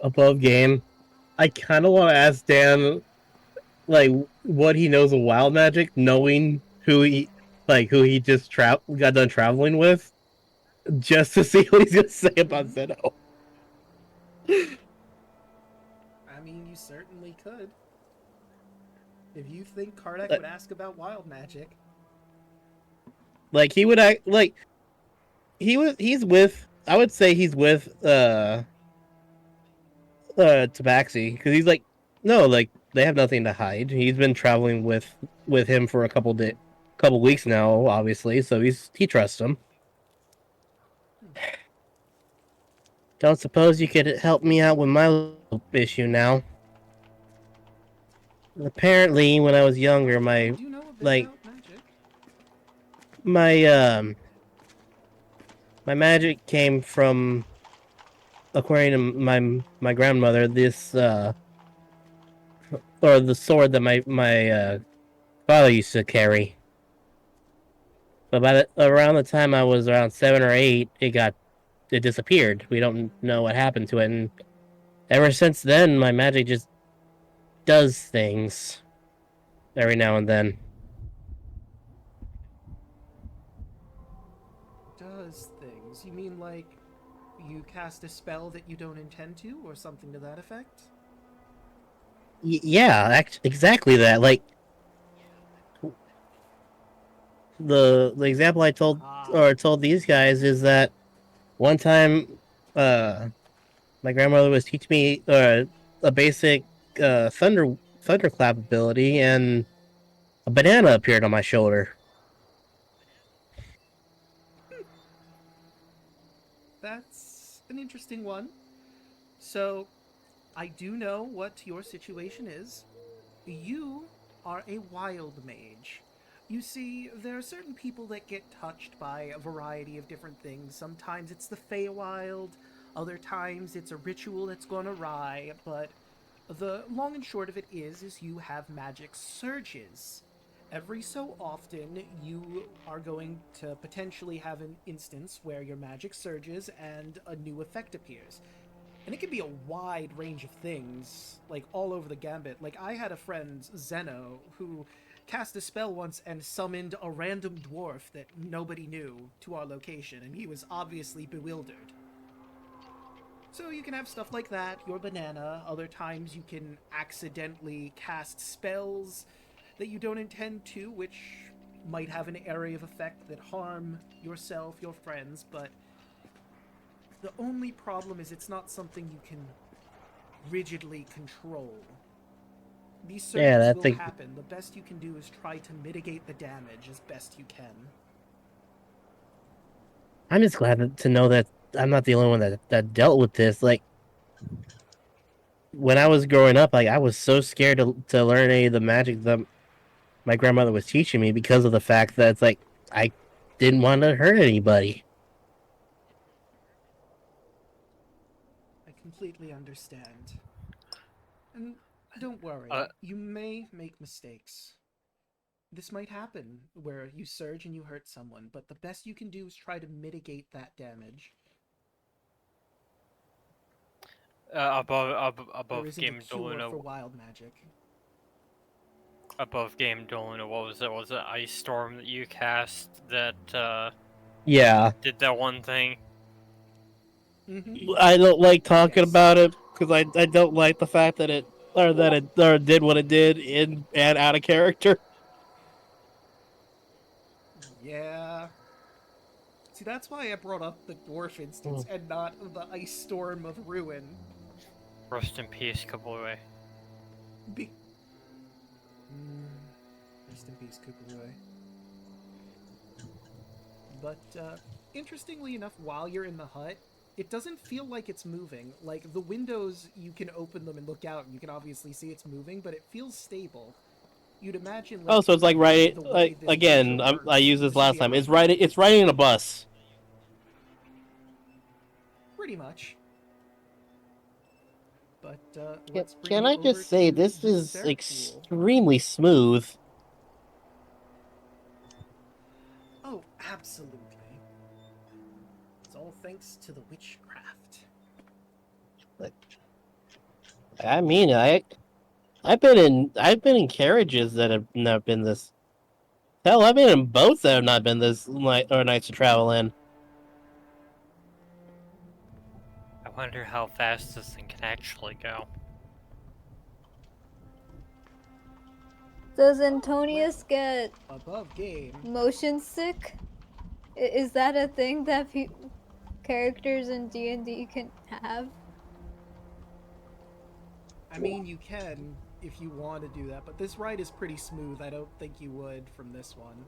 Speaker 3: Above game, I kind of want to ask Dan, like, what he knows of wild magic, knowing who he just got done traveling with, just to see what he's gonna say about Zeno.
Speaker 2: I mean, you certainly could. If you think Kardec
Speaker 3: Uh,
Speaker 2: would ask about wild magic.
Speaker 3: Like he would act like he's with. I would say he's with Tabaxi, because he's like, no, like they have nothing to hide. He's been traveling with him for a couple weeks now, obviously, so he trusts him. Don't suppose you could help me out with my little issue now? Apparently, when I was younger,
Speaker 2: I do know a bit
Speaker 3: like
Speaker 2: about magic.
Speaker 3: my my magic came from, according to my grandmother, this or the sword that my father used to carry. But around the time I was around 7 or 8, it disappeared. We don't know what happened to it, and ever since then, my magic just does things every now and then.
Speaker 2: Does things. You mean like you cast a spell that you don't intend to, or something to that effect?
Speaker 3: Yeah, exactly that. Like the example I told these guys is that one time, my grandmother was teaching me a basic thunderclap ability, and a banana appeared on my shoulder.
Speaker 2: That's an interesting one. So, I do know what your situation is. You are a wild mage. You see, there are certain people that get touched by a variety of different things. Sometimes it's the Feywild, other times it's a ritual that's gone awry, but the long and short of it is you have magic surges. Every so often, you are going to potentially have an instance where your magic surges and a new effect appears. And it can be a wide range of things, like all over the gambit. Like, I had a friend, Zeno, who cast a spell once and summoned a random dwarf that nobody knew to our location, and he was obviously bewildered. So you can have stuff like that, your banana. Other times you can accidentally cast spells that you don't intend to, which might have an area of effect that harm yourself, your friends, but the only problem is it's not something you can rigidly control. These surges will happen. The best you can do is try to mitigate the damage as best you can.
Speaker 3: I'm just glad to know that I'm not the only one that dealt with this. Like, when I was growing up, like, I was so scared to learn any of the magic that my grandmother was teaching me because of the fact that it's like I didn't want to hurt anybody.
Speaker 2: I completely understand. And don't worry, you may make mistakes. This might happen where you surge and you hurt someone, but the best you can do is try to mitigate that damage.
Speaker 7: Above
Speaker 2: There isn't
Speaker 7: game
Speaker 2: a cure
Speaker 7: Daluna.
Speaker 2: for wild magic.
Speaker 7: Above game Daluna, what was it? Was it Ice Storm that you cast that
Speaker 3: Yeah.
Speaker 7: did that one thing?
Speaker 2: Mm-hmm.
Speaker 3: I don't like talking about it because I don't like the fact that it did what it did in and out of character.
Speaker 2: Yeah. See, that's why I brought up the dwarf instance and not the Ice Storm of Ruin.
Speaker 7: Rest in peace, Kabluwe.
Speaker 2: Rest in peace, Kukulue. But, interestingly enough, while you're in the hut, it doesn't feel like it's moving. Like, the windows, you can open them and look out, and you can obviously see it's moving, but it feels stable. You'd imagine, like,
Speaker 3: So it's like riding, like, again, I used this last time. It's riding in a bus.
Speaker 2: Pretty much. But,
Speaker 3: can I just say, this is extremely smooth.
Speaker 2: Oh, absolutely. It's all thanks to the witchcraft.
Speaker 3: I mean, I've been in carriages that have not been this. Hell, I've been in boats that have not been this nice to travel in.
Speaker 7: I wonder how fast this thing can actually go.
Speaker 1: Does Antonius get
Speaker 2: above game
Speaker 1: motion sick? Is that a thing that characters in D&D can have?
Speaker 2: I mean, you can if you want to do that, but this ride is pretty smooth. I don't think you would from this one.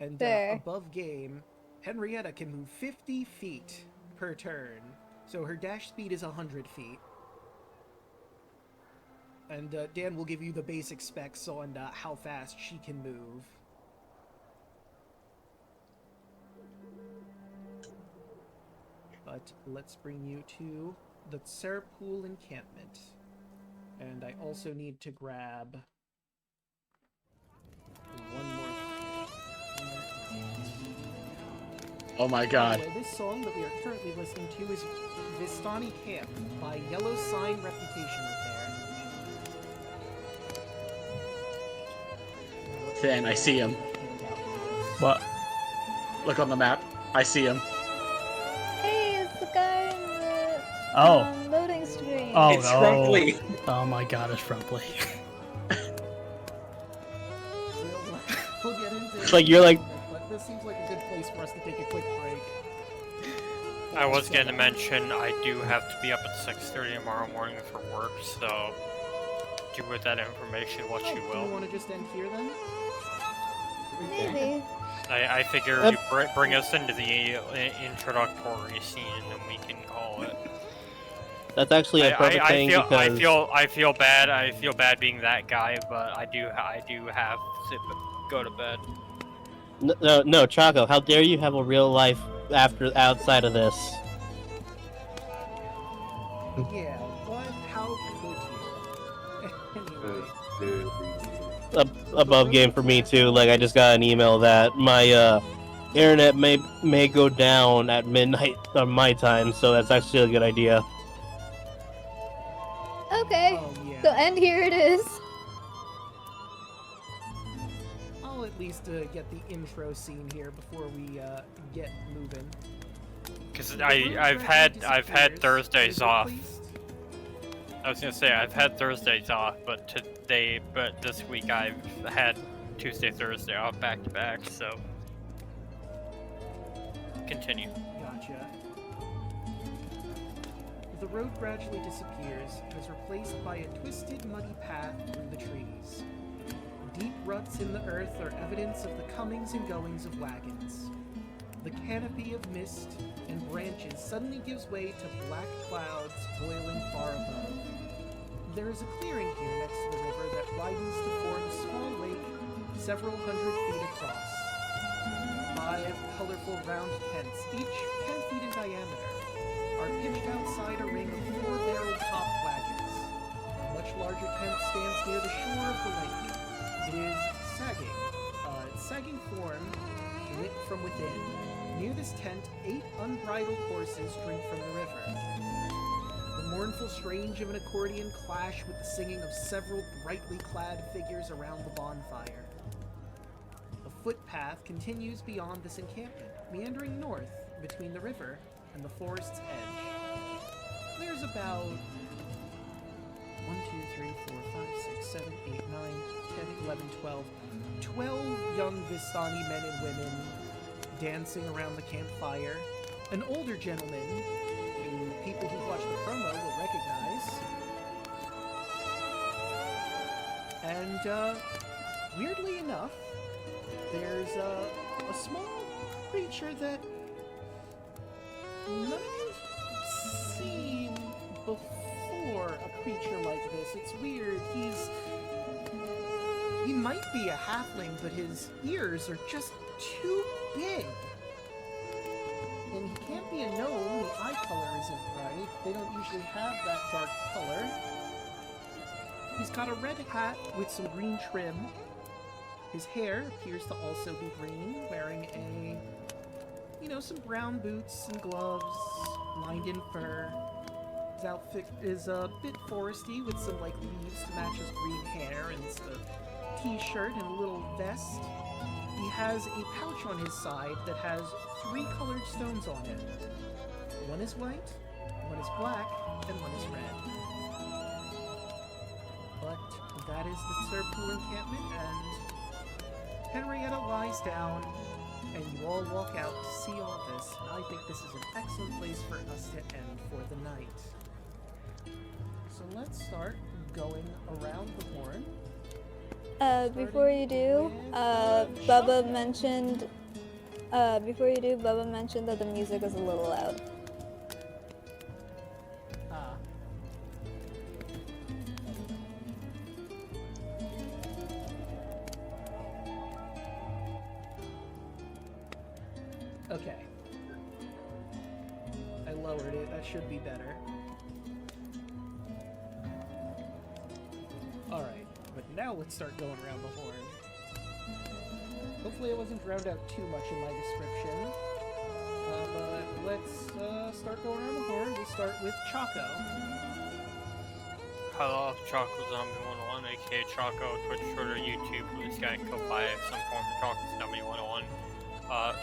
Speaker 2: And above game, Henrietta can move 50 feet per turn, so her dash speed is 100 feet. And Dan will give you the basic specs on how fast she can move. But let's bring you to the Serpool encampment. And I also need to grab one more.
Speaker 4: Oh my god.
Speaker 2: Anyway, this song that we are currently listening to is Vistani Camp by Yellow Sign Reputation Repair.
Speaker 4: Finn, I see him.
Speaker 5: What?
Speaker 4: Look on the map. I see him.
Speaker 1: Hey, it's the guy in the loading screen.
Speaker 5: Oh,
Speaker 4: it's Frumply.
Speaker 5: Oh my god, it's Frumply.
Speaker 2: We'll get into
Speaker 3: It's like you're like.
Speaker 2: But this seems like a good place for us to take a quick break.
Speaker 7: I was going to mention I do have to be up at 6:30 tomorrow morning for work, so do with that information what you will.
Speaker 2: Do you want to just end here then?
Speaker 1: Maybe.
Speaker 7: I figure you bring us into the introductory scene and then we can call it.
Speaker 3: That's actually a perfect thing because
Speaker 7: I feel bad being that guy, but I do have to go to bed.
Speaker 3: no, Chaco. How dare you have a real life outside of this?
Speaker 2: Yeah, what? How could you? Anyway.
Speaker 3: Above game for me too. Like I just got an email that my internet may go down at midnight on my time, so that's actually a good idea.
Speaker 1: Okay.
Speaker 2: Oh, yeah.
Speaker 1: So, and here it is.
Speaker 2: I'll at least get the intro scene here before we get moving.
Speaker 7: Because I've had Thursdays off. I was gonna say I've had Thursdays off, but this week I've had Tuesday, Thursday off back to back. So continue.
Speaker 2: Gotcha. The road gradually disappears and is replaced by a twisted, muddy path through the trees. Deep ruts in the earth are evidence of the comings and goings of wagons. The canopy of mist and branches suddenly gives way to black clouds boiling far above. There is a clearing here next to the river that widens to form a small lake several hundred feet across. 5 colorful round tents, each 10 feet in diameter, are pitched outside a ring of 4 barrel-topped wagons. A much larger tent stands near the shore of the lake. It is sagging form, lit from within. Near this tent, 8 unbridled horses drink from the river. The mournful strains of an accordion clash with the singing of several brightly clad figures around the bonfire. A footpath continues beyond this encampment, meandering north between the river and the forest's edge. There's about 1, 2, 3, 4, 5, 6, 7, 8, 9, 10, 11, 12 young Vistani men and women dancing around the campfire. An older gentleman, who people who watch the promo will recognize. And, weirdly enough, there's a small creature that none of you've seen before. A creature like this. It's weird. He might be a halfling, but his ears are just too big. And he can't be a gnome. The eye color isn't right. They don't usually have that dark color. He's got a red hat with some green trim. His hair appears to also be green, wearing some brown boots and gloves, lined in fur. His outfit is a bit foresty with some, leaves to match his green hair, and it's a t-shirt and a little vest. He has a pouch on his side that has 3 colored stones on it. One is white, one is black, and one is red. But that is the Serpool encampment, and Henrietta lies down, and you all walk out to see all this. I think this is an excellent place for us to end for the night. So let's start going around the horn.
Speaker 1: Before you do, Bubba mentioned that the music is a little loud.
Speaker 2: Okay. I lowered it. That should be better. Alright, but now let's start going around the horn. Hopefully it wasn't drowned out too much in my description. But let's start going around the horn. We'll start with Chaco.
Speaker 7: Hello, Choco Zombie 101, aka Choco, Twitch, Twitter, YouTube, Blue Sky, Ko-Fi, some form of Choco Zombie 101.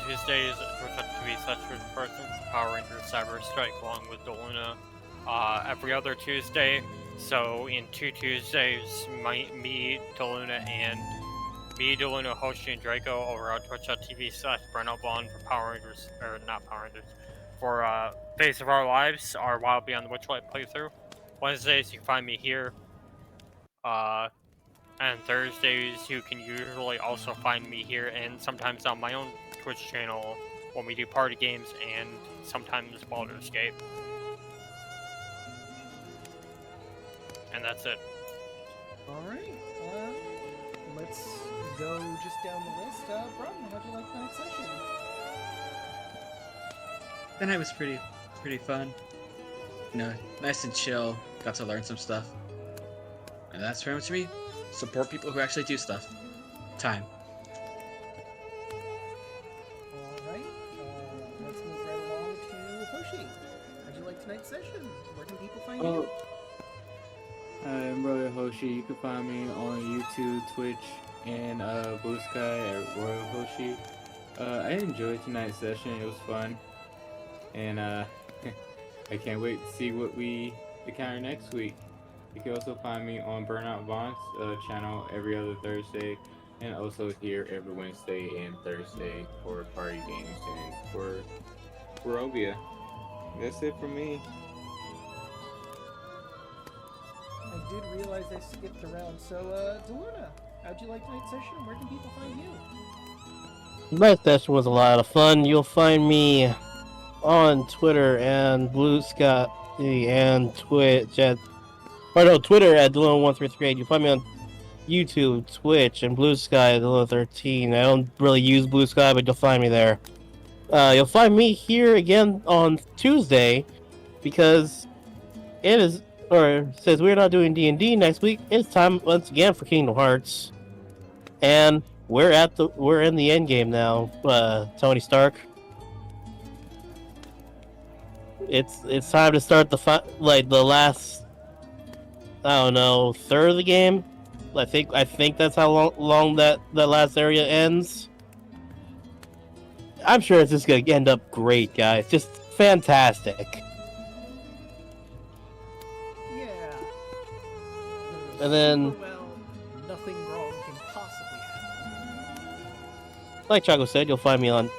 Speaker 7: Tuesdays, Twitch.tv/Twitch person, Power Rangers Cyber Strike, along with Daluna, every other Tuesday. So in 2 Tuesdays, me, Daluna, Hoshi, and Draco over on Twitch.tv/BrenoBond for Power Rangers, or not Power Rangers, for Face of Our Lives, our Wild Beyond the Witchlight playthrough. Wednesdays, you can find me here. And Thursdays, you can usually also find me here, and sometimes on my own Twitch channel when we do party games, and sometimes Baldur's Gate. And that's it.
Speaker 2: Alright, let's go just down the list. Brum, how'd you like tonight's session?
Speaker 4: The night was pretty fun. You know, nice and chill. Got to learn some stuff. And that's pretty much me. Support people who actually do stuff. Time.
Speaker 2: Alright, let's move right along to Hoshi. How'd you like tonight's session? Where can people find you?
Speaker 6: I'm Brother Hoshi. You can find me on YouTube, Twitch, and Blue Sky at Royal Hoshi. I enjoyed tonight's session. It was fun. And I can't wait to see what we encounter next week. You can also find me on Burnout Vaughn's channel every other Thursday, and also here every Wednesday and Thursday for party games and for Barovia. That's it for me.
Speaker 2: I did realize I skipped around. So, Daluna, how'd you like tonight's session? Where can people find you?
Speaker 3: My session was a lot of fun. You'll find me on Twitter and Blue Sky and Twitch at Twitter at Daluna1338. You'll find me on YouTube, Twitch, and Blue Sky at Daluna13. I don't really use Blue Sky, but you'll find me there. You'll find me here again on Tuesday because it is, or since we're not doing D&D next week, it's time once again for Kingdom Hearts, and we're in the end game now. Tony Stark. It's time to start the last, I don't know, third of the game. I think that's how long that last area ends. I'm sure it's just gonna end up great, guys. Just fantastic.
Speaker 2: Yeah.
Speaker 3: And then,
Speaker 2: Super well, nothing wrong can possibly happen.
Speaker 3: like Chaco said, you'll find me on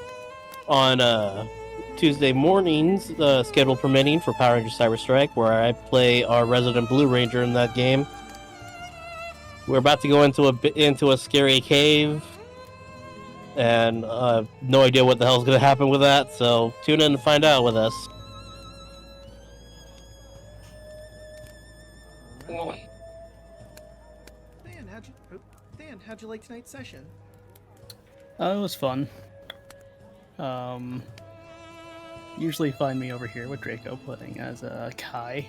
Speaker 3: Tuesday mornings, schedule permitting, for Power Rangers Cyber Strike, where I play our resident Blue Ranger in that game. We're about to go into a scary cave, and no idea what the hell's going to happen with that, so tune in to find out with us.
Speaker 2: Dan, how'd you like tonight's session?
Speaker 5: It was fun. Usually find me over here with Draco playing as Kai,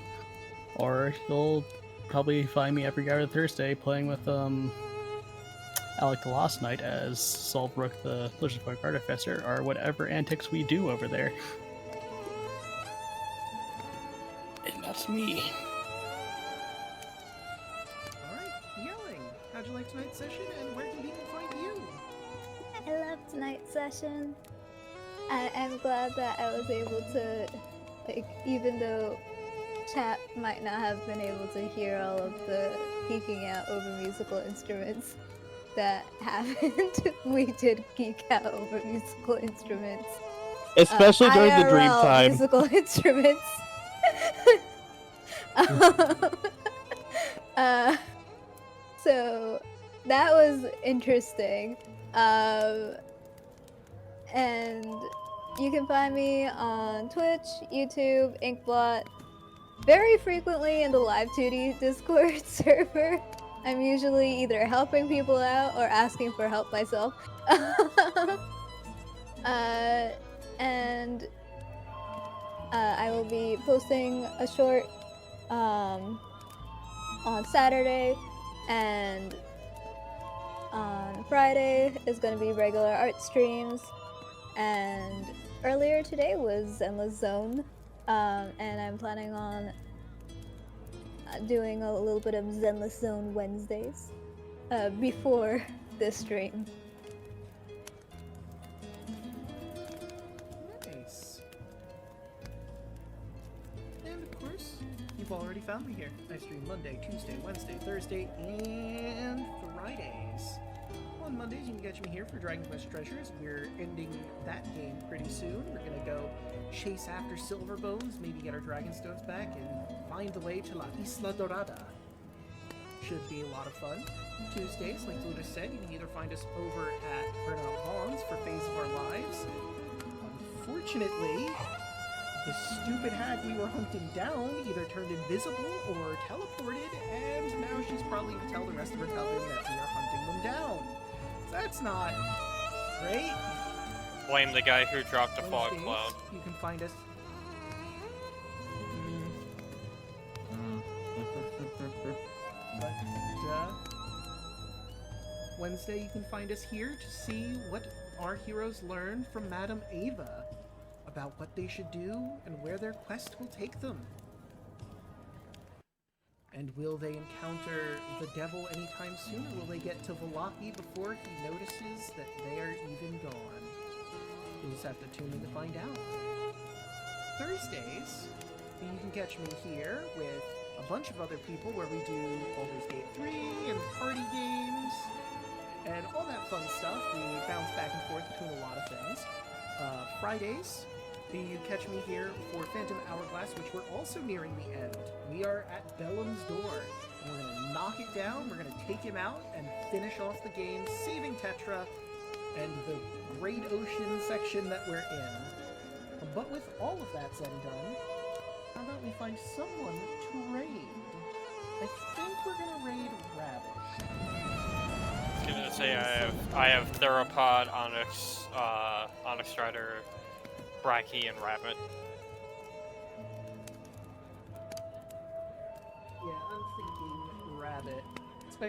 Speaker 5: or you'll probably find me every other Thursday playing with Alec the Lost Knight as Solbrook the Lizardfolk Artificer, or whatever antics we do over there. And that's me.
Speaker 2: Alright, Yelling, how'd you like tonight's session, and where can people find you?
Speaker 1: I love tonight's session. I'm glad that I was able to, even though chat might not have been able to hear all of the geeking out over musical instruments that happened, we did geek out over musical instruments.
Speaker 3: Especially during the dream
Speaker 1: IRL
Speaker 3: time.
Speaker 1: musical instruments. So that was interesting. And you can find me on Twitch, YouTube, Inkblot, very frequently in the Live 2D Discord server. I'm usually either helping people out or asking for help myself. And I will be posting a short on Saturday, and on Friday is going to be regular art streams. And earlier today was Endless Zone, and I'm planning on doing a little bit of Zenless Zone Wednesdays before this stream.
Speaker 2: Nice. And of course, you've already found me here. I stream Monday, Tuesday, Wednesday, Thursday, and Fridays. On Mondays, you can catch me here for Dragon Quest Treasures. We're ending that game pretty soon. We're gonna go chase after Silver Bones, maybe get our Dragonstones back, and find the way to La Isla Dorada. Should be a lot of fun. Tuesdays, like Luna said, you can either find us over at Burnout Vaughn's for Phase of Our Lives. Unfortunately, the stupid hag we were hunting down either turned invisible or teleported, and now she's probably to tell the rest of her coven that we are hunting them down. That's not great.
Speaker 7: Blame the guy who dropped the fog
Speaker 2: Wednesdays,
Speaker 7: cloud.
Speaker 2: You can find us. But Wednesday, you can find us here to see what our heroes learned from Madame Ava about what they should do and where their quest will take them. And will they encounter the devil anytime soon, or will they get to Valaki before he notices that they are even gone? You'll just have to tune in to find out. Thursdays, you can catch me here with a bunch of other people where we do Baldur's Gate 3 and party games and all that fun stuff. We bounce back and forth between a lot of things. Fridays, you catch me here for Phantom Hourglass, which we're also nearing the end. We are at Bellum's door. And we're going to knock it down, we're going to take him out, and finish off the game, saving Tetra and the Great Ocean section that we're in. But with all of that said and done, how about we find someone to raid? I think we're going to raid Rabbit.
Speaker 7: I was gonna say I have Theropod, Onyx, Onyx Strider, Bracky, and Rabbit.
Speaker 2: Yeah, I'm thinking Rabbit.